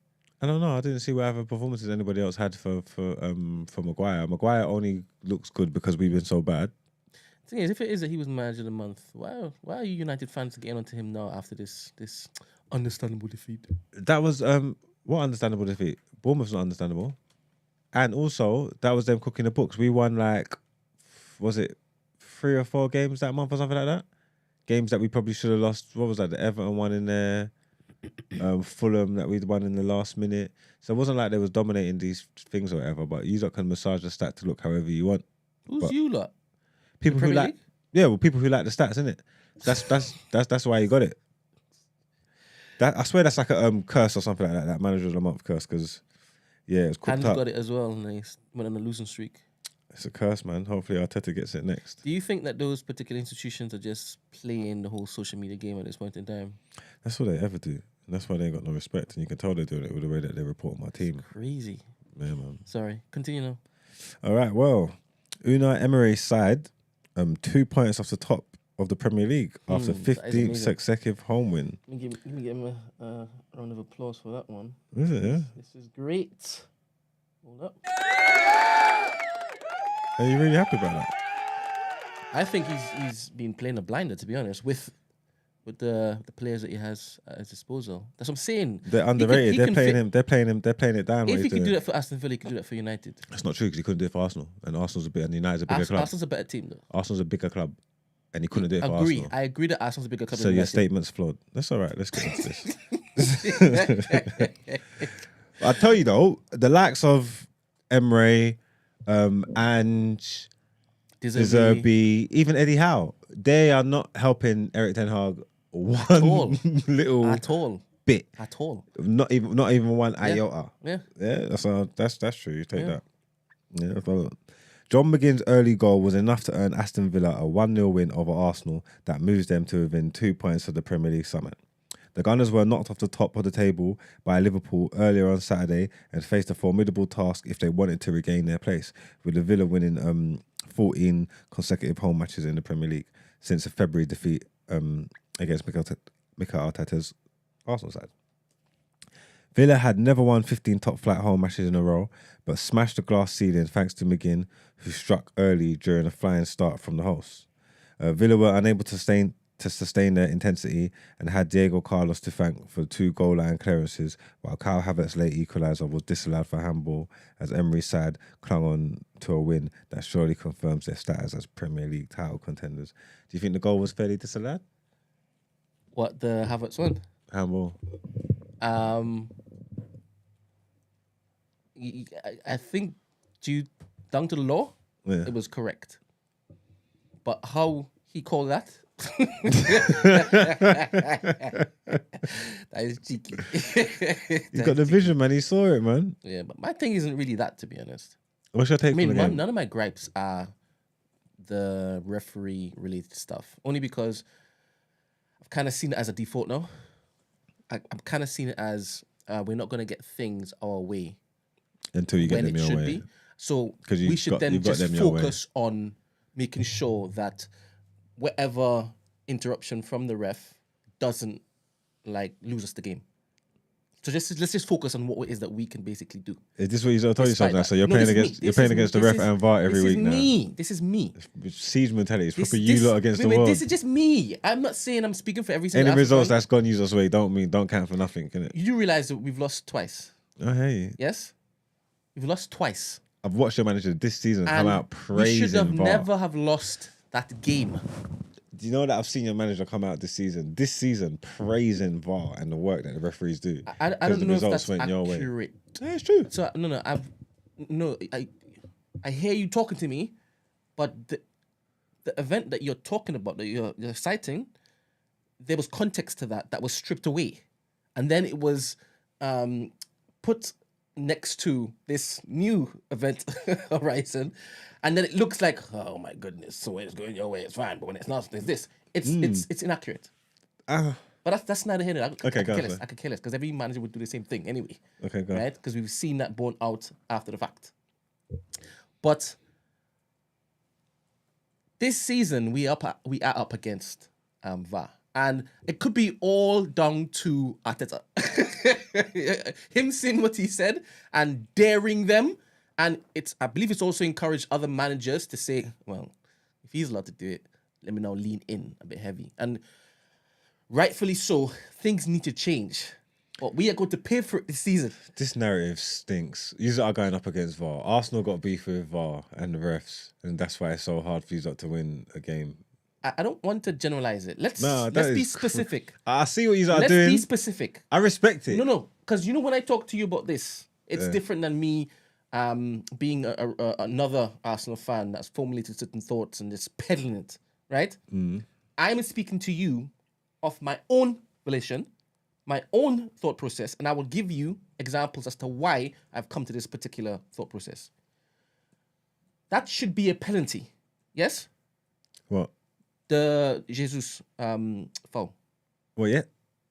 I don't know. I didn't see whatever performances anybody else had for Maguire. Maguire only looks good because we've been so bad. The thing is, if it is that he was manager of the month, why are you United fans getting onto him now after this understandable defeat? That was what understandable defeat. Bournemouth's not understandable, and also that was them cooking the books. We won was it 3 or 4 games that month or something like that? Games that we probably should have lost. What was that? The Everton one in there, Fulham that we'd won in the last minute. So it wasn't like they was dominating these things or whatever. But you lot can massage the stat to look however you want. Who's you lot? People who Premier like, League? yeah, well, people who like the stats, innit? That's why you got it. That I swear that's like a curse or something like that. That manager of the month curse, because yeah, it's cooked And up. got it as well, and they went on a losing streak. It's a curse, man. Hopefully Arteta gets it next. Do you think that those particular institutions are just playing the whole social media game at this point in time? That's what they ever do. And that's why they ain't got no respect. And you can tell they're doing it with the way that they report on my team. Crazy. Yeah, man. Sorry, continue now. All right, well, Unai Emery's side, 2 points off the top of the Premier League after that is 15th amazing. successive home win. Let me give him a round of applause for that one. Is it, yeah? This is great. Hold up. Are you really happy about that? I think he's been playing a blinder, to be honest, with the players that he has at his disposal. That's what I'm saying. They're underrated. he They're can playing fit- him. They're playing it down. If what he he's could do doing. that for Aston Villa, he could do that for United. That's not true because he couldn't do it for Arsenal, and Arsenal's and United's a bigger club. Arsenal's a better team, though. Arsenal's a bigger club, and he couldn't do it for Agree. Arsenal. I agree that Arsenal's a bigger club So than your United. statement's flawed. That's all right. Let's get into this. I tell you though, the likes of Emre and Deserby, even Eddie Howe, they are not helping Erik Ten Hag one little At all. bit. At all. Not even one iota. Yeah. Yeah, that's true. You take that. Yeah, follow. John McGinn's early goal was enough to earn Aston Villa a 1-0 win over Arsenal that moves them to within 2 points of the Premier League summit. The Gunners were knocked off the top of the table by Liverpool earlier on Saturday and faced a formidable task if they wanted to regain their place, with the Villa winning 14 consecutive home matches in the Premier League since a February defeat against Mikel Arteta's Arsenal side. Villa had never won 15 top-flight home matches in a row, but smashed the glass ceiling thanks to McGinn, who struck early during a flying start from the hosts. Villa were unable to sustain their intensity and had Diego Carlos to thank for 2 goal line clearances, while Kyle Havertz's late equaliser was disallowed for handball as Emery's side clung on to a win that surely confirms their status as Premier League title contenders. Do you think the goal was fairly disallowed? What, the Havertz one? Handball. I think down to the law, Yeah. it was correct. But how he called that? That is cheeky. He got the vision, man. He saw it, man. Yeah, but my thing isn't really that, to be honest. What's your take I mean, on the game? none of my gripes are the referee-related stuff. Only because I've kind of seen it as a default now. I'm kind of seeing it as we're not going to get things our way until you get when them it your should way. be. So 'Cause we should then you've got just them your way. focus on making sure that whatever interruption from the ref doesn't like lose us the game. So let's just focus on what it is that we can basically do. Is this what you told yourself now? Despite So you're that. No, playing this is against me. you're playing against the ref and VAR every week now. This is me. Siege mentality. It's proper you lot against the world. This is just me. I'm not saying I'm speaking for every single Any results African. that's gone use us way don't count for nothing, can it? You do realize that we've lost twice. I hear you. Yes? We've lost twice. I've watched your manager this season come And out we praising should have VAR. never have lost that game. Do you know that I've seen your manager come out this season praising VAR and the work that the referees do? I don't the know if results that's went your way. accurate. Yeah, it's true. So I hear you talking to me, but the event that you're talking about, that you're citing, there was context to that was stripped away, and then it was put next to this new event horizon, and then it looks like, oh my goodness, so when it's going your way, it's fine, but when it's not, there's this. It's inaccurate. But that's neither here nor there. I could care less because every manager would do the same thing anyway. Okay, go. Right? Because we've seen that borne out after the fact. But this season we are up against VAR. And it could be all down to Arteta. Him saying what he said and daring them. And I believe it's also encouraged other managers to say, well, if he's allowed to do it, let me now lean in a bit heavy. And rightfully so, things need to change. But we are going to pay for it this season. This narrative stinks. You are going up against VAR. Arsenal got beef with VAR and the refs, and that's why it's so hard for you to win a game. I don't want to generalize it. Let's be specific. I see what you are doing. Let's be specific. I respect it. No, because when I talk to you about this, it's different than me being another Arsenal fan that's formulated certain thoughts and just peddling it, right? I'm speaking to you of my own relation, my own thought process, and I will give you examples as to why I've come to this particular thought process. That should be a penalty, yes? What? The Jesus foul. Well, yeah.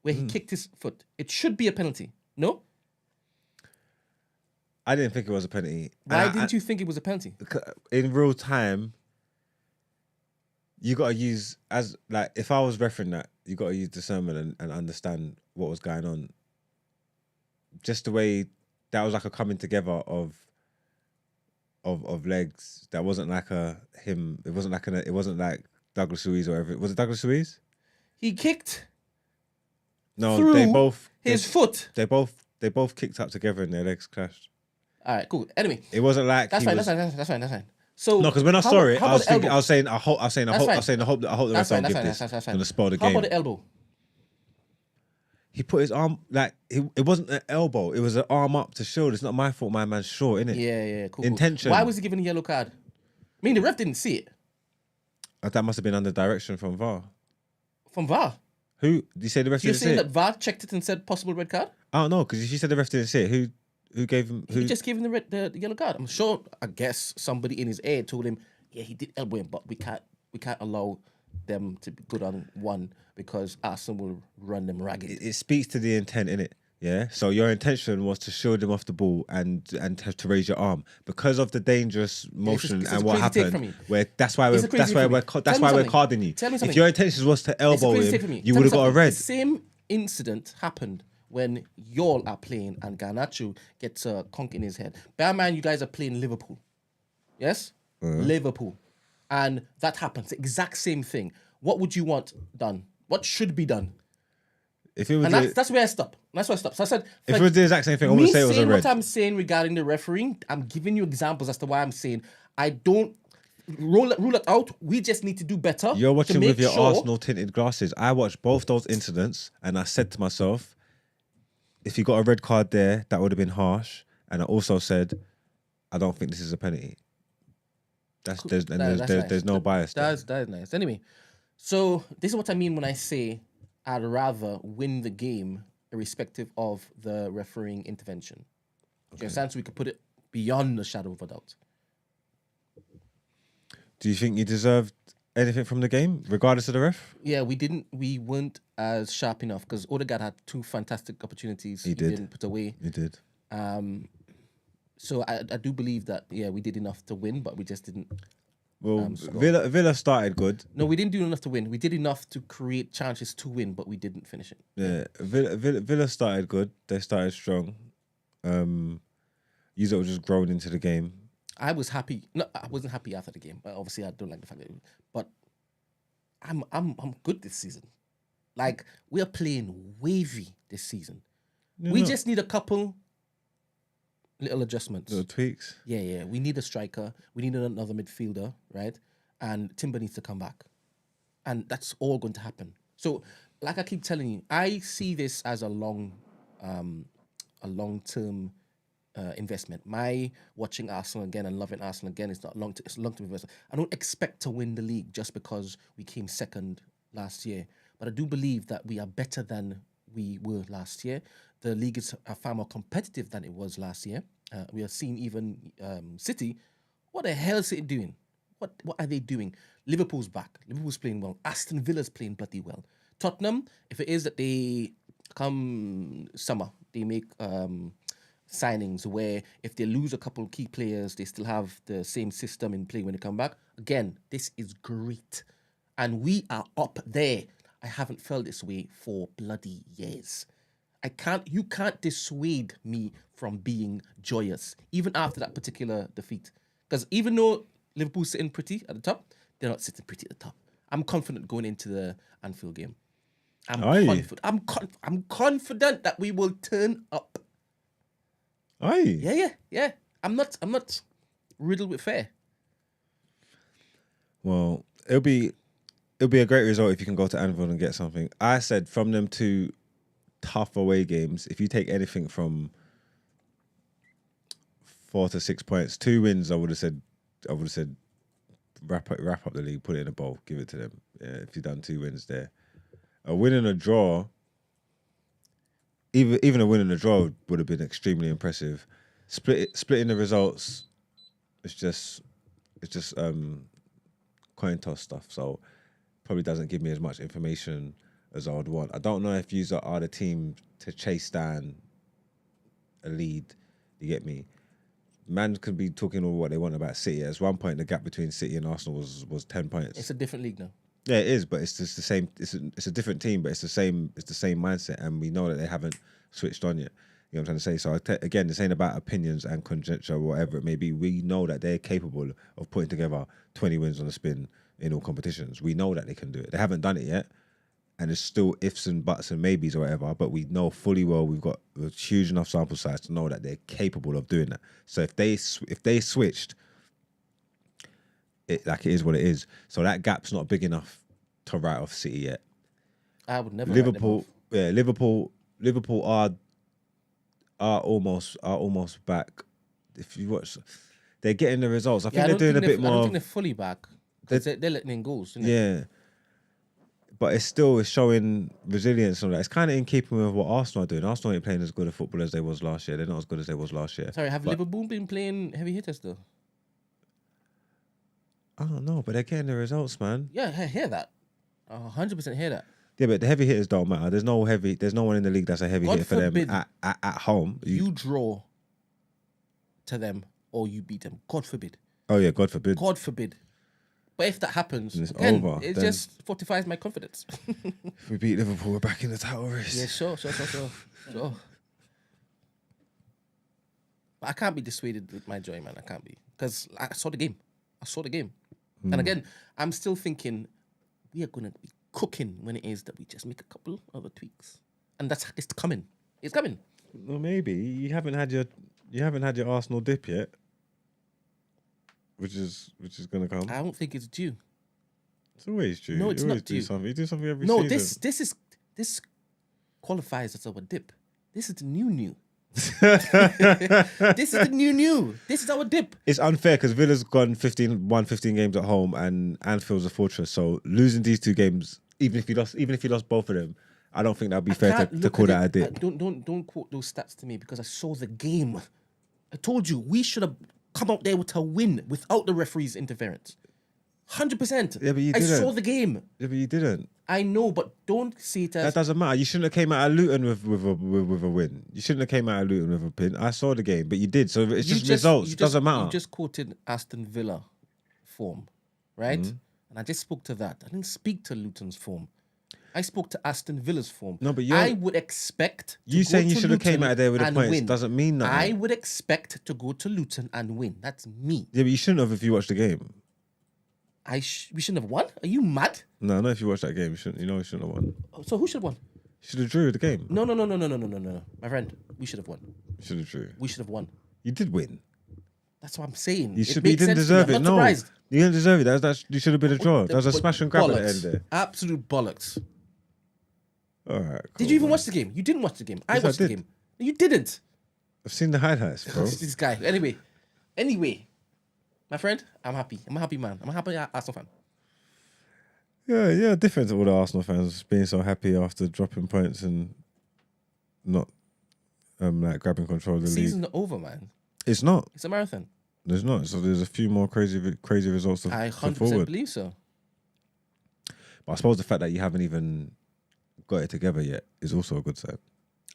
Where he kicked his foot. It should be a penalty. No? I didn't think it was a penalty. Why didn't you think it was a penalty? In real time, you got to use, if I was refereeing that, you got to use discernment and understand what was going on. Just the way that was like a coming together of legs. That wasn't like him. It wasn't like Douglas Luiz or whatever. Was it Douglas Luiz? He kicked. No, through they both his foot. They both kicked up together and their legs clashed. All right, cool. Anyway, it wasn't like that's fine. So no, because when I saw it, I was saying I hope the ref don't give this. That's fine. Gonna spoil the How game. about the elbow? He put his arm it wasn't an elbow. It was an arm up to shield. It's not my fault. My man's short, innit? Yeah, cool. Intention. Why was he given a yellow card? I mean, the ref didn't see it. That must have been under direction from VAR. From VAR? Who did you say the ref You're didn't see saying it? that VAR checked it and said possible red card? I don't know, because if you said the ref didn't see it, who gave him? He just gave him the yellow card. I'm sure. I guess somebody in his ear told him, "Yeah, he did elbow him, but we can't allow them to be good on one because Arsenal will run them ragged." It speaks to the intent, innit? Yeah. So your intention was to shield him off the ball and to raise your arm because of the dangerous motion it's and a what crazy take from happened. you. Where that's why It's a crazy take we're carding you. Tell me something. If your intention was to elbow him, you would have got a red. The same incident happened when y'all are playing and Garnacho gets a conk in his head. Bear in mind, you guys are playing Liverpool. Yes? Liverpool. And that happens. The exact same thing. What would you want done? What should be done? If it was that's where I stop. That's where I stopped. So I said, if it was the exact same thing, I would say it was a red. What I'm saying regarding the refereeing, I'm giving you examples as to why I'm saying I don't rule it out. We just need to do better. You're watching with your Arsenal tinted glasses. I watched both those incidents and I said to myself, if you got a red card there, that would have been harsh. And I also said, I don't think this is a penalty. There's no bias there. That is nice. Anyway, so this is what I mean when I say I'd rather win the game irrespective of the refereeing intervention. Okay. So we could put it beyond the shadow of a doubt. Do you think you deserved anything from the game, regardless of the ref? Yeah, we weren't as sharp enough because Odegaard had 2 fantastic opportunities. He did. Didn't put away. He did. So I do believe that, we did enough to win, but we just didn't. Well, Villa started good. No, we didn't do enough to win. We did enough to create chances to win, but we didn't finish it. Yeah, Villa started good. They started strong. Yousaf was just growing into the game. I was happy. No, I wasn't happy after the game. Obviously, I don't like the fact that. But I'm good this season. Like, we are playing wavy this season. We just need a couple little adjustments. Little tweaks. Yeah. We need a striker. We need another midfielder, right? And Timber needs to come back. And that's all going to happen. So, like I keep telling you, I see this as a long-term investment. My watching Arsenal again and loving Arsenal again is not it's a long-term investment. I don't expect to win the league just because we came second last year. But I do believe that we are better than we were last year. The league is far more competitive than it was last year. We are seeing even City. What the hell is City doing? What are they doing? Liverpool's back. Liverpool's playing well. Aston Villa's playing bloody well. Tottenham, if it is that they come summer, they make signings where if they lose a couple of key players, they still have the same system in play when they come back. Again, this is great. And we are up there. I haven't felt this way for bloody years. You can't dissuade me from being joyous, even after that particular defeat. Because even though Liverpool's sitting pretty at the top, they're not sitting pretty at the top. I'm confident going into the Anfield game. I'm confident that we will turn up. Aye. Yeah. I'm not riddled with fear. Well, it'll be a great result if you can go to Anfield and get something. I said from them 2 tough away games, if you take anything from 4 to 6 points, 2 wins, I would have said wrap up the league, put it in a bowl, give it to them. Yeah, if you've done 2 wins there. A win and a draw, even a win and a draw would have been extremely impressive. Splitting the results, it's just coin toss stuff. So probably doesn't give me as much information as I would want. I don't know if you are the team to chase down a lead. You get me? Man could be talking all what they want about City. At one point, the gap between City and Arsenal was 10 points. It's a different league now. Yeah, it is, but it's just the same. It's a different team, but it's the same mindset, and we know that they haven't switched on yet. You know what I'm trying to say? So again, this ain't about opinions and conjecture or whatever it may be. We know that they're capable of putting together 20 wins on the spin in all competitions. We know that they can do it. They haven't done it yet, and it's still ifs and buts and maybes or whatever. But we know fully well we've got a huge enough sample size to know that they're capable of doing that. So if they switched, it is what it is. So that gap's not big enough to write off City yet. I would never. Liverpool are almost back. If you watch, they're getting the results. I think they're doing a bit more. I don't think they're fully back because they're letting in goals. Yeah, but it's showing resilience on that. It's kind of in keeping with what Arsenal are doing. Arsenal ain't playing as good a football as they was last year. They're not as good as they was last year. Sorry, have Liverpool been playing heavy hitters though? I don't know, but they're getting the results, man. Yeah, I hear that. 100% hear that. Yeah, but the heavy hitters don't matter. There's no one in the league that's a heavy hitter for them at home. You draw to them or you beat them. God forbid. Oh yeah, God forbid. God forbid. But if that happens, it's again, over. It just fortifies my confidence. If we beat Liverpool, we're back in the title race. Yeah, sure. But I can't be dissuaded with my joy, man. I can't be. Because I saw the game. And again, I'm still thinking we are going to be cooking when it is that we just make a couple other tweaks. And it's coming. It's coming. Well, maybe. You haven't had your Arsenal dip yet. Which is going to come. I don't think it's due. It's always due. No, it's not due. You do something every season. No, this qualifies as our dip. This is the new. This is the new. This is our dip. It's unfair because Villa's won 15 games at home and Anfield's a fortress. So losing these 2 games, even if you lost both of them, I don't think that'd be fair to call that a dip. Don't quote those stats to me because I saw the game. I told you we should have come out there with a win without the referee's interference. 100%. Yeah, but you I didn't. saw the game. Yeah, but you didn't. I know, but don't see it as... That doesn't matter. You shouldn't have came out of Luton with a win. You shouldn't have came out of Luton with a pin. I saw the game, but you did. So it's just results. It doesn't matter. You just quoted Aston Villa form, right? Mm-hmm. And I just spoke to that. I didn't speak to Luton's form. I spoke to Aston Villa's form. No, but I would expect you saying you should have came out of there with the points win. doesn't mean that. I would expect to go to Luton and win. That's me. Yeah, but you shouldn't have if you watched the game. We shouldn't have won? Are you mad? No, not if you watched that game. You shouldn't. You know you shouldn't have won. So who should have won? You should have drew the game. No. My friend, we should have won. You should have drew. We should have won. You did win. That's what I'm saying. You didn't deserve it. No, you didn't deserve it. That's you should have been a draw. That was a smash and grab at the end there. Absolute bollocks. All right. Cool, did you even watch the game? You didn't watch the game. Yes, I watched the game. You didn't. I've seen the highlights, bro. This guy. Anyway, my friend, I'm happy. I'm a happy man. I'm a happy Arsenal fan. Yeah, different to all the Arsenal fans being so happy after dropping points and not like grabbing control of the league. Season's over, man. It's not. It's a marathon. There's not. So there's a few more crazy results I to 100% forward. believe so. But I suppose the fact that you haven't even got it together yet is also a good sign.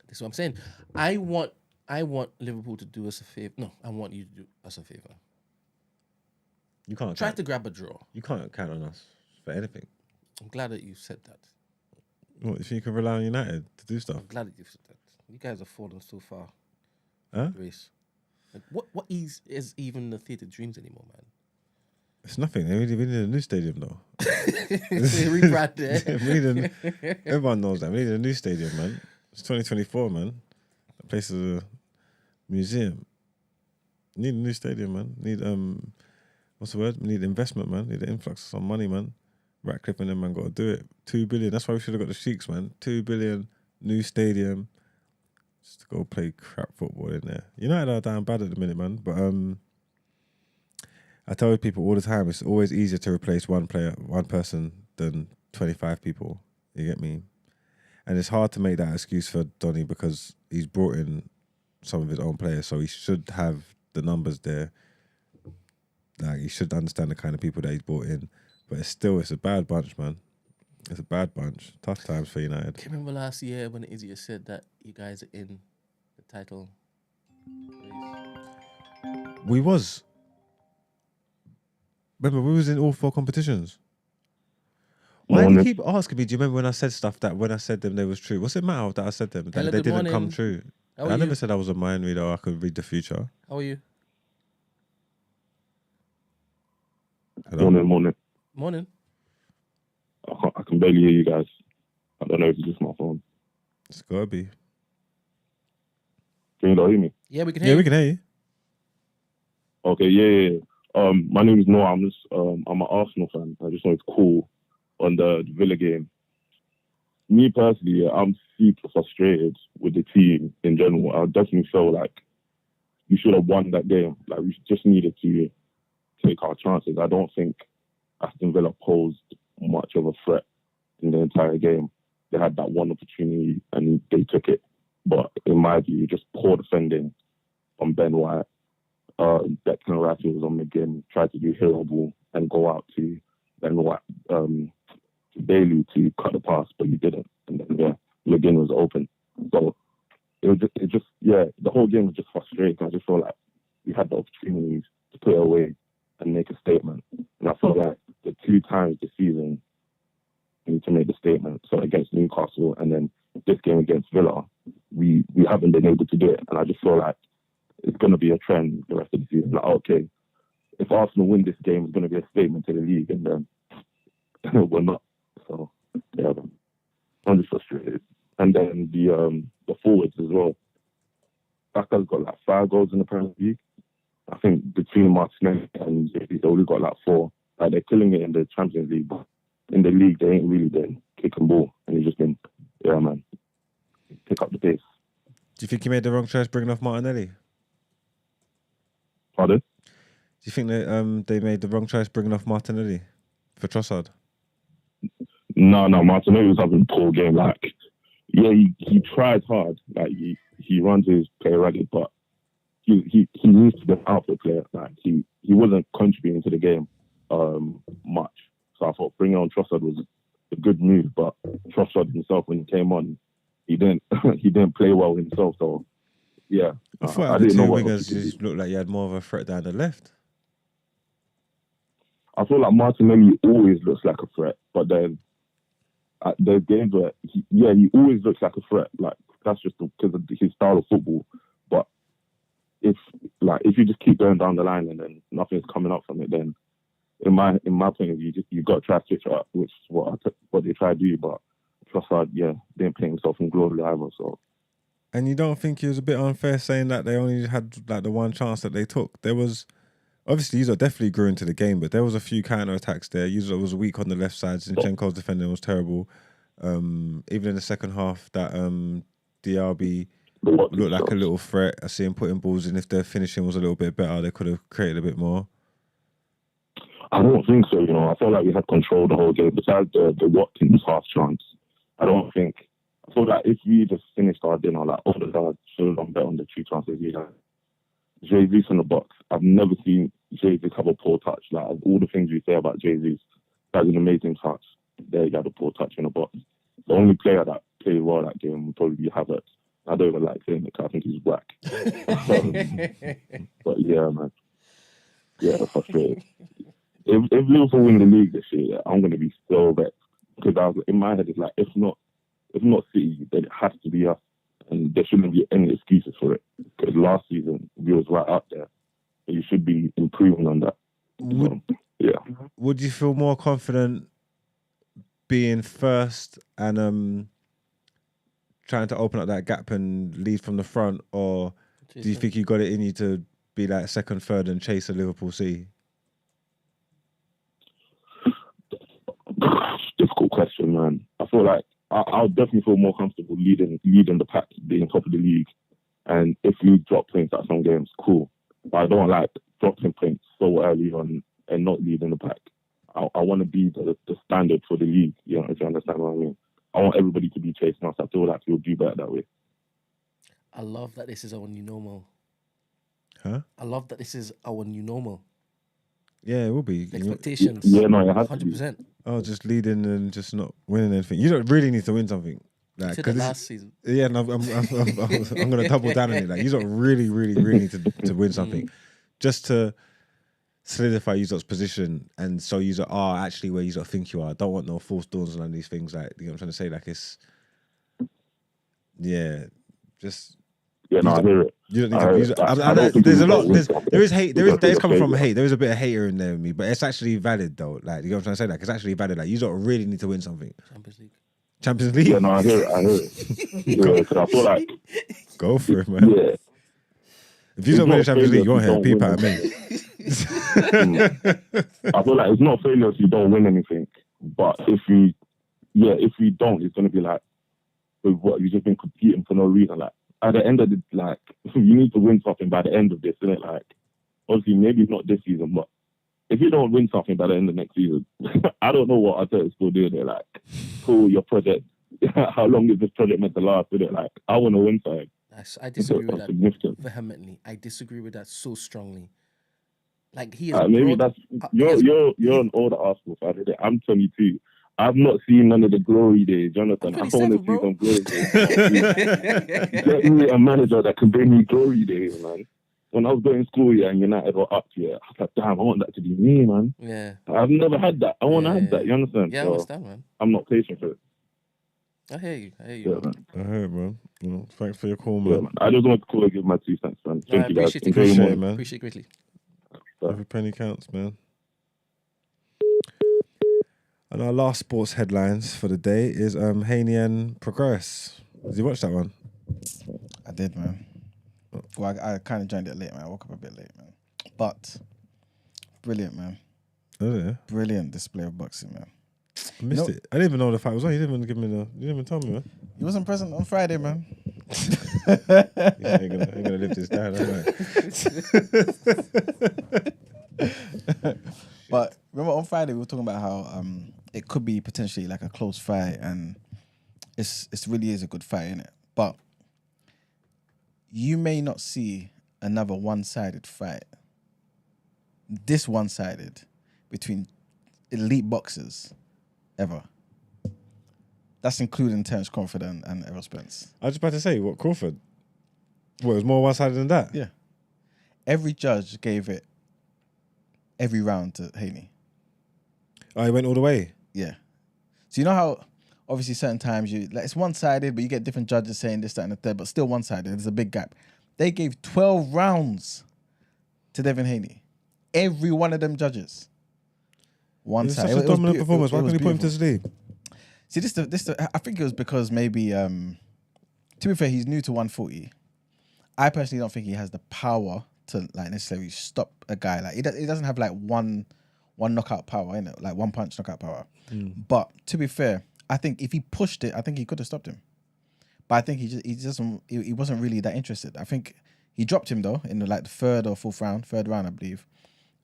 That's what I'm saying. I want Liverpool to do us a favor. No, I want you to do us a favor. You can't try to grab a draw. You can't count on us for anything. I'm glad that you said that. What, you think you can rely on United to do stuff? I'm glad that you said that. You guys have fallen so far. Huh? Race. Like, what is even the theatre dreams anymore, man? It's nothing. We need a new stadium though. Rebrand there. Everyone knows that. We need a new stadium, man. It's 2024, man. That place is a museum. Need a new stadium, man. Need what's the word? We need investment, man. Need an influx of some money, man. Ratcliffe and them, man, got to do it. 2 billion. That's why we should have got the Sheiks, man. 2 billion, new stadium. Just to go play crap football in there. United are down bad at the minute, man. But I tell people all the time, it's always easier to replace one person than 25 people. You get me? And it's hard to make that excuse for Donny because he's brought in some of his own players, so he should have the numbers there. Like, he should understand the kind of people that he's brought in. But it's a bad bunch, man. It's a bad bunch. Tough times for United. Can you remember last year when Izzy said that you guys are in the title race? We was. Remember, we was in all 4 competitions. Why do you keep asking me? Do you remember when I said stuff that when I said them, they was true? What's it matter that I said them? That they didn't come true. I never said I was a mind reader or I could read the future. How are you? Hello? Morning. I can barely hear you guys. I don't know if it's just my phone. It's gotta be. Can you not hear me? Yeah, we can hear you. Yeah, we can hear you. Okay, yeah. My name is Noah. I'm an Arsenal fan. I just know it's cool on the Villa game. Me personally, I'm super frustrated with the team in general. I definitely feel like we should have won that game. Like, we just needed to take our chances. I don't think Aston Villa posed much of a threat in the entire game. They had that one opportunity and they took it. But in my view, just poor defending on Ben White. Declan Rice was on McGinn, tried to do hero ball and go out to Ben White, to Bailey to cut the pass, but he didn't. And then, McGinn was open. So the whole game was just frustrating. I just feel like we had the opportunities to put it away and make a statement. And I feel like the 2 times this season, we need to make the statement. So against Newcastle and then this game against Villa, we haven't been able to do it. And I just feel like it's going to be a trend the rest of the season. Like, okay, if Arsenal win this game, it's going to be a statement to the league, and then we're not. So, yeah, I'm just frustrated. And then the forwards as well. Saka's got like 5 goals in the Premier League. I think between Martinelli and they only got like 4. Like, they're killing it in the Champions League, but in the league, they ain't really been kicking ball. And it's just been, pick up the pace. Do you think you made the wrong choice bringing off Martinelli? Pardon? Do you think that they made the wrong choice bringing off Martinelli for Trossard? No, Martinelli was having a poor game. Like, yeah, he tried hard. Like, he runs his play ragged, but he needs to be an outfield player. Like, he wasn't contributing to the game. much. So I thought bringing on Trossard was a good move, but Trossard himself, when he came on, he didn't he didn't play well himself. So yeah, I thought I the didn't two know what wingers just looked like you had more of a threat down the left. I feel like Martinelli always looks like a threat, but then there's games where he always looks like a threat. Like that's just because of his style of football. But if you just keep going down the line and then nothing's coming up from it, then in my point of view, you got to try to switch it up, which is what they try to do. But Trossard, didn't play himself in glory either. So. And you don't think it was a bit unfair saying that they only had like the one chance that they took? There was obviously Yousaf definitely grew into the game, but there was a few counter attacks there. Yousaf was weak on the left side. Zinchenko's defending was terrible. Even in the second half, that DRB looked like a little threat. I see him putting balls in. If their finishing was a little bit better, they could have created a bit more. I don't think so. I felt like we had control the whole game. Besides the Watkins half chance, I feel like if we just finished our dinner, like Odegaard should have done better on the 2 chances he had. Jesus in the box. I've never seen Jesus have a poor touch. Like of all the things we say about Jesus, that's an amazing touch. There he had a poor touch in the box. The only player that played well that game would probably be Havertz. I don't even like saying it because I think he's whack. But yeah, man. Yeah, frustrated. If Liverpool win the league this year, I'm going to be so vexed. Because in my head, it's like, if not City, then it has to be us. And there shouldn't be any excuses for it. Because last season, we was right up there. And you should be improving on that. Would you feel more confident being first and trying to open up that gap and lead from the front? Or do you think you got it in you to be like second, third and chase a Liverpool City? Difficult question, man. I feel like I'll definitely feel more comfortable leading the pack, being top of the league. And if we drop points at some games, cool. But I don't like dropping points so early on and not leading the pack. I want to be the standard for the league. If you understand what I mean. I want everybody to be chasing us. I feel like we'll do better that way. I love that this is our new normal. Huh? I love that this is our new normal. Yeah, it will be. Expectations. Yeah, no, it has 100%. Oh, just leading and just not winning anything. You don't really need to win something. Like, to the last season. Yeah, and I'm going to double down on it. Like, you don't really, really, really need to win something. Just to solidify Yousaf's position, and so Yousaf are actually where Yousaf think you are. I don't want no false dawns on these things. Like, you know what I'm trying to say? Like, it's... Yeah, just... Yeah, no, I hear it. You don't need to. There's a lot. There is hate. There is coming from hate. There is a bit of hater in there with me, but it's actually valid though. Like, you know what I'm trying to say? Like, it's actually valid. Like, you don't really need to win something. Champions League. Yeah, no, I hear it. Yeah, I feel like go for it, man. Yeah. If you don't win the Champions League, you won't hear peep out of me. I feel like it's not failure if you don't win anything, but if we don't, it's gonna be like, what, you've just been competing for no reason. Like, at the end of the, like, you need to win something by the end of this, isn't it? Like, obviously, maybe not this season, but if you don't win something by the end of next season, I don't know what Arteta's still doing there. Like, cool, your project, how long is this project meant to last, isn't it? Like, I want to win something. I disagree with that vehemently. I disagree with that so strongly. Like, he is maybe that's, you're an older Arsenal fan, isn't it? I'm 22. I've not seen none of the glory days, Jonathan. I want to see some glory days. Get me a manager that can bring me glory days, man. When I was going to school, and United were up here, I was like, damn, I want that to be me, man. Yeah. I've never had that. I want to have that, you understand? Yeah, I understand, man. I'm not patient for it. I hear you, yeah, man. I hear it, man. Thanks for your call, man. Yeah, man. I just want to call and give my 2 cents, man. Thank you, guys. Appreciate it, man. Appreciate it greatly. Every penny counts, man. And our last sports headlines for the day is Haney and Prograis. Did you watch that one? I did, man. Well, I kind of joined it late, man. I woke up a bit late, man. But brilliant, man. Oh, yeah. Brilliant display of boxing, man. I missed it. I didn't even know the fight was on. You didn't even give me you didn't even tell me, man. You wasn't present on Friday, man. Yeah, ain't gonna live this down, But remember on Friday we were talking about how it could be potentially like a close fight, and it really is a good fight, innit? But you may not see another one-sided fight. This one-sided, between elite boxers ever. That's including Terence Crawford and Errol Spence. I was just about to say, what, Crawford? What, it was more one-sided than that? Yeah. Every judge gave it every round to Haney. Oh, he went all the way? Yeah. So you know how obviously certain times it's one-sided, but you get different judges saying this, that, and the third, but still one-sided. There's a big gap. They gave 12 rounds to Devin Haney. Every one of them judges. One side. It was such a dominant performance. Why couldn't you put him to sleep? See, I think it was because maybe, to be fair, he's new to 140. I personally don't think he has the power to like necessarily stop a guy. Like he doesn't have like one knockout power, innit? Like one punch knockout power. But to be fair, I think if he pushed it, I think he could have stopped him. But I think he wasn't really that interested. I think he dropped him though in the third round, I believe.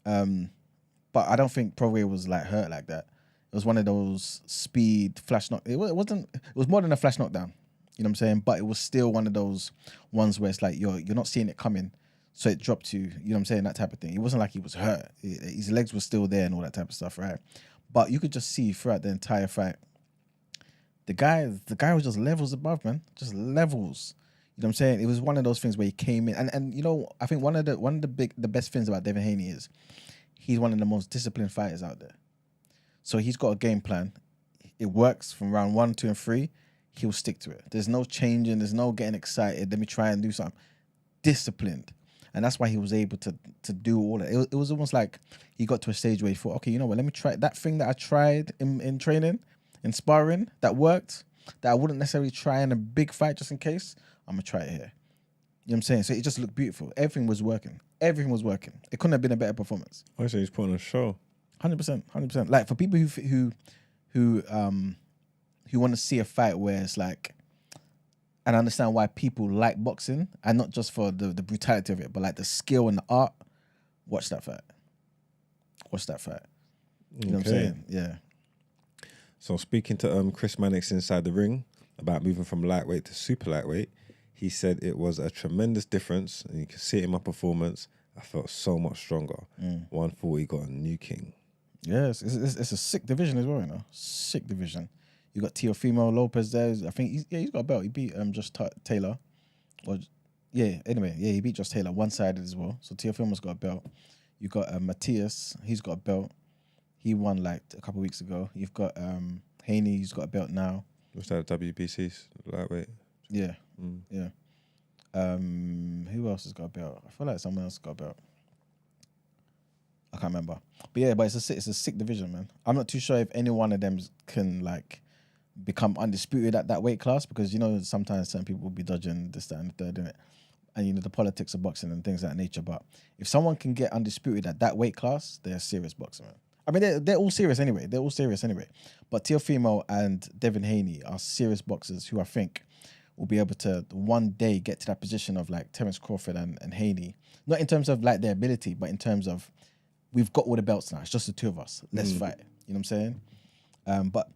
But I don't think Prograis was like hurt like that. It was one of those speed flash knock. It was more than a flash knockdown. You know what I'm saying? But it was still one of those ones where it's like you're not seeing it coming, so it dropped you. You know what I'm saying? That type of thing. It wasn't like he was hurt. His legs were still there and all that type of stuff, right? But you could just see throughout the entire fight, the guy was just levels above, man. Just levels. You know what I'm saying? It was one of those things where he came in and you know, I think one of the best things about Devin Haney is he's one of the most disciplined fighters out there. So he's got a game plan. It works from round 1, 2, and 3. He'll stick to it. There's no changing. There's no getting excited. Let me try and do something. Disciplined. And that's why he was able to do all that. It was almost like he got to a stage where he thought, okay, you know what? Let me try that thing that I tried in training, in sparring, that worked, that I wouldn't necessarily try in a big fight just in case. I'm going to try it here. You know what I'm saying? So it just looked beautiful. Everything was working. Everything was working. It couldn't have been a better performance. I say he's putting on a show. 100%. Like for people who want to see a fight where it's like, and I understand why people like boxing, and not just for the brutality of it, but like the skill and the art. Watch that fight. You know what I'm saying? Yeah. So speaking to Chris Mannix inside the ring about moving from lightweight to super lightweight, he said it was a tremendous difference, and you can see it in my performance. I felt so much stronger. 140 got a new king. Yes, it's a sick division as well, you know. Sick division. You got Teofimo Lopez there. I think he's got a belt. He beat just Taylor. He beat just Taylor one-sided as well. So Teofimo's got a belt. You got Matthias. He's got a belt. He won like a couple of weeks ago. You've got Haney. He's got a belt now. What's that? WBC's lightweight. Yeah. Yeah. Who else has got a belt? I feel like someone else got a belt. I can't remember. But it's a sick division, man. I'm not too sure if any one of them can like become undisputed at that weight class, because you know sometimes certain people will be dodging this, that, and the third, innit? And you know the politics of boxing and things of that nature. But if someone can get undisputed at that weight class, they're a serious boxer, man. I mean, they're all serious anyway. But Teofimo and Devin Haney are serious boxers who I think will be able to one day get to that position of like Terence Crawford and Haney. Not in terms of like their ability, but in terms of we've got all the belts now. It's just the two of us. Let's fight. You know what I'm saying? But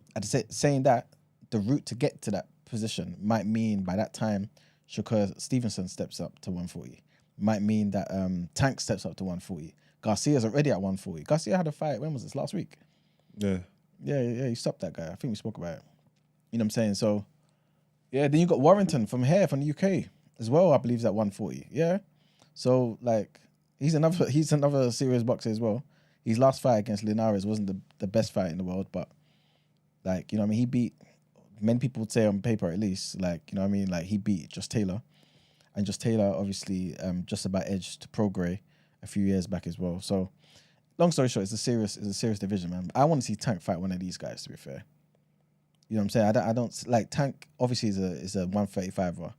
saying that, the route to get to that position might mean by that time, Shakur Stevenson steps up to 140. Might mean that Tank steps up to 140. Garcia's already at 140. Garcia had a fight, when was this? Last week? Yeah. Yeah, he stopped that guy. I think we spoke about it. You know what I'm saying? So, yeah, then you got Warrington from the UK as well, I believe, is at 140. Yeah. So, like, he's another serious boxer as well. His last fight against Linares wasn't the best fight in the world, but, like, you know what I mean? He beat, many people would say on paper at least, like, you know what I mean? Like, he beat Just Taylor. And Just Taylor, obviously, just about edged Prograis a few years back as well. So, long story short, it's a serious division, man. I want to see Tank fight one of these guys, to be fair. You know what I'm saying? I don't like Tank. Obviously, is a 135er,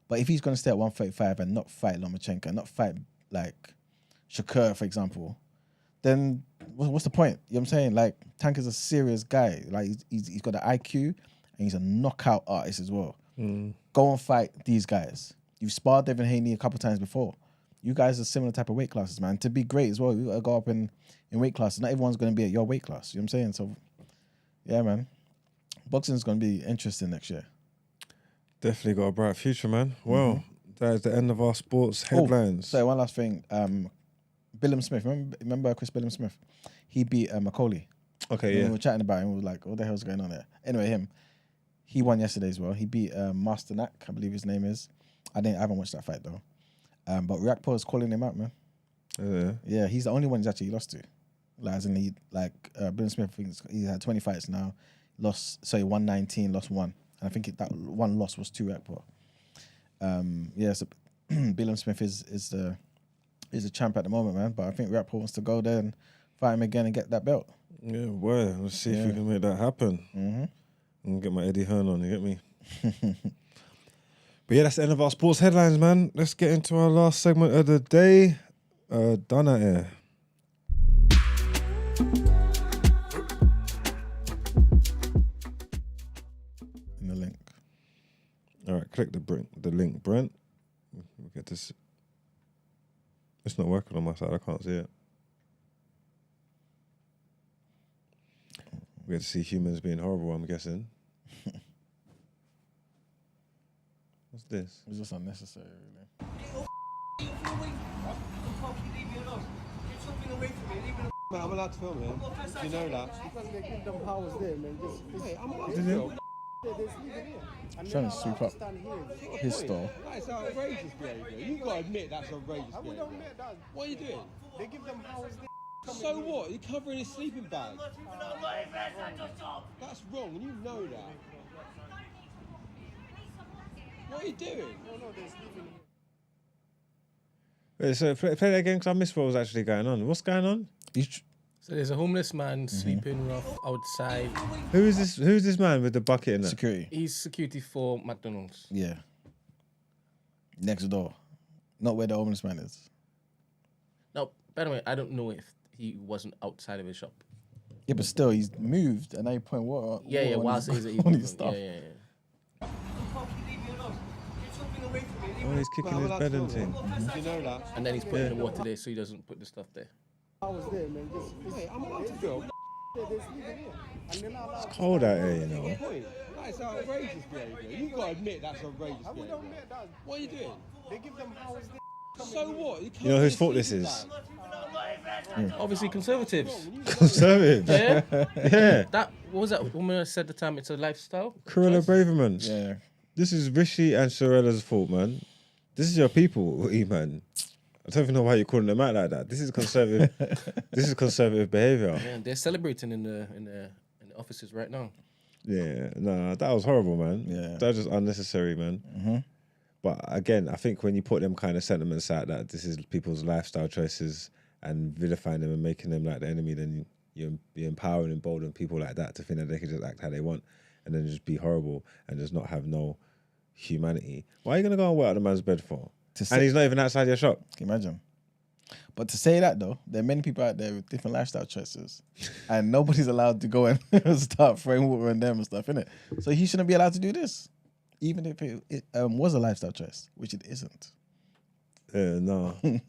but if he's going to stay at 135 and not fight Lomachenko, and not fight like Shakur, for example, then what's the point? You know what I'm saying? Like, Tank is a serious guy. Like, he's got an IQ and he's a knockout artist as well. Go and fight these guys. You've sparred Devin Haney a couple times before. You guys are similar type of weight classes, man. To be great as well, you got to go up in weight classes. Not everyone's going to be at your weight class. You know what I'm saying? So, yeah, man. Boxing is going to be interesting next year. Definitely got a bright future, man. Well, that is the end of our sports headlines. So one last thing. Billum Smith. Remember Chris Billum Smith? He beat Macaulay. Okay, yeah. We were chatting about him. We were like, what the hell's going on there? Anyway, him. He won yesterday as well. He beat Masternak, I believe his name is. I haven't watched that fight though. But Rakpo is calling him out, man. Yeah, he's the only one he's actually lost to. Like, as in Billum Smith, I think he had 20 fights now. Won 19, lost 1. And I think that one loss was to Rakpo. So Billum Smith is the champ at the moment, man. But I think Rakpo wants to go there and fight him again and get that belt. Yeah, well, let's see if we can make that happen. Mm-hmm. And get my Eddie Hearn on, you get me? But yeah, that's the end of our sports headlines, man. Let's get into our last segment of the day. Out Ere. In the link. All right, click the link, Brent. We'll get this. It's not working on my side. I can't see it. We get to see humans being horrible, I'm guessing. What's this? It's just unnecessary, really. Man, I'm allowed to film him. Do you know that? Because they give them powers there, man. Wait, I'm allowed to film. Trying to sweep up his store. That's outrageous behaviour. You gotta admit that's outrageous behaviour. I would admit that. What are you doing? They give them powers there. So what? You're covering his sleeping bag. That's wrong, and you know that. What are you doing? Oh no, they're sleeping. Wait, so play that again because I missed what was actually going on. What's going on? So there's a homeless man sleeping rough outside. Who is this? Who's this man with the bucket in there? Security. He's security for McDonald's. Yeah. Next door. Not where the homeless man is. Now, by the way, I don't know if he wasn't outside of his shop. Yeah, but still, he's moved and now you point water. Yeah, whilst he's on his stuff. Yeah. Oh, he's kicking his bed and thing. Do you know that? And then he's putting the water there so he doesn't put the stuff there. I was there, man. Wait, I'm allowed to film. It's cold out here, you know. That's outrageous behaviour. You gotta admit that's outrageous behaviour. I would admit that. What are you doing? They give them powers there. So what? You know whose fault this is? Obviously conservatives. Conservative. Yeah? Yeah. What was that woman that said at the time? It's a lifestyle. Cruella Braverman. Yeah. This is Rishi and Shorella's fault, man. This is your people, man. I don't even know why you're calling them out like that. This is conservative. This is conservative behaviour. Yeah, they're celebrating in the offices right now. Yeah, no, that was horrible, man. Yeah. That was just unnecessary, man. Mm-hmm. But again, I think when you put them kind of sentiments out that this is people's lifestyle choices and vilifying them and making them like the enemy, then you empower and embolden people like that to think that they can just act how they want and then just be horrible and just not have no humanity. Why are you going to go and work out the man's bed for? And he's not even outside your shop. Can you imagine? But to say that though, there are many people out there with different lifestyle choices and nobody's allowed to go and start throwing water on them and stuff, innit? So he shouldn't be allowed to do this, even if it was a lifestyle choice, which it isn't. Yeah, no. You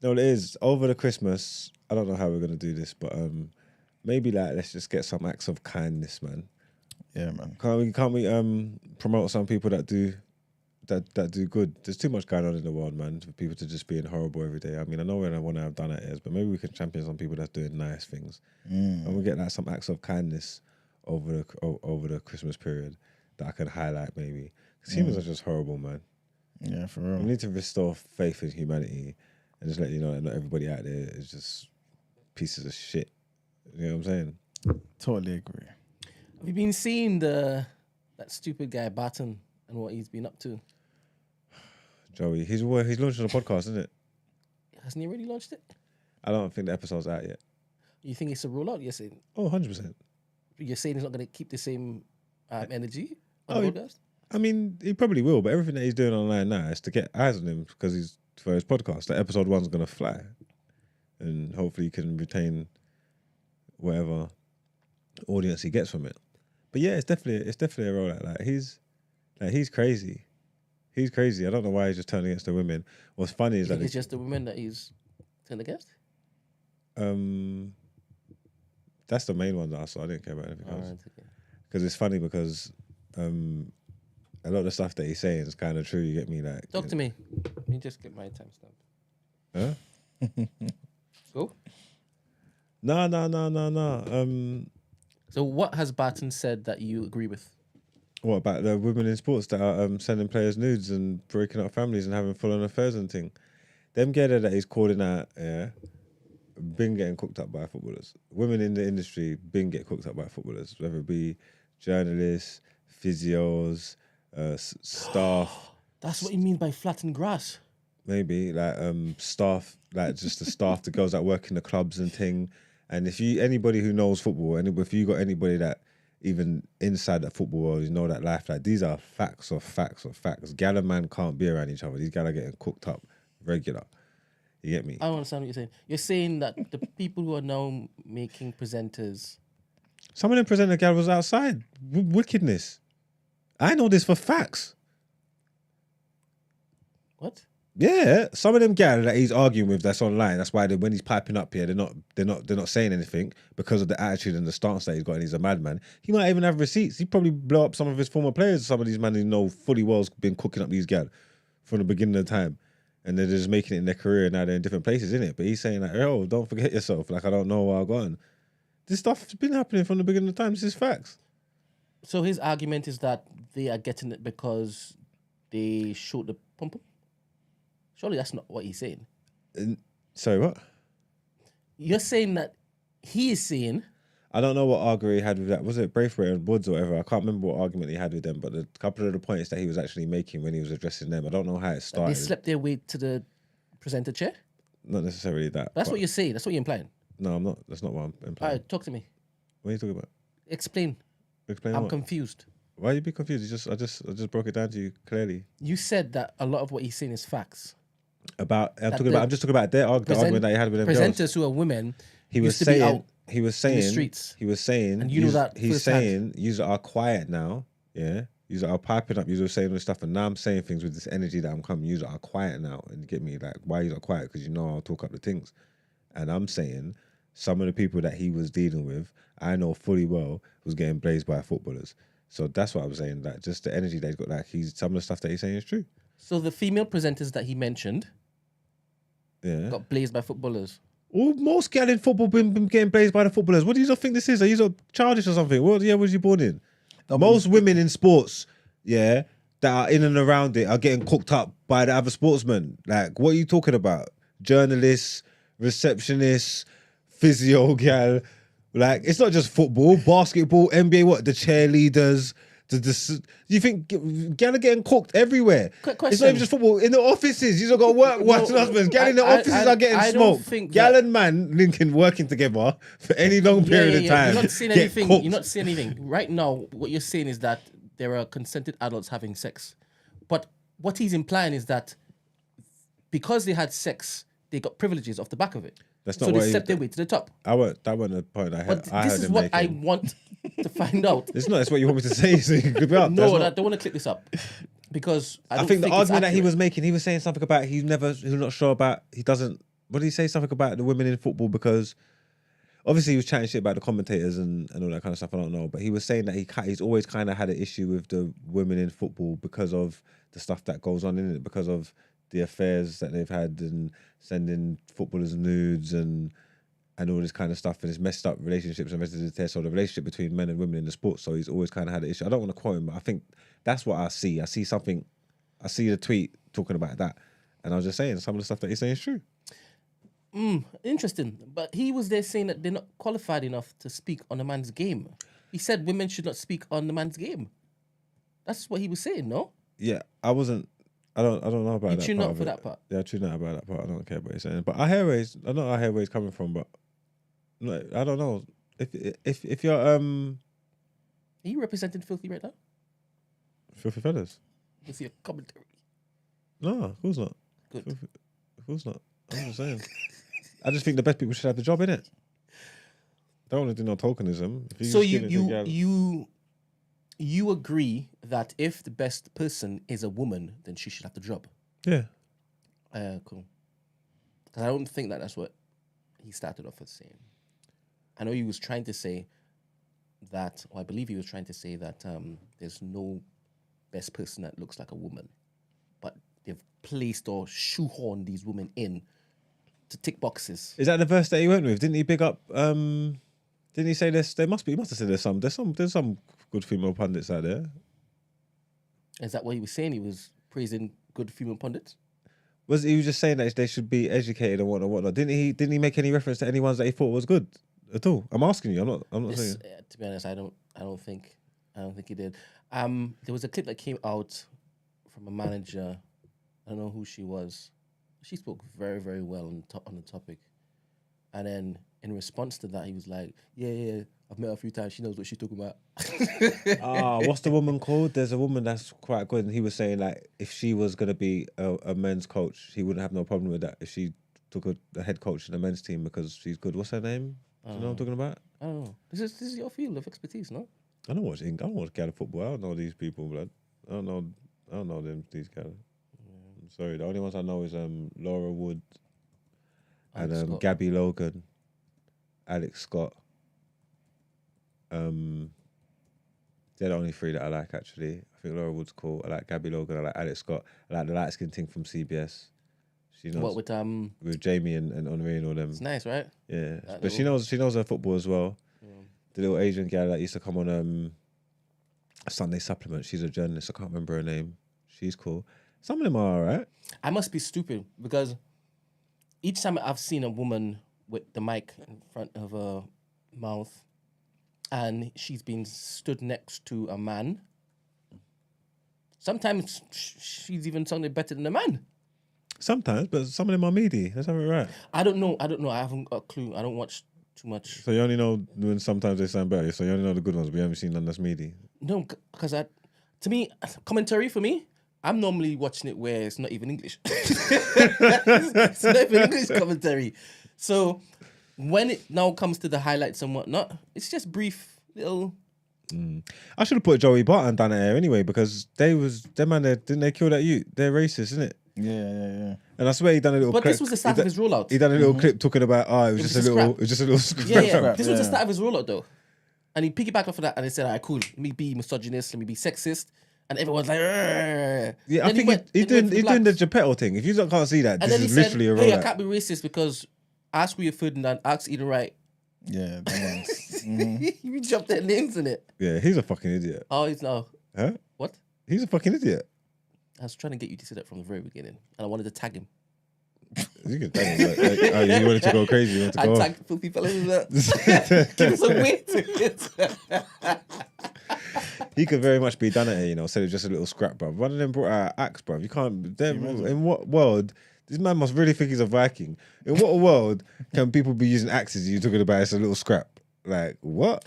know what it is? Over the Christmas, I don't know how we're going to do this, but maybe like let's just get some acts of kindness, man. Yeah, man. Can't we promote some people that do good? There's too much going on in the world, man, for people to just being horrible every day. I mean, I know we don't want to have done it, but maybe we can champion some people that's doing nice things, and we get like some acts of kindness over the Christmas period that I can highlight maybe. Because humans are just horrible, man. Yeah, for real. We need to restore faith in humanity and just let you know that not everybody out there is just pieces of shit. You know what I'm saying? Totally agree. Have you been seeing that stupid guy Barton and what he's been up to? Joey, he's launching a podcast, isn't it? Hasn't he already launched it? I don't think the episode's out yet. You think it's a rollout? You're saying? Oh, 100%. You're saying he's not going to keep the same energy on Oh, the podcast? I mean, he probably will, but everything that he's doing online now is to get eyes on him because he's for his podcast. That episode 1's going to fly, and hopefully he can retain whatever audience he gets from it. But yeah, it's definitely a rollout. Like he's crazy. He's crazy. I don't know why he's just turning against the women. What's funny is that it's just the women that he's turned against. That's the main one that I saw. I didn't care about anything else. Right, okay. Because it's funny because a lot of the stuff that he's saying is kind of true. You get me? Like, Talk to me. Let me just get my timestamp. Huh? No. So what has Barton said that you agree with? What about the women in sports that are sending players nudes and breaking up families and having full-on affairs and thing? Them girls that he's calling out, yeah, been getting cooked up by footballers. Women in the industry been get cooked up by footballers, whether it be journalists, physios, staff. That's what you mean by flattened grass. Maybe like staff, like just the staff, the girls that work in the clubs and thing. And if you anybody who knows football, and if you got anybody that even inside the football world, you know that life, like these are facts of facts of facts. Gal and man can't be around each other. These gal are getting cooked up regular. You get me? I don't understand what you're saying. You're saying that the people who are now making presenters. Some of them presenter gal was outside. Wickedness. I know this for facts. What? Yeah, some of them gal that he's arguing with that's online. That's why when he's piping up here, they're not saying anything because of the attitude and the stance that he's got. And he's a madman. He might even have receipts. He probably blow up some of his former players. Some of these men who know fully well's been cooking up these gal from the beginning of the time, and they're just making it in their career. And now they're in different places, innit? But he's saying like, "Oh, don't forget yourself." Like I don't know where I've gone. This stuff's been happening from the beginning of the time. This is facts. So his argument is that they are getting it because they showed the pom-pom? Surely that's not what he's saying. Sorry, what? You're saying that he is saying... I don't know what argument he had with that. Was it Braithwaite and Woods or whatever? I can't remember what argument he had with them, but a couple of the points that he was actually making when he was addressing them, I don't know how it started. They slept their way to the presenter chair? Not necessarily that. That's what you're saying. That's what you're implying. No, I'm not. That's not what I'm implying. All right, talk to me. What are you talking about? Explain. I'm what? confused. Why are you be confused? I just broke it down to you clearly. You said that a lot of what he's saying is facts. I'm just talking about the argument that he had with them presenters girls. who are women. He was saying in the streets. He was saying, and you know that he's saying, you are quiet now, yeah. You are piping up. You are saying this stuff, and now I'm saying things with this energy that I'm coming. You are quiet now, and you get me like, why you not quiet? Because you know I'll talk up the things, and I'm saying some of the people that he was dealing with, I know fully well was getting blazed by footballers. So that's what I was saying. That just the energy that he's got, like some of the stuff that he's saying is true. So the female presenters that he mentioned, got blazed by footballers. Well, most gal in football been getting blazed by the footballers. What do you think this is? Are you childish or something? What year was you born in? Most women in sports, that are in and around it are getting cooked up by the other sportsmen. Like, what are you talking about? Journalists, receptionists, physio gal. Like, it's not just football, basketball, NBA, what? The cheerleaders. You think gal are getting cooked everywhere? It's not even just football. In the offices, you've got to work, wives and husbands. Gal in the offices are getting smoked. Gal and man linking working together for any long period of time. You're not seeing anything. You're not seeing anything. Right now, what you're saying is that there are consented adults having sex. But what he's implying is that because they had sex, they got privileges off the back of it. That's not so they stepped their way to the top. That wasn't the point I had. But this is what I want to find out. It's not. It's what you want me to say. So you could be up. No, I don't want to click this up because I think the argument that he was making, he was saying something about he's not sure about. He doesn't. What did he say? Something about the women in football because obviously he was chatting shit about the commentators and all that kind of stuff. I don't know, but he was saying that he's always kind of had an issue with the women in football because of the stuff that goes on in it, because of the affairs that they've had and sending footballers nudes and all this kind of stuff, and his messed up relationships and so the relationship between men and women in the sport. So he's always kind of had an issue. I don't want to quote him, but I think that's what I see. I see the tweet talking about that, and I was just saying some of the stuff that he's saying is true. Interesting, but he was there saying that they're not qualified enough to speak on a man's game. He said women should not speak on the man's game. That's what he was saying, no? Yeah, I wasn't. I don't know about that. You tune out for that part. Yeah, I tune out about that part. I don't care what he's saying. But I know where he's coming from, but I don't know. If you're Are you representing Filthy right now? Filthy fellas? With your commentary. No, of course not. Good. Of course not. I'm just saying. I just think the best people should have the job, innit? Don't want to do no tokenism. So you agree that if the best person is a woman, then she should have the job? Yeah. Cool. Because I don't think that's what he started off as saying. I know he was trying to say that, or I believe he was trying to say that there's no best person that looks like a woman, but they've placed or shoehorned these women in to tick boxes. Is that the verse that he went with? Didn't he big up? Didn't he say this? He must have said there's some good female pundits out there. Is that what he was saying? He was praising good female pundits. He was just saying that they should be educated and whatnot. Didn't he make any reference to any ones that he thought was good at all? I'm asking you. I'm not saying. To be honest, I don't think he did. There was a clip that came out from a manager. I don't know who she was. She spoke very, very well on the topic. And then in response to that, he was like, yeah, I've met her a few times. She knows what she's talking about. What's the woman called? There's a woman that's quite good. And he was saying, like, if she was going to be a men's coach, he wouldn't have no problem with that if she took a head coach in the men's team because she's good. What's her name? Do you know what I'm talking about? I don't know. This is your field of expertise, no? I don't watch Gala football. I don't know these people, blood. I don't know these guys. I'm sorry. The only ones I know is Laura Wood and Gabby Logan, Alex Scott. They're the only three that I like, actually. I think Laura Wood's cool. I like Gabby Logan. I like Alex Scott. I like the light skin thing from CBS. She knows with Jamie and Henri and all them. It's nice, right? Yeah, but she knows her football as well. Yeah. The little Asian gal that used to come on a Sunday Supplement. She's a journalist. I can't remember her name. She's cool. Some of them are alright. I must be stupid because each time I've seen a woman with the mic in front of her mouth and she's been stood next to a man, sometimes she's even sounded better than a man. Sometimes, but some of them are meaty. Let's have it right. I don't know. I haven't got a clue. I don't watch too much. So you only know when sometimes they sound better. So you only know the good ones, but you haven't seen none that's meaty. No, because to me, commentary for me, I'm normally watching it where it's not even English. It's not even English commentary. So when it now comes to the highlights and whatnot, it's just brief little. I should have put Joey Barton down there anyway because didn't they kill that youth? They're racist, isn't it? Yeah. And I swear he done a little. But this was the start of his rollout. He done a little clip talking about it was just a little scrap. Yeah. This was the start of his rollout though, and he piggybacked off of that and he said, "Alright, cool. Let me be misogynist. Let me be sexist." And everyone's like, "Argh." Yeah, I think he's doing the Geppetto thing. If you can't see that, and this is literally a rollout. Hey, I can't be racist because ask where you're Ferdinand, ask Eden Wright. Yeah, that one's. You jumped their names in it. Yeah, he's a fucking idiot. Oh, he's now. Huh? What? He's a fucking idiot. I was trying to get you to say that from the very beginning, and I wanted to tag him. You can tag him. You wanted to go crazy. You wanted to go. I tagged filthy fellas with that. Give us some weight to it. He could very much be done at it, instead of just a little scrap, bruv. One of them brought out an axe, bruv. You can't. In what world? This man must really think he's a Viking. In what world can people be using axes? You're talking about it's a little scrap. Like what?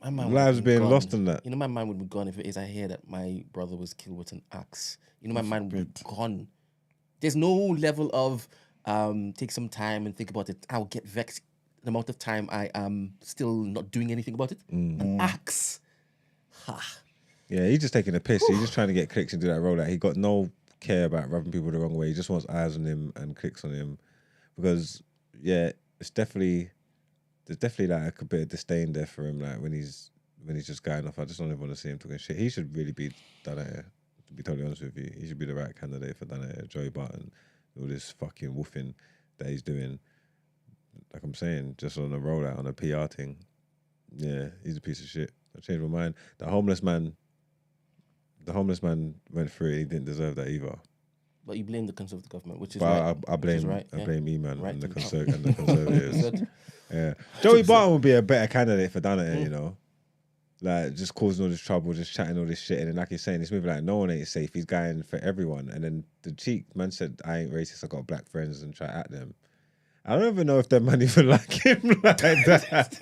Lives being lost in that. My mind would be gone if it is I hear that my brother was killed with an axe. My mind would be gone. There's no level of take some time and think about it. I'll get vexed the amount of time I am still not doing anything about it. An axe. Ha. Yeah, he's just taking a piss. He's just trying to get clicks and do that rollout. He got no care about rubbing people the wrong way. He just wants eyes on him and clicks on him. Because there's definitely like a bit of disdain there for him, like when he's just going off. I just don't even want to see him talking shit. He should really be done at it, to be totally honest with you. He should be the right candidate for done at Joey Barton. All this fucking woofing that he's doing, like I'm saying, just on a rollout, on a PR thing. Yeah, he's a piece of shit. I changed my mind. The homeless man went through it. He didn't deserve that either. But you blame the Conservative government, which is right. I blame right. I blame E-Man right. and the Conservatives. Yeah, Joey Barton would be a better candidate for done it, like just causing all this trouble, just chatting all this shit, and then like he's saying, this movie like no one ain't safe. He's going for everyone, and then the cheek man said, "I ain't racist. I got black friends," and try at them. I don't even know if that man even like him like that.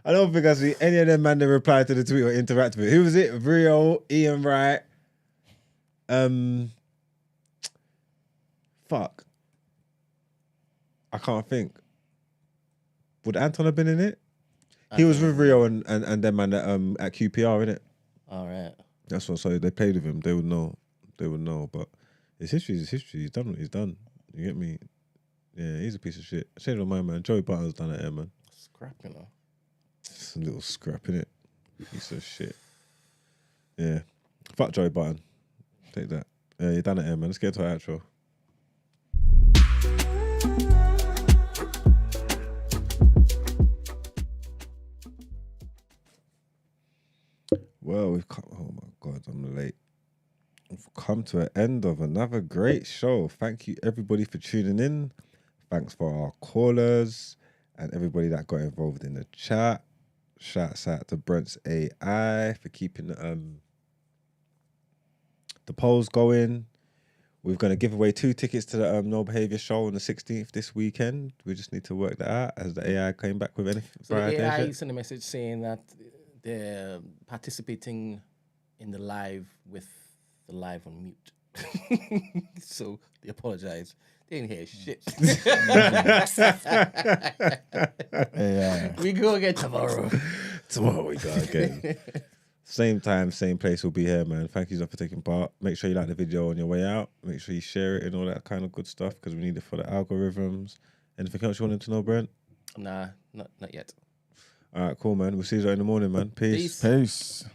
I don't think I see any of them man that reply to the tweet or interact with it. Who was it? Rio, Ian Wright. Fuck. I can't think. Would Anton have been in it? He was with Rio and them man at QPR, innit? All right. That's what. So they played with him. They would know. But his history is history. He's done what he's done. You get me? Yeah, he's a piece of shit. I changed my mind, man. Joey Barton's done it, man. Scrap, It's a little scrap, innit? Piece of shit. Yeah. Fuck Joey Barton. Take that. Yeah, you done it, man. Let's get to our outro. We've come to an end of another great show. Thank you, everybody, for tuning in. Thanks for our callers and everybody that got involved in the chat. Shouts out to Brent's AI for keeping the polls going. We're going to give away 2 tickets to the No Behaviour show on the 16th this weekend. We just need to work that out as the AI came back with anything. So the AI sent a message saying that they're participating in the live with the live on mute. So they apologize. They didn't hear shit. We go again tomorrow. Tomorrow we go again. Same time, same place, we'll be here, man. Thank you for taking part. Make sure you like the video on your way out. Make sure you share it and all that kind of good stuff because we need it for the algorithms. Anything else you wanted to know, Brent? Nah, not yet. All right, cool, man. We'll see you in the morning, man. Peace. Peace.